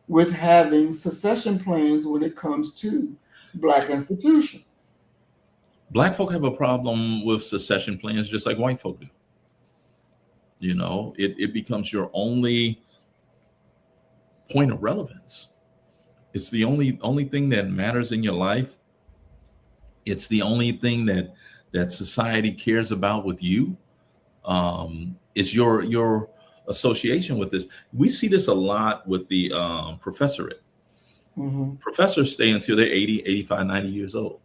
with having succession plans when it comes to Black institutions? Black folk have a problem with succession plans just like white folk do. It becomes your only point of relevance. It's the only thing that matters in your life. It's the only thing that society cares about with you. Is your association with this. We see this a lot with the professorate. Mm-hmm. Professors stay until they're 80, 85, 90 years old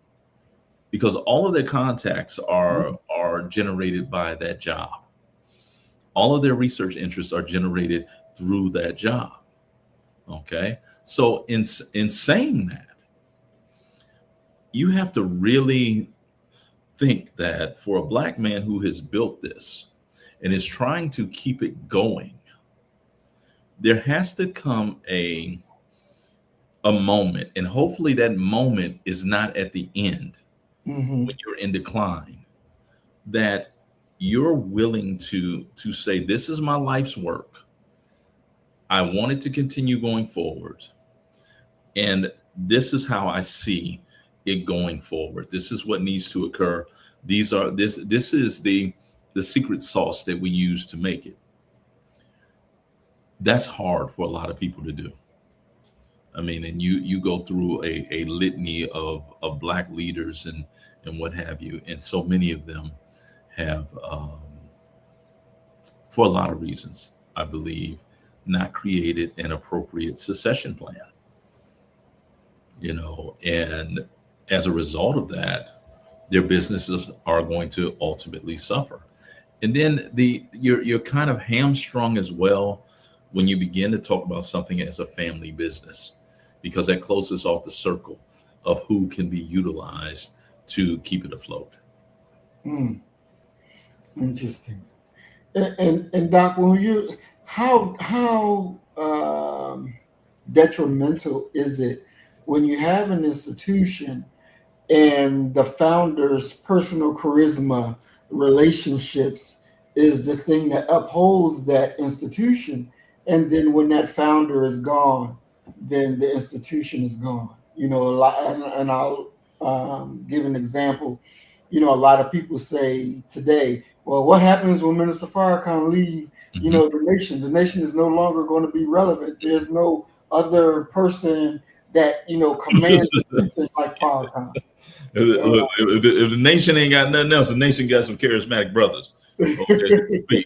because all of their contacts are generated by that job. All of their research interests are generated through that job. Okay. So in saying that, you have to really think that for a Black man who has built this and is trying to keep it going, there has to come a moment, and hopefully that moment is not at the end Mm-hmm. when you're in decline, that you're willing to say, this is my life's work. I want it to continue going forward. And this is how I see it going forward. This is what needs to occur. This is the secret sauce that we use to make it. That's hard for a lot of people to do. I mean, and you go through a litany of Black leaders and what have you. And so many of them have, for a lot of reasons, I believe, not created an appropriate succession plan. And as a result of that, their businesses are going to ultimately suffer. And then you're kind of hamstrung as well when you begin to talk about something as a family business, because that closes off the circle of who can be utilized to keep it afloat. Interesting. And Doc, how detrimental is it when you have an institution and the founder's personal charisma, relationships is the thing that upholds that institution, and then when that founder is gone, then the institution is gone. A lot, and I'll give an example. A lot of people say today, well, what happens when Minister Farrakhan leaves? Mm-hmm. The nation is no longer going to be relevant. There's no other person that commands like Farrakhan. If the nation ain't got nothing else, the nation got some charismatic brothers. Okay,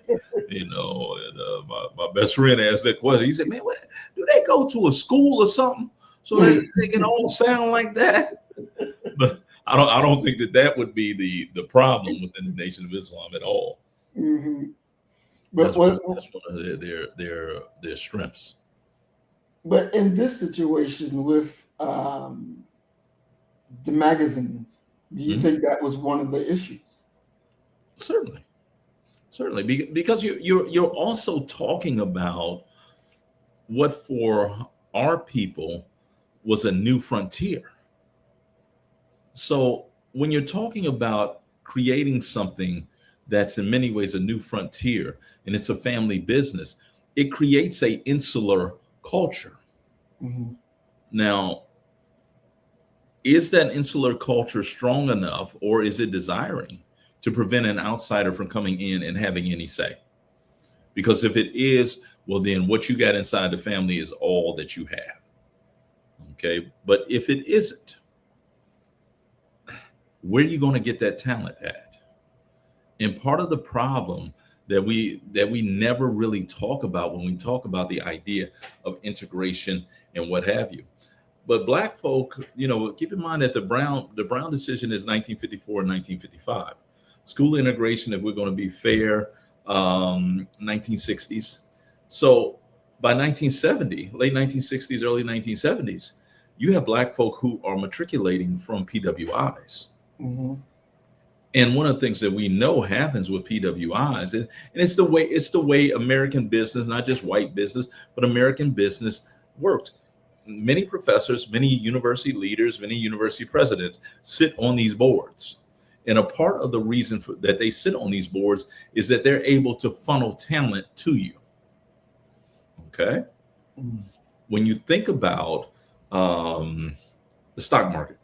my best friend asked that question. He said, "Man, what, do they go to a school or something so they can all sound like that?" But I don't think that would be the problem within the Nation of Islam at all. Mm-hmm. That's one of their strengths. But in this situation with the magazines, do you think that was one of the issues? Certainly, because you're also talking about what for our people was a new frontier. So when you're talking about creating something that's in many ways a new frontier, and it's a family business, it creates a insular culture. Mm-hmm. Now, is that insular culture strong enough, or is it desiring to prevent an outsider from coming in and having any say? Because if it is, well, then what you got inside the family is all that you have. Okay. But if it isn't, where are you going to get that talent at? And part of the problem that we never really talk about when we talk about the idea of integration and what have you. But Black folk, keep in mind that the Brown decision is 1954 and 1955. School integration, if we're going to be fair, 1960s. So by 1970, late 1960s, early 1970s, you have Black folk who are matriculating from PWIs. Mm-hmm. And one of the things that we know happens with PWIs, and it's the way American business, not just white business, but American business works. many professors, many university leaders, many university presidents sit on these boards. And a part of the reason that they sit on these boards is that they're able to funnel talent to you. Okay. Mm. When you think about the stock market,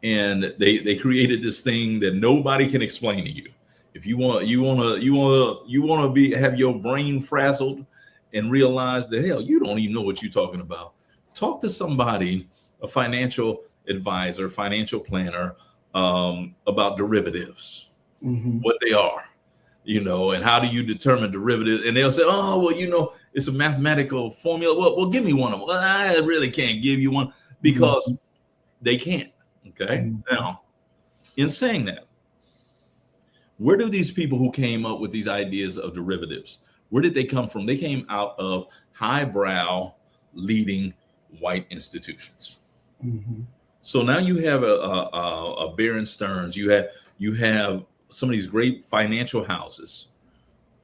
and they created this thing that nobody can explain to you. If you want to have your brain frazzled and realize that, hell, you don't even know what you're talking about, talk to somebody, a financial advisor, financial planner, about derivatives, what they are, and how do you determine derivatives? And they'll say, oh, well, it's a mathematical formula. Well, give me one of them. Well, I really can't give you one because they can't. Okay. Now, in saying that, where do these people who came up with these ideas of derivatives, where did they come from? They came out of highbrow leading white institutions. So now you have a Bear Stearns, you have some of these great financial houses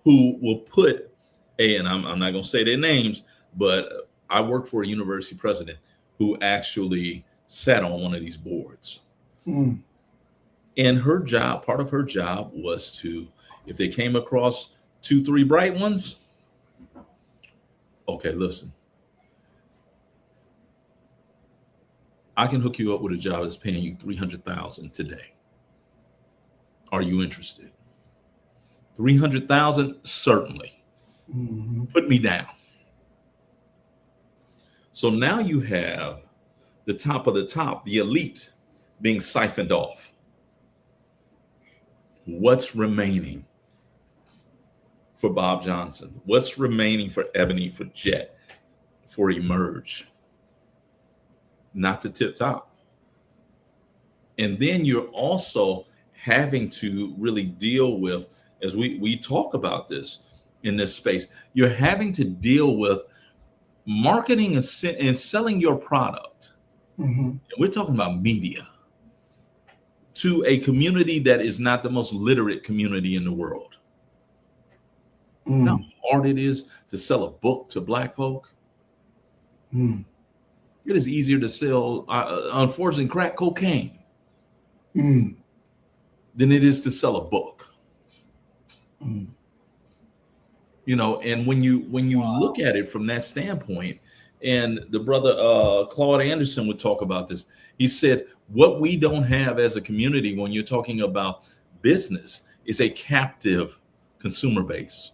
who will put and I'm not going to say their names, but I worked for a university president who actually sat on one of these boards. And her job, part of her job was to, if they came across 2-3 bright ones, okay, listen, I can hook you up with a job that's paying you $300,000 today. Are you interested? $300,000, certainly. Put me down. So now you have the top of the top, the elite, being siphoned off. What's remaining for Bob Johnson? What's remaining for Ebony, for Jet, for Emerge? Not the tip top. And then you're also having to really deal with, as we talk about this in this space, you're having to deal with marketing and selling your product. And we're talking about media to a community that is not the most literate community in the world. You know how hard it is to sell a book to Black folk? It is easier to sell, unfortunately, crack cocaine than it is to sell a book. And when you look at it from that standpoint, and the brother Claude Anderson would talk about this. He said, what we don't have as a community when you're talking about business is a captive consumer base.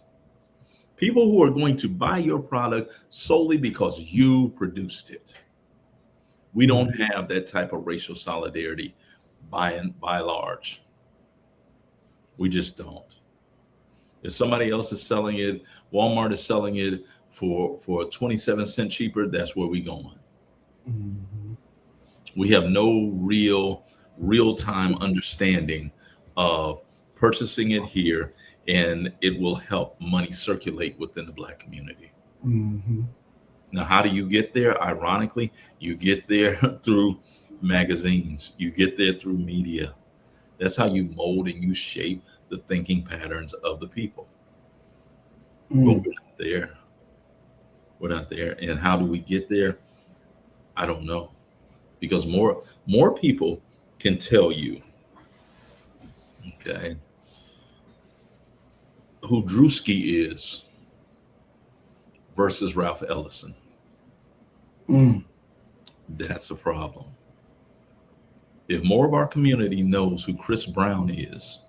People who are going to buy your product solely because you produced it. We don't have that type of racial solidarity by and large. We just don't. If somebody else is selling it, Walmart is selling it for 27 cents cheaper, that's where we're going. We have no real-time understanding of purchasing it here, and it will help money circulate within the Black community. Now, how do you get there? Ironically, you get there through magazines. You get there through media. That's how you mold and you shape the thinking patterns of the people. But we're not there. We're not there. And how do we get there? I don't know. Because more people can tell you, okay, who Drewski is versus Ralph Ellison. That's a problem. If more of our community knows who Chris Brown is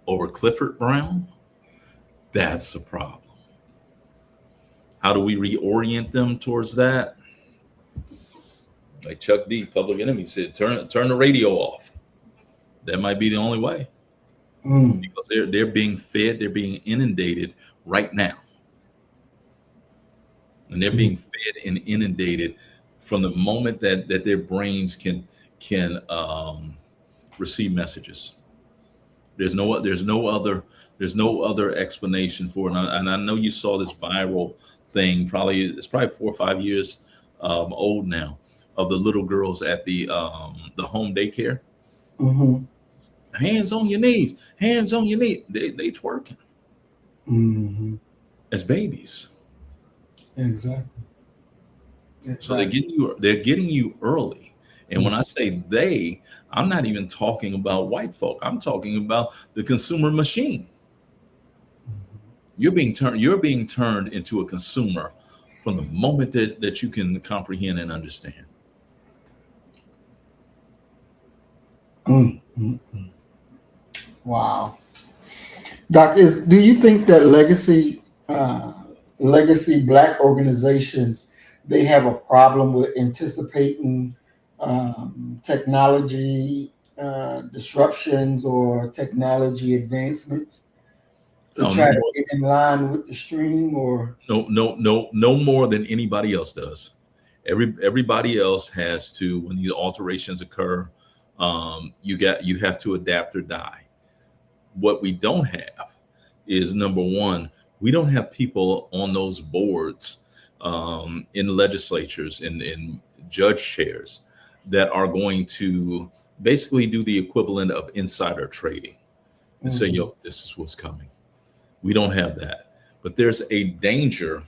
over Clifford Brown, that's a problem. How do we reorient them towards that? Like Chuck D, Public Enemy, said, turn the radio off. That might be the only way. Because they're being fed, they're being inundated right now. And they're being fed and inundated from the moment that their brains can receive messages. There's no other explanation for it. And I know you saw this viral thing. It's probably 4 or 5 years old now, of the little girls at the home daycare. Hands on your knees, hands on your knees. They twerking as babies. Exactly. So they're getting you early. And when I say they, I'm not even talking about white folk. I'm talking about the consumer machine. You're being turned into a consumer from the moment that you can comprehend and understand. Wow. Doc, do you think that legacy Black organizations, they have a problem with anticipating technology disruptions or technology advancements to No, try to get in line with the stream? Or no more than anybody else does. Everybody else has to, when these alterations occur, you have to adapt or die. What we don't have is, number one, we don't have people on those boards, in legislatures, in judge chairs, that are going to basically do the equivalent of insider trading and say, yo, this is what's coming. We don't have that. But there's a danger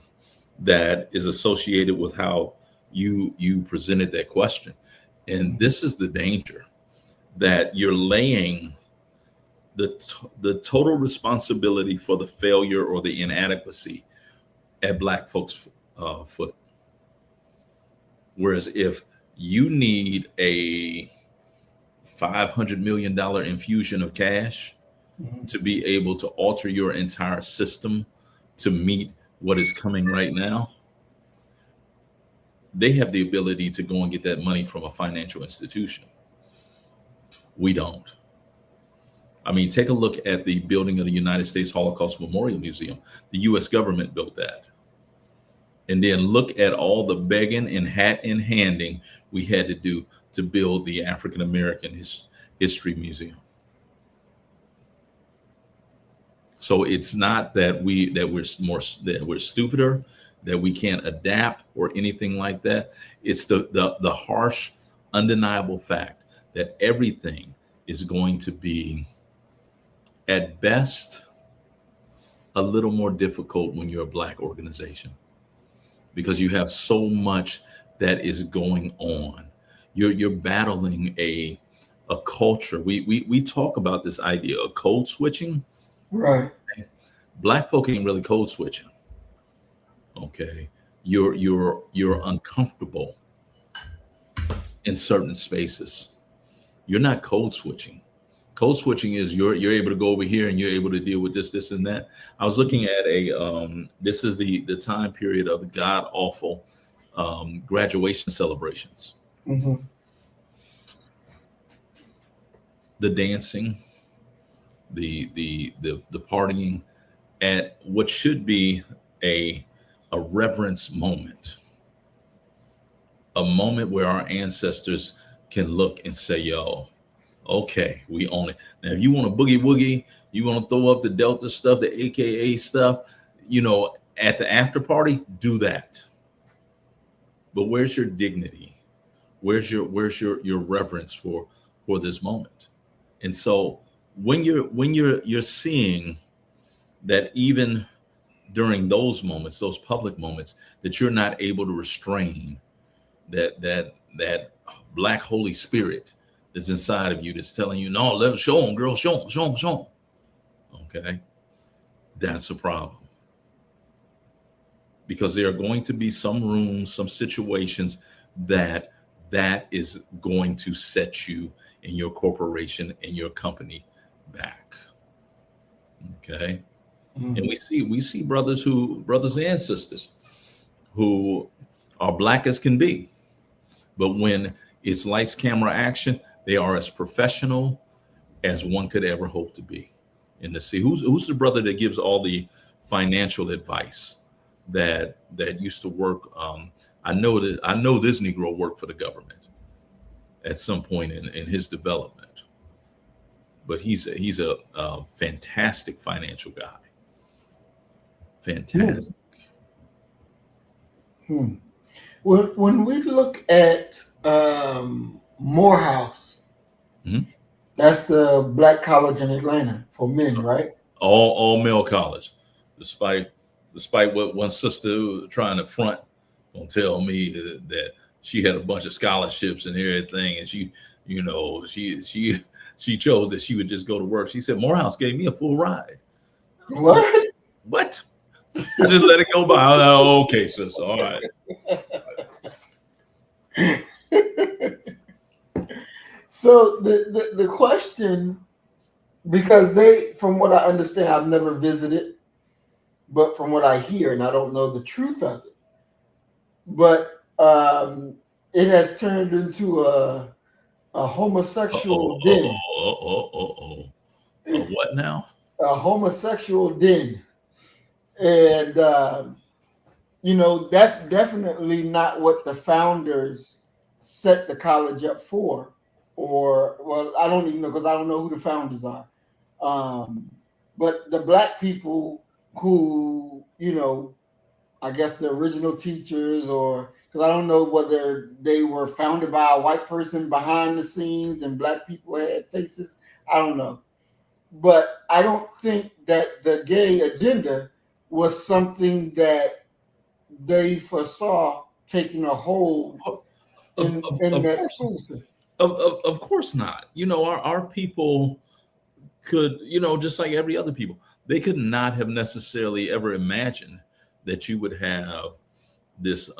that is associated with how you presented that question. And this is the danger, that you're laying the total responsibility for the failure or the inadequacy at Black folks' foot. Whereas if you need a $500 million infusion of cash to be able to alter your entire system to meet what is coming right now, they have the ability to go and get that money from a financial institution. We don't. I mean, take a look at the building of the United States Holocaust Memorial Museum. The US government built that. And then look at all the begging and hat in handing we had to do to build the African American History Museum. So it's not that we're stupider, that we can't adapt or anything like that. It's the harsh, undeniable fact that everything is going to be, at best, a little more difficult when you're a Black organization, because you have so much that is going on. You're battling a culture. We talk about this idea of code switching. right. Black folk ain't really code switching. Okay, you're uncomfortable in certain spaces. You're not code switching. Code switching is you're able to go over here and you're able to deal with this and that. I was looking at this is the time period of the god awful graduation celebrations. The dancing, the partying at what should be a reverence moment, a moment where our ancestors can look and say, yo, okay, we own it. Now, if you want to boogie woogie, you want to throw up the Delta stuff, the AKA stuff, at the after party, do that. But where's your dignity? Where's your reverence for this moment? And so when you're seeing that even during those moments, those public moments, that you're not able to restrain that Black Holy Spirit that's inside of you, that's telling you, no, let them show them, girl, show them. Okay, that's a problem, because there are going to be some rooms, some situations that is going to set you and your corporation and your company back. Okay. And we see brothers and sisters who are Black as can be, but when it's lights, camera, action, they are as professional as one could ever hope to be. And to see who's the brother that gives all the financial advice that used to work. I know this Negro worked for the government at some point in his development, but he's a fantastic financial guy. Fantastic. When we look at Morehouse, that's the Black college in Atlanta for men, right? All male college, despite what one sister trying to front Don't tell me that she had a bunch of scholarships and everything, and she chose that she would just go to work. She said Morehouse gave me a full ride. What? What? I just let it go by. I was like, oh, okay, sis. All right. So the question, because from what I understand, I've never visited, but from what I hear, and I don't know the truth of it, but it has turned into a homosexual den. What now? A homosexual den. And, that's definitely not what the founders set the college up for. Or, well, I don't even know, because I don't know who the founders are. But the Black people who, I guess the original teachers, or because I don't know whether they were founded by a white person behind the scenes and Black people had faces. I don't know. But I don't think that the gay agenda was something that they foresaw taking a hold in that school system. Of course not. Our people could, just like every other people, they could not have necessarily ever imagined that you would have this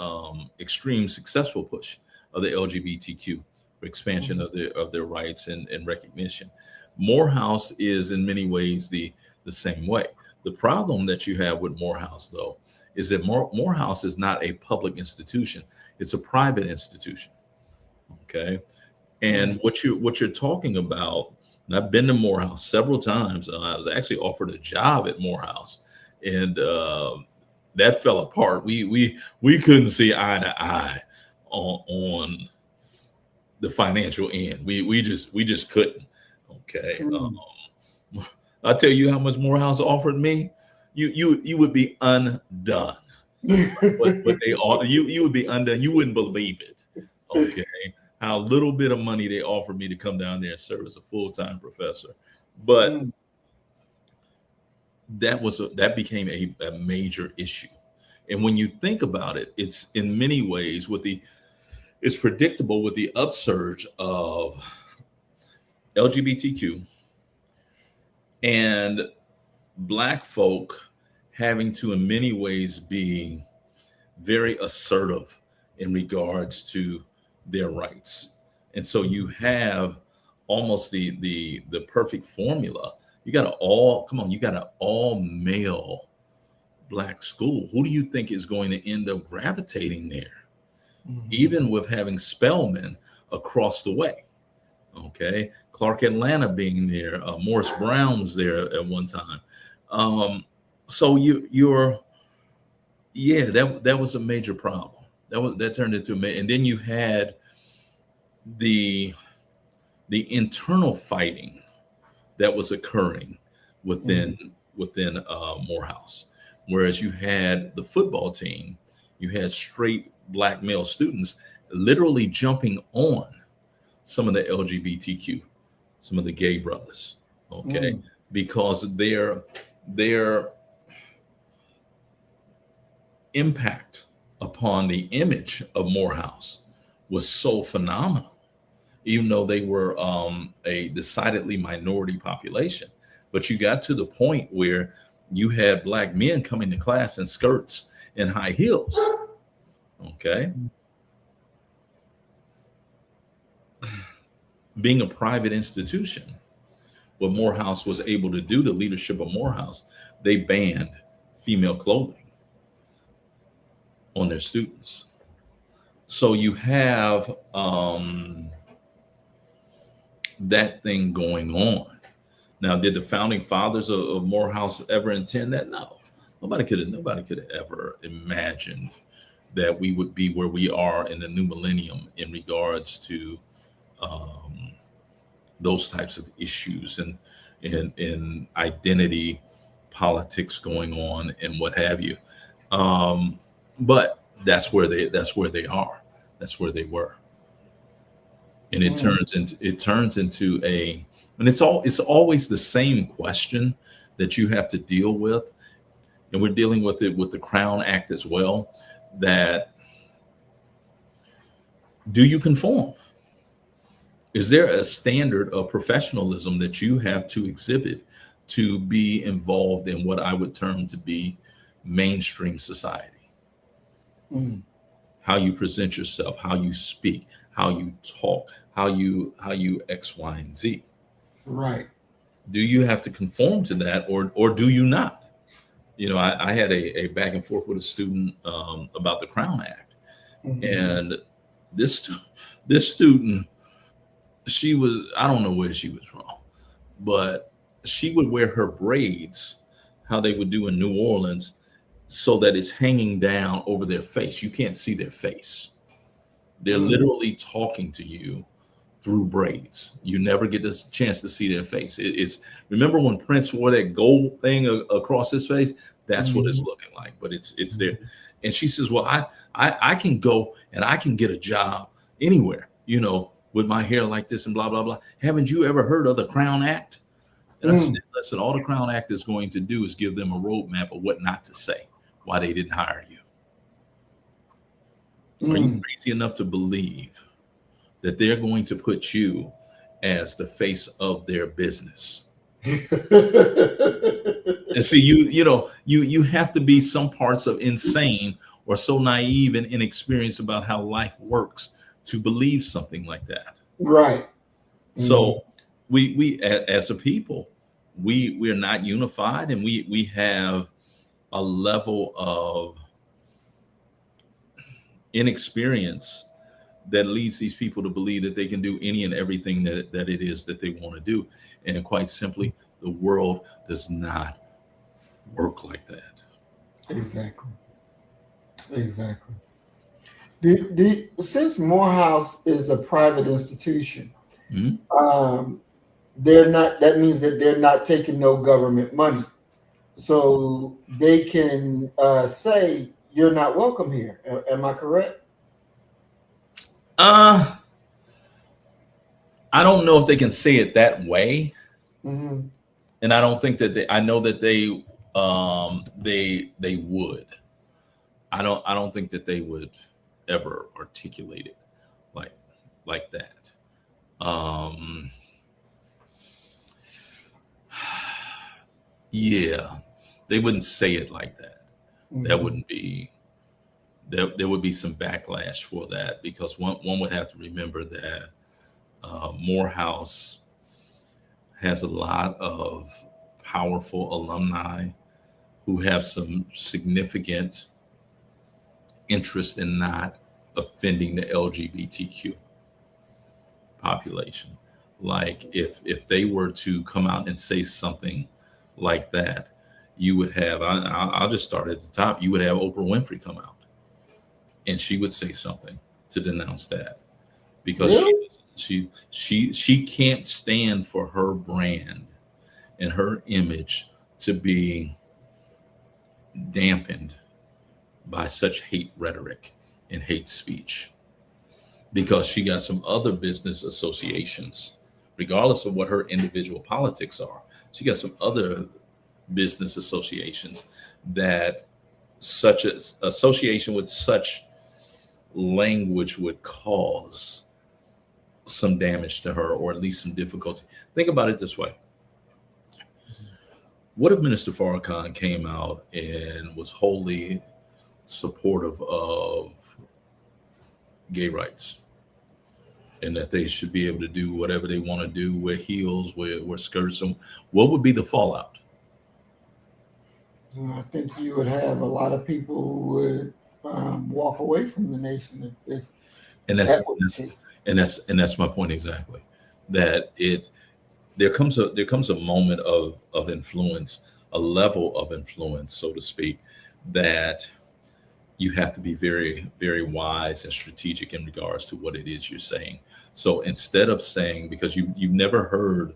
extreme successful push of the LGBTQ for expansion of their rights and recognition. Morehouse is in many ways the same way. The problem that you have with Morehouse, though, is that Morehouse is not a public institution; it's a private institution. Okay. And what you're talking about, and I've been to Morehouse several times. I was actually offered a job at Morehouse, and that fell apart. We couldn't see eye to eye on the financial end. We just couldn't. Okay. I'll tell you how much Morehouse offered me. You would be undone. What they offer you would be undone. You wouldn't believe it. Okay. How little bit of money they offered me to come down there and serve as a full-time professor. But that became a major issue. And when you think about it, it's in many ways it's predictable with the upsurge of LGBTQ and Black folk having to, in many ways, be very assertive in regards to their rights. And so you have almost the perfect formula. You got an all male Black school. Who do you think is going to end up gravitating there? Even with having Spelman across the way. Okay. Clark Atlanta being there. Morris Brown was there at one time. So that was a major problem. That turned into and then you had the internal fighting that was occurring within Morehouse. Whereas you had the football team, you had straight Black male students literally jumping on some of the LGBTQ, some of the gay brothers, okay, because their impact upon the image of Morehouse was so phenomenal, even though they were a decidedly minority population. But you got to the point where you had Black men coming to class in skirts and high heels. Okay. Being a private institution, what Morehouse was able to do, the leadership of Morehouse, they banned female clothing on their students. So you have that thing going on. Now, did the founding fathers of Morehouse ever intend that? No. Nobody could have ever imagined that we would be where we are in the new millennium in regards to those types of issues and identity politics going on and what have you. But that's where they are. That's where they were. And it turns into and it's always the same question that you have to deal with. And we're dealing with it with the Crown Act as well, that Do you conform? Is there a standard of professionalism that you have to exhibit to be involved in what I would term to be mainstream society? Mm. How you present yourself, how you speak, how you talk, how you X, Y, and Z. Right. Do you have to conform to that, or do you not? You know, I had a back and forth with a student about the Crown Act, Mhm. and this student, she was, I don't know where she was from, but she would wear her braids how they would do in New Orleans, so that it's hanging down over their face. You can't see their face. They're Mm. literally talking to you through braids. You never get this chance to see their face. It's, remember when Prince wore that gold thing across his face? That's what it's Mhm. looking like, but it's there. And she says, well, I can go and I can get a job anywhere, you know, with my hair like this and blah, blah, blah. Haven't you ever heard of the Crown Act? And I Mm. said, listen, all the Crown Act is going to do is give them a roadmap of what not to say, why they didn't hire you. Are you Mm. crazy enough to believe that they're going to put you as the face of their business? And see, you have to be some parts of insane or so naive and inexperienced about how life works to believe something like that. Right. So as a people, we are not unified, and we have a level of inexperience that leads these people to believe that they can do any and everything that it is that they want to do. And quite simply, the world does not work like that. Exactly. Exactly. Since Morehouse is a private institution, Mhm. they're not. That means that they're not taking no government money, so they can say you're not welcome here. Am I correct? Uh, I don't know if they can say it that way, Mm-hmm. and I don't think that I know that they would. I don't think that they would ever articulate it like like that. Um, yeah, they wouldn't say it like that. That Mm-hmm. wouldn't be there would be some backlash for that, because one would have to remember that Morehouse has a lot of powerful alumni who have some significant interest in not offending the LGBTQ population. Like if they were to come out and say something like that, you would have, I'll just start at the top. You would have Oprah Winfrey come out, and she would say something to denounce that, because Really? she can't stand for her brand and her image to be dampened by such hate rhetoric and hate speech, because she got some other business associations, regardless of what her individual politics are. She got some other business associations that such as association with such language would cause some damage to her, or at least some difficulty. Think about it this way. What if Minister Farrakhan came out and was wholly supportive of gay rights, and that they should be able to do whatever they want to do, wear heels, wear skirts? And what would be the fallout? I think you would have a lot of people who would walk away from the nation And if that's that was that's the case. and that's my point exactly. That there comes a moment of influence, a level of influence, so to speak, that you have to be very, very wise and strategic in regards to what it is you're saying. So instead of saying, because you've never heard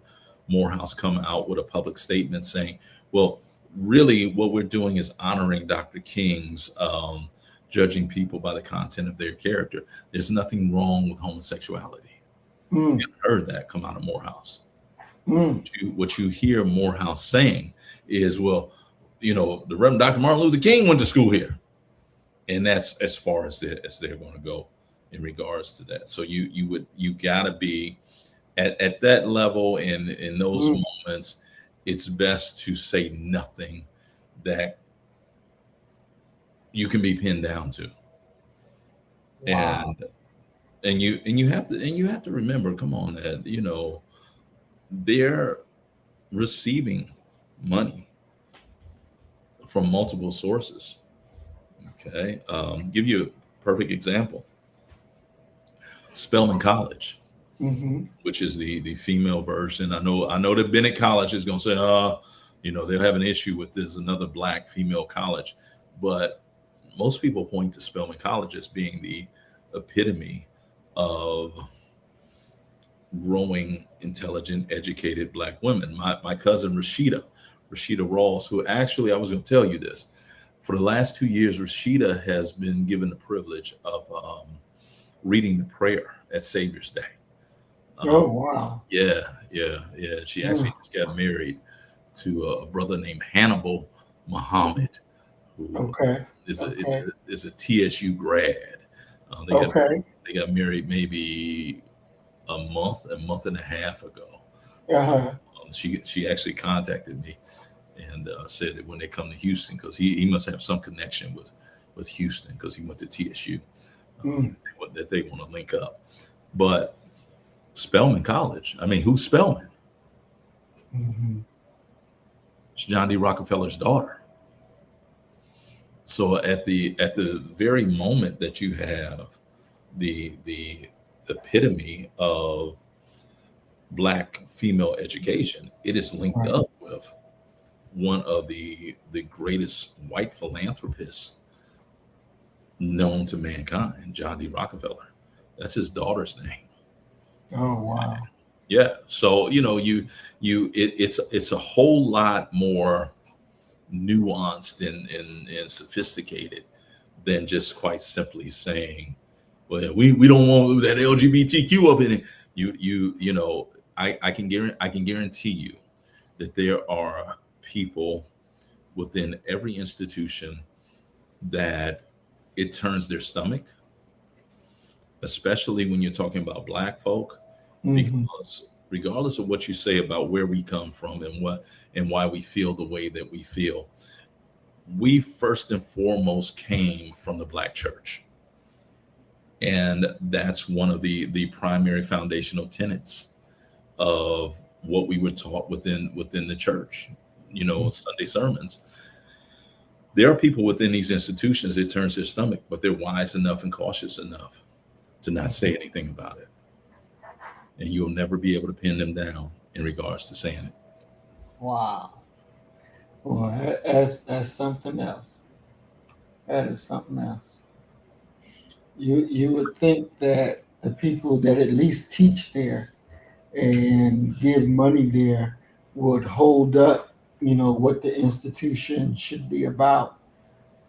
Morehouse come out with a public statement saying, well, really what we're doing is honoring Dr. King's judging people by the content of their character. There's nothing wrong with homosexuality. Mm. You haven't heard that come out of Morehouse. Mm. What you hear Morehouse saying is, well, the Reverend Dr. Martin Luther King went to school here, and that's as far as they're going to go in regards to that. So you gotta be at that level, in those Mm. moments, it's best to say nothing that you can be pinned down to. Wow. And you have to remember, come on, that they're receiving money from multiple sources. Okay. Give you a perfect example. Spelman College, Mm-hmm. which is the female version. I know that Bennett College is going to say, they'll have an issue with this, another black female college. But most people point to Spelman College as being the epitome of growing, intelligent, educated black women. My cousin Rashida Rawls, who actually, I was going to tell you this, for the last 2 years, Rashida has been given the privilege of reading the prayer at Savior's Day. Oh, wow. Yeah, yeah, yeah. She actually just got married to a brother named Hannibal Muhammad, who Okay. is Okay. a TSU grad. They got Okay. they got married maybe a month and a half ago. Uh-huh. She actually contacted me and said that when they come to Houston, because he must have some connection with Houston, because he went to TSU, Mm. that they want to link up. But Spelman College, I mean, who's Spelman? Mm-hmm. It's John D. Rockefeller's daughter. So at the very moment that you have the epitome of black female education, it is linked Right. up with one of the greatest white philanthropists known to mankind, John D. Rockefeller. That's his daughter's name. Oh, wow. Yeah. So it's a whole lot more nuanced and sophisticated than just quite simply saying, well, we don't want that LGBTQ up in it. I can guarantee you that there are people within every institution that it turns their stomach, especially when you're talking about black folk, Mm-hmm. because regardless of what you say about where we come from and why we feel the way that we feel, we first and foremost came from the black church. And that's one of the primary foundational tenets of what we were taught within the church, Sunday sermons. There are people within these institutions, it turns their stomach, but they're wise enough and cautious enough to not say anything about it. And you'll never be able to pin them down in regards to saying it. Wow. Well, that's something else. That is something else. You would think that the people that at least teach there and give money there would hold up, what the institution should be about.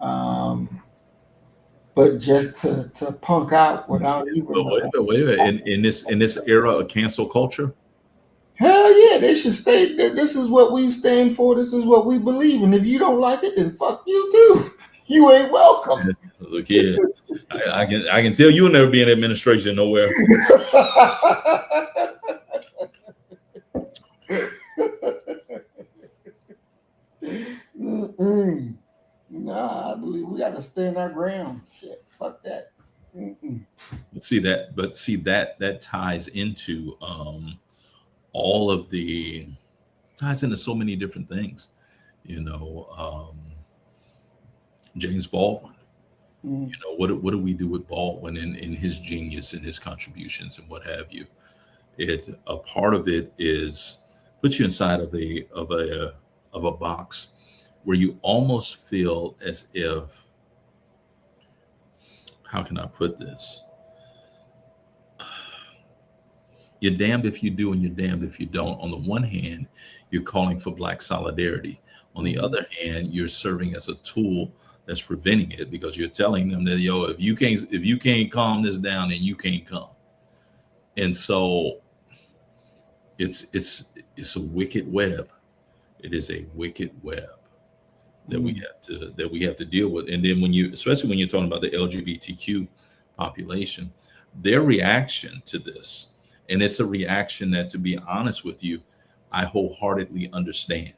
Um, but just to punk out without even But wait a minute. In this era of cancel culture, hell yeah, they should stay. This is what we stand for. This is what we believe. And if you don't like it, then fuck you too. You ain't welcome. look here, I can tell you'll never be in administration nowhere. Mm-mm. Nah, I believe we got to stand our ground. Shit, fuck that. Mm-mm. But see that ties into all of the ties into so many different things. James Baldwin. Mm. What do we do with Baldwin in his genius and his contributions and what have you? A part of it is put you inside of a box where you almost feel as if, how can I put this? You're damned if you do and you're damned if you don't. On the one hand, you're calling for black solidarity. On the other hand, you're serving as a tool that's preventing it, because you're telling them that, if you can't calm this down, then you can't come. And so it's a wicked web. It is a wicked web that we have to deal with. And then especially when you're talking about the LGBTQ population, their reaction to this, and it's a reaction that, to be honest with you, I wholeheartedly understand.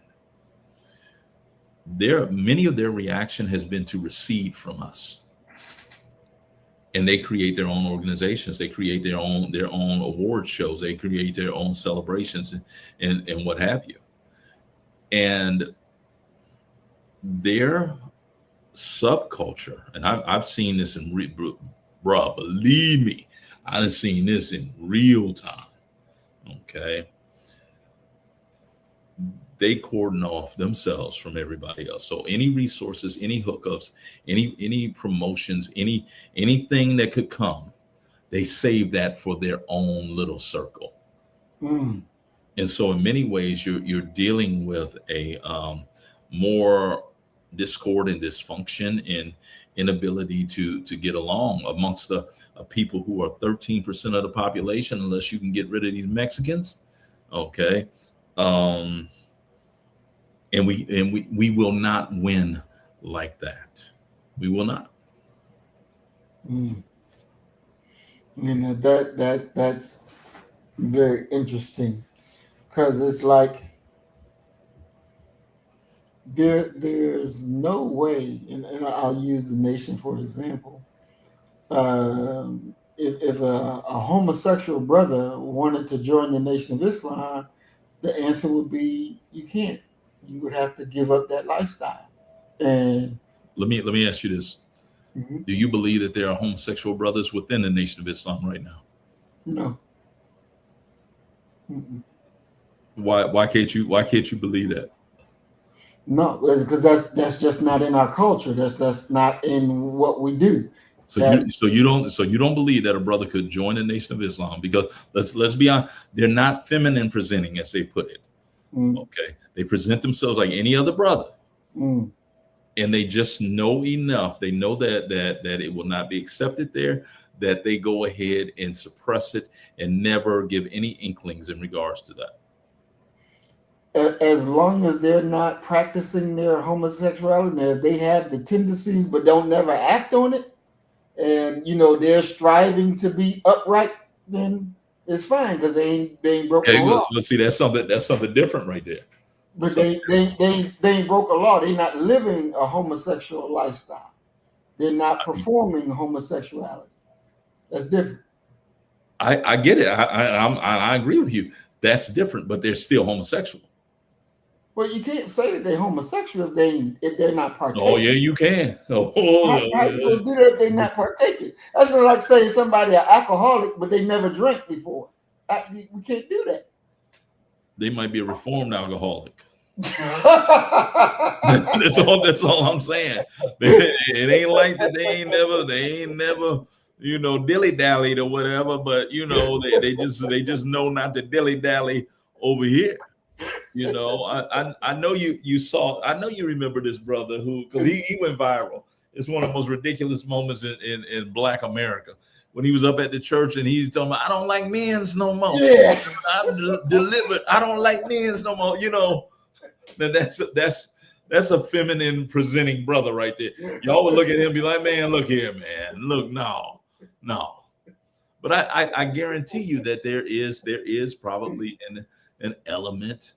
Many of their reaction has been to recede from us, and they create their own organizations. They create their own award shows. They create their own celebrations and what have you. And their subculture, and I've seen this bruh, believe me, I've seen this in real time. Okay, they cordon off themselves from everybody else. So any resources, any hookups, any promotions, anything that could come, they save that for their own little circle. Mm. And so in many ways, you're dealing with a more discord and dysfunction and inability to get along amongst the people who are 13% of the population, unless you can get rid of these Mexicans. Okay. And we will not win like that. We will not. Mm. That's very interesting, because it's like there's no way, and I'll use the nation for example. If a homosexual brother wanted to join the Nation of Islam, the answer would be you can't. You would have to give up that lifestyle. And Let me ask you this: mhm, do you believe that there are homosexual brothers within the Nation of Islam right now? no, mm-mm. Why can't you believe that? No, because that's just not in our culture. That's not in what we do. So That you don't believe that a brother could join the Nation of Islam, because let's be honest, they're not feminine presenting, as they put it. mm, Okay, they present themselves like any other brother, mm, and they just know enough. They know that it will not be accepted there, that they go ahead and suppress it and never give any inklings in regards to that. as long as they're not practicing their homosexuality, and if they have the tendencies but don't never act on it, and they're striving to be upright, then it's fine because they ain't broke Okay, no law. let's see. That's something different right there. But Something they ain't broke a law. They're not living a homosexual lifestyle. They're not performing homosexuality. That's different. I get it. I agree with you. That's different, but they're still homosexual. Well, you can't say that they're homosexual if they're not partaking. Oh yeah, you can. How you gonna do that if they're not partaking? That's like saying somebody an alcoholic but they never drank before. We can't do that. They might be a reformed alcoholic. That's That's all I'm saying. It ain't like that. They ain't never dilly dallied or whatever. But they just know not to dilly dally over here. I know you saw. I know you remember this brother because he went viral. It's one of the most ridiculous moments in Black America, when he was up at the church and he's talking about, I don't like men's no more. Yeah. I'm delivered. I don't like men's no more. Now that's a feminine presenting brother right there. Y'all would look at him and be like, man, look here, man. Look, no. But I guarantee you that there is probably an element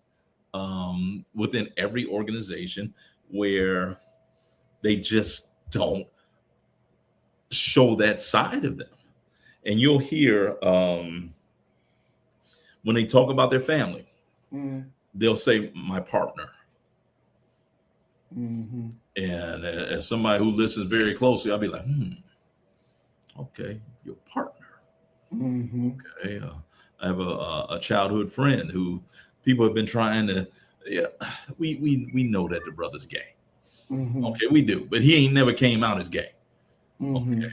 within every organization where they just don't show that side of them. And you'll hear when they talk about their family, they'll say my partner. Mm-hmm. And as somebody who listens very closely, I'll be like, okay, your partner. Mm-hmm. Okay, I have a childhood friend who people have been trying to. Yeah, we know that the brother's gay. Mm-hmm. Okay, we do, but he ain't never came out as gay. Mm-hmm. Okay,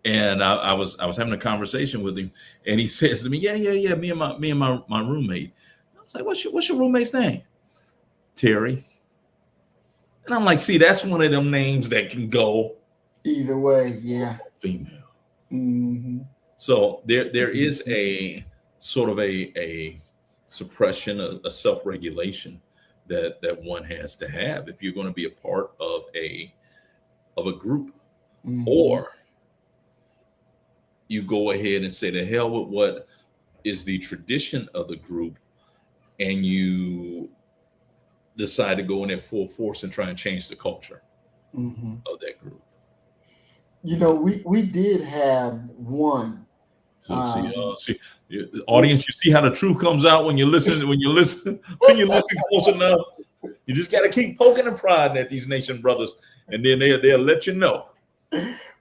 and I was having a conversation with him, and he says to me, yeah, me and my roommate. I was like, what's your roommate's name? Terry. And I'm like, see, that's one of them names that can go either way. Yeah. Female. Mm-hmm. So there is a sort of a suppression, a self-regulation that one has to have if you're going to be a part of a group, Mm-hmm. or you go ahead and say, the hell with what is the tradition of the group, and you decide to go in at full force and try and change the culture of that group. You know, we did have one. So see, the audience, you see how the truth comes out when you listen close enough. You just got to keep poking and prodding at these nation brothers, and then they'll let you know.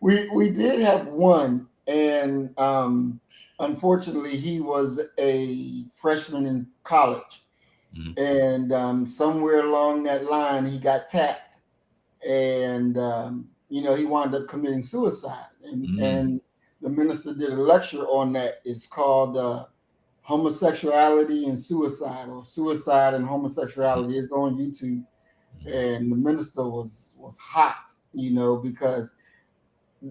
We did have one, and unfortunately, he was a freshman in college, and somewhere along that line, he got tapped, and you know, he wound up committing suicide, and the minister did a lecture on that. It's called Homosexuality and Suicide, or Suicide and Homosexuality. It's on YouTube, and the minister was hot, you know, because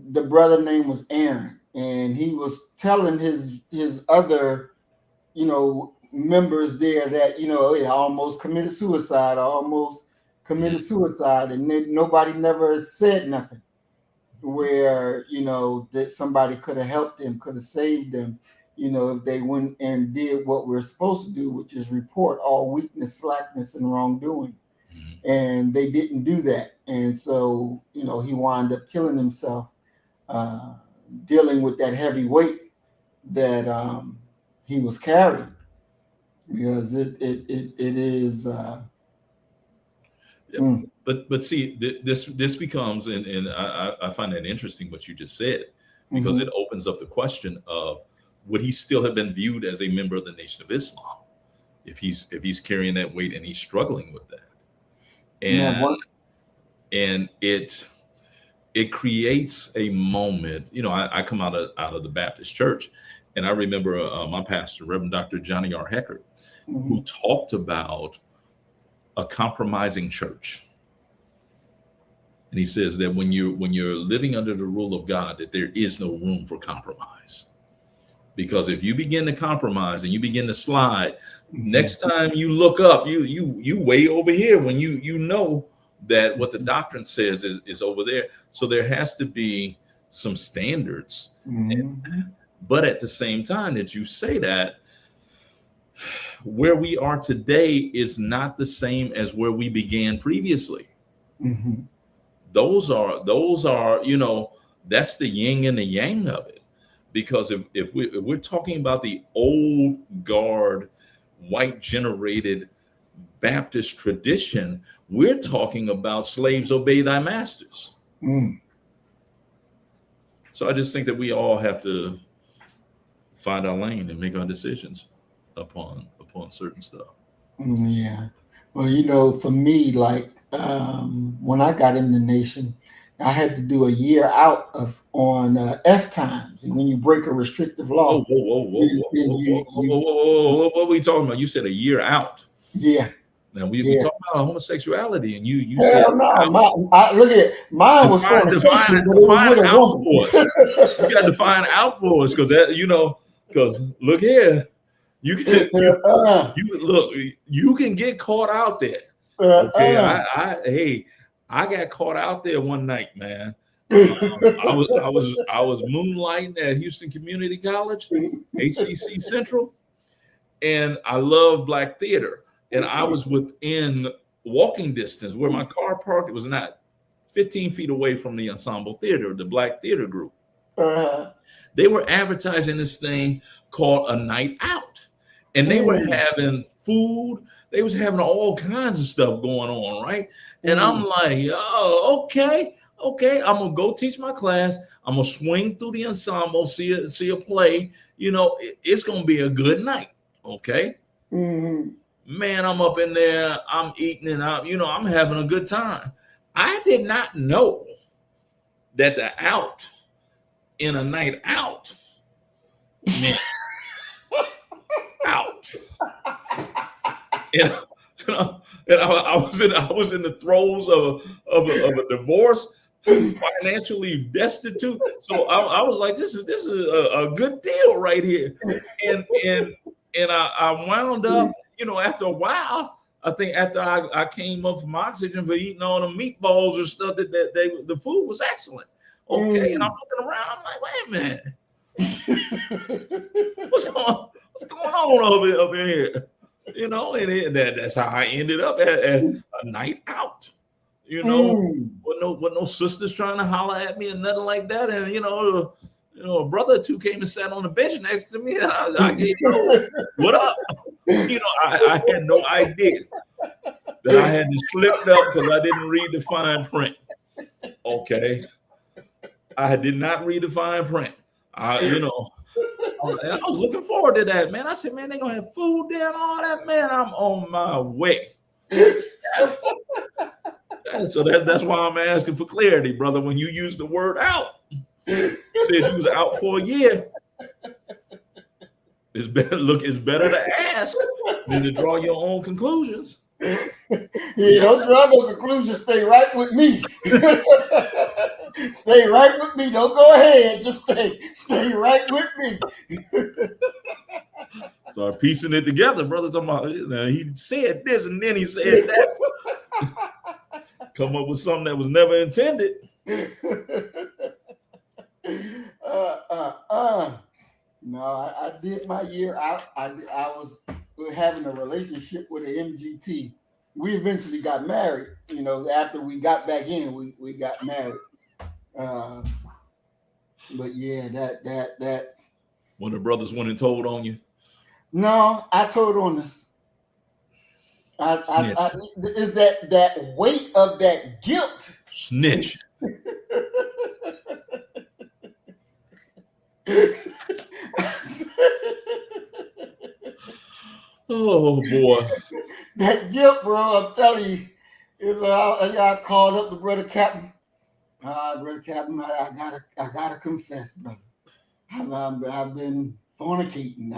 the brother name was Aaron, and he was telling his other, you know, members there that, you know, he almost committed suicide, and then nobody never said nothing, where, you know, that somebody could have helped them, could have saved them, you know, if they went and did what we're supposed to do, which is report all weakness, slackness, and wrongdoing. And they didn't do that. And so, you know, he wound up killing himself, dealing with that heavy weight that he was carrying, because it is. But see, this becomes, and I find that interesting what you just said, because it opens up the question of, would he still have been viewed as a member of the Nation of Islam if he's carrying that weight and he's struggling with that? And it creates a moment. You know, I come out of the Baptist church, and I remember my pastor, Reverend Dr. Johnny R. Heckert, who talked about a compromising church. And he says that when you're living under the rule of God, that there is no room for compromise. Because if you begin to compromise and you begin to slide, next time you look up, you way over here, when you know that what the doctrine says is over there. So there has to be some standards. But at the same time that you say that, where we are today is not the same as where we began previously. Those are, you know, that's the yin and the yang of it. Because if we're talking about the old guard, white generated Baptist tradition, we're talking about slaves obey thy masters. So I just think that we all have to find our lane and make our decisions upon certain stuff. Yeah. Well, you know, for me, like when I got in the nation, I had to do a year out on F times. And when you break a restrictive law, whoa, what are we talking about? You said a year out. Yeah. Now we talking about homosexuality, and you said no. Look at mine was fornication, but it was with a woman. You got to define out for us, because that, you know, because look here, you can get caught out there. Okay, I got caught out there one night, man. I was moonlighting at Houston Community College, HCC Central, and I love Black theater. And I was within walking distance where my car parked. It was not 15 feet away from the Ensemble Theater, the Black theater group. They were advertising this thing called a night out, and they were having food. They was having all kinds of stuff going on, right? And I'm like, oh, okay. I'm gonna go teach my class. I'm gonna swing through the ensemble, see a play. You know, it's gonna be a good night. Okay. Man, I'm up in there. I'm eating and I'm having a good time. I did not know that the out in a night out meant out. And I was in the throes of a divorce, financially destitute. So I was like, this is a good deal right here. And I wound up, you know, after a while, I think after I came up from oxygen for eating all the meatballs and stuff, that the food was excellent. Okay, and I'm looking around, I'm like, wait a minute. What's going on up in here? You know, and that's how I ended up at a night out. You know, with no sisters trying to holler at me and nothing like that. And a brother or two came and sat on the bench next to me, and I gave what up? I had no idea that I had to slip up because I didn't read the fine print. Okay, I did not read the fine print. I was looking forward to that, man. I said, man, they're gonna have food there and all that, man. I'm on my way. So that's why I'm asking for clarity, brother. When you use the word out, you said you was out for a year. It's better to ask than to draw your own conclusions. Yeah, don't draw no conclusions. Stay right with me. Stay right with me. Don't go ahead. Just stay right with me. Start piecing it together, brother. Talking about, he said this and then he said that. Come up with something that was never intended. No, I did my year out. I was having a relationship with an MGT. We eventually got married. After we got back in, we got married. But yeah, that. When the brothers went and told on you? No, I told on this. Is that weight of that guilt. Snitch. Oh boy. That guilt, bro, I'm telling you, is I called up the brother captain. Brother captain, I gotta confess, brother. I've been fornicating.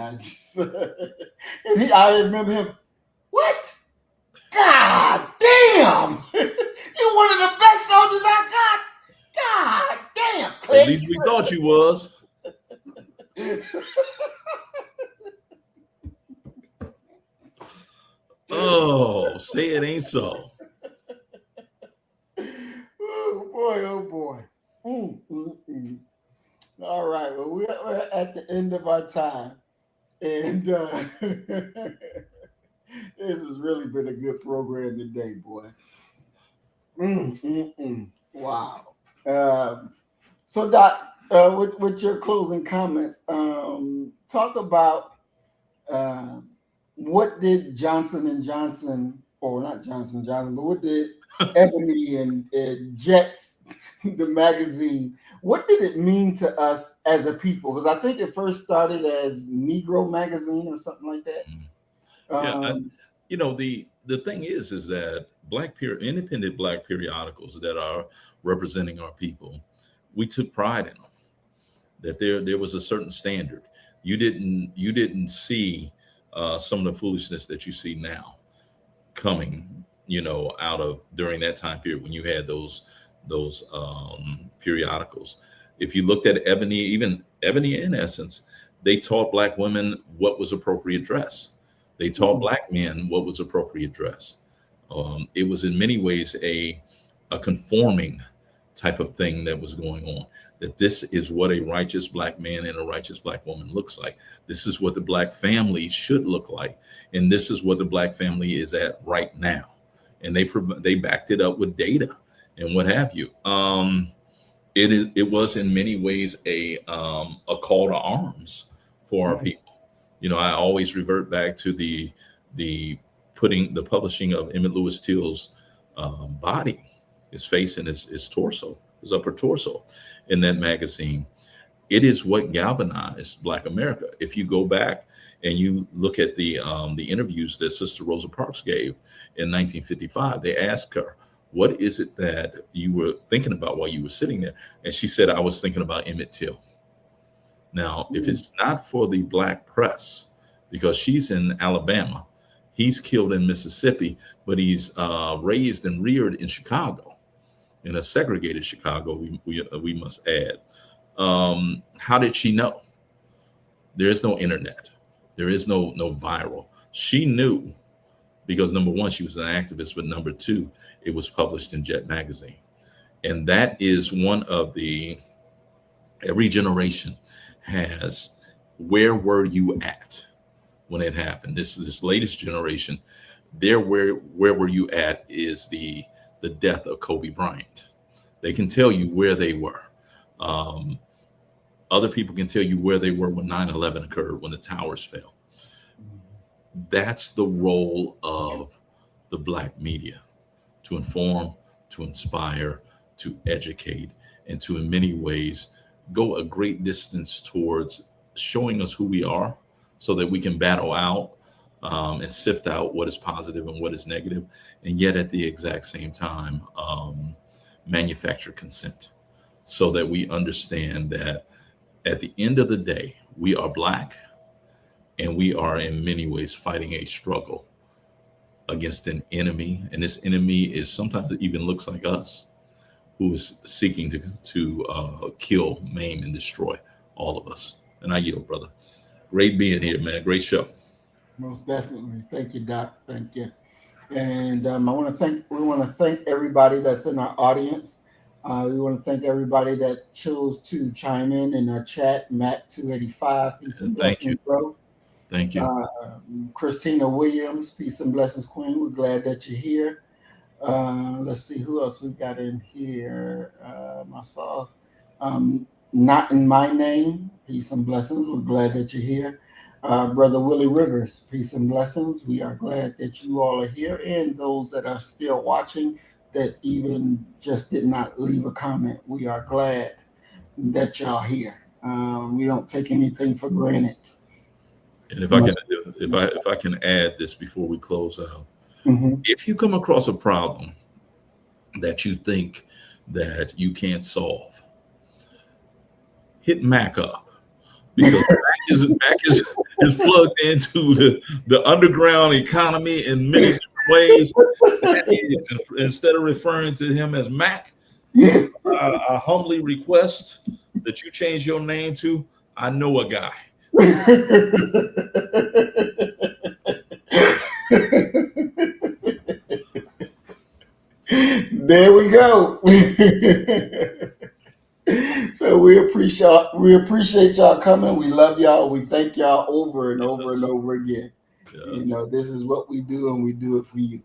I remember him. What? God damn! You're one of the best soldiers I got. God damn! At least we thought you was. Oh, say it ain't so. Oh boy. All right. Well, we're at the end of our time, and this has really been a good program today, boy. Wow. So, Doc, with your closing comments, talk about what did Johnson and Johnson, or not Johnson Johnson, but what did Ebony and Jet, the magazine, what did it mean to us as a people? Because I think it first started as Negro Magazine or something like that. The thing is that independent black periodicals that are representing our people, we took pride in them. That there was a certain standard. You didn't see some of the foolishness that you see now coming, out of during that time period when you had those periodicals. If you looked at Ebony in essence, they taught black women what was appropriate dress. They taught black men what was appropriate dress. It was in many ways a conforming type of thing that was going on. That this is what a righteous black man and a righteous black woman looks like. This is what the black family should look like, and this is what the black family is at right now. And they backed it up with data and what have you. It was in many ways a call to arms for our people. I always revert back to the publishing of Emmett Lewis Till's body, his face and his torso, his upper torso in that magazine. It is what galvanized Black America. If you go back and you look at the interviews that Sister Rosa Parks gave in 1955, they asked her, what is it that you were thinking about while you were sitting there? And she said, I was thinking about Emmett Till. Now, if it's not for the black press, because she's in Alabama, he's killed in Mississippi, but he's raised and reared in Chicago, in a segregated Chicago, we must add. How did she know? There is no internet. There is no viral. She knew because number one, she was an activist, but number two, it was published in Jet magazine. And that is one of every generation has where were you at when it happened? This latest generation, where were you at is the death of Kobe Bryant. They can tell you where they were. Other people can tell you where they were when 9/11 occurred, when the towers fell. That's the role of the Black media, to inform, to inspire, to educate, and to, in many ways, go a great distance towards showing us who we are so that we can battle out and sift out what is positive and what is negative, and yet at the exact same time, manufacture consent so that we understand that at the end of the day, we are Black, and we are in many ways fighting a struggle against an enemy. And this enemy is sometimes it even looks like us, who is seeking to kill, maim, and destroy all of us. And I yield, brother. Great being here, man. Great show. Most definitely. Thank you, Doc. Thank you. And we want to thank everybody that's in our audience. We want to thank everybody that chose to chime in our chat. Matt 285, peace and blessings, bro. Thank you. Christina Williams, peace and blessings, Queen. We're glad that you're here. Let's see who else we got in here. Myself, not in my name, peace and blessings. We're glad that you're here. Brother Willie Rivers, peace and blessings. We are glad that you all are here, and those that are still watching that even just did not leave a comment. We are glad that y'all here. We don't take anything for granted. And if I can add this before we close out, if you come across a problem that you think that you can't solve, hit Mac up, because Mac is plugged into the underground economy in many different ways. Instead of referring to him as Mac, I humbly request that you change your name to I know a guy. There we go. So we appreciate y'all coming. We love y'all. We thank y'all over and over and over again. Yes. You know, this is what we do, and we do it for you.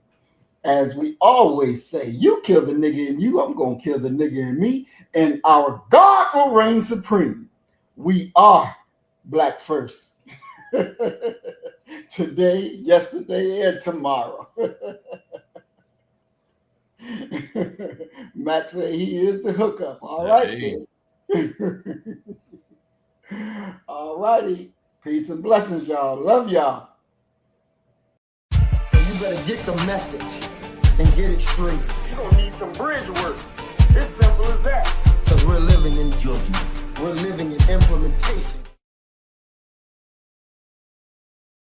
As we always say, you kill the nigga in you, I'm gonna kill the nigga in me, and our God will reign supreme. We are Black first. Today, yesterday, and tomorrow. Max said he is the hookup. All right, hey. All righty. Peace and blessings, y'all. Love y'all. So you better get the message and get it straight. You're gonna need some bridge work. It's simple as that. Because we're living in judgment. We're living in implementation.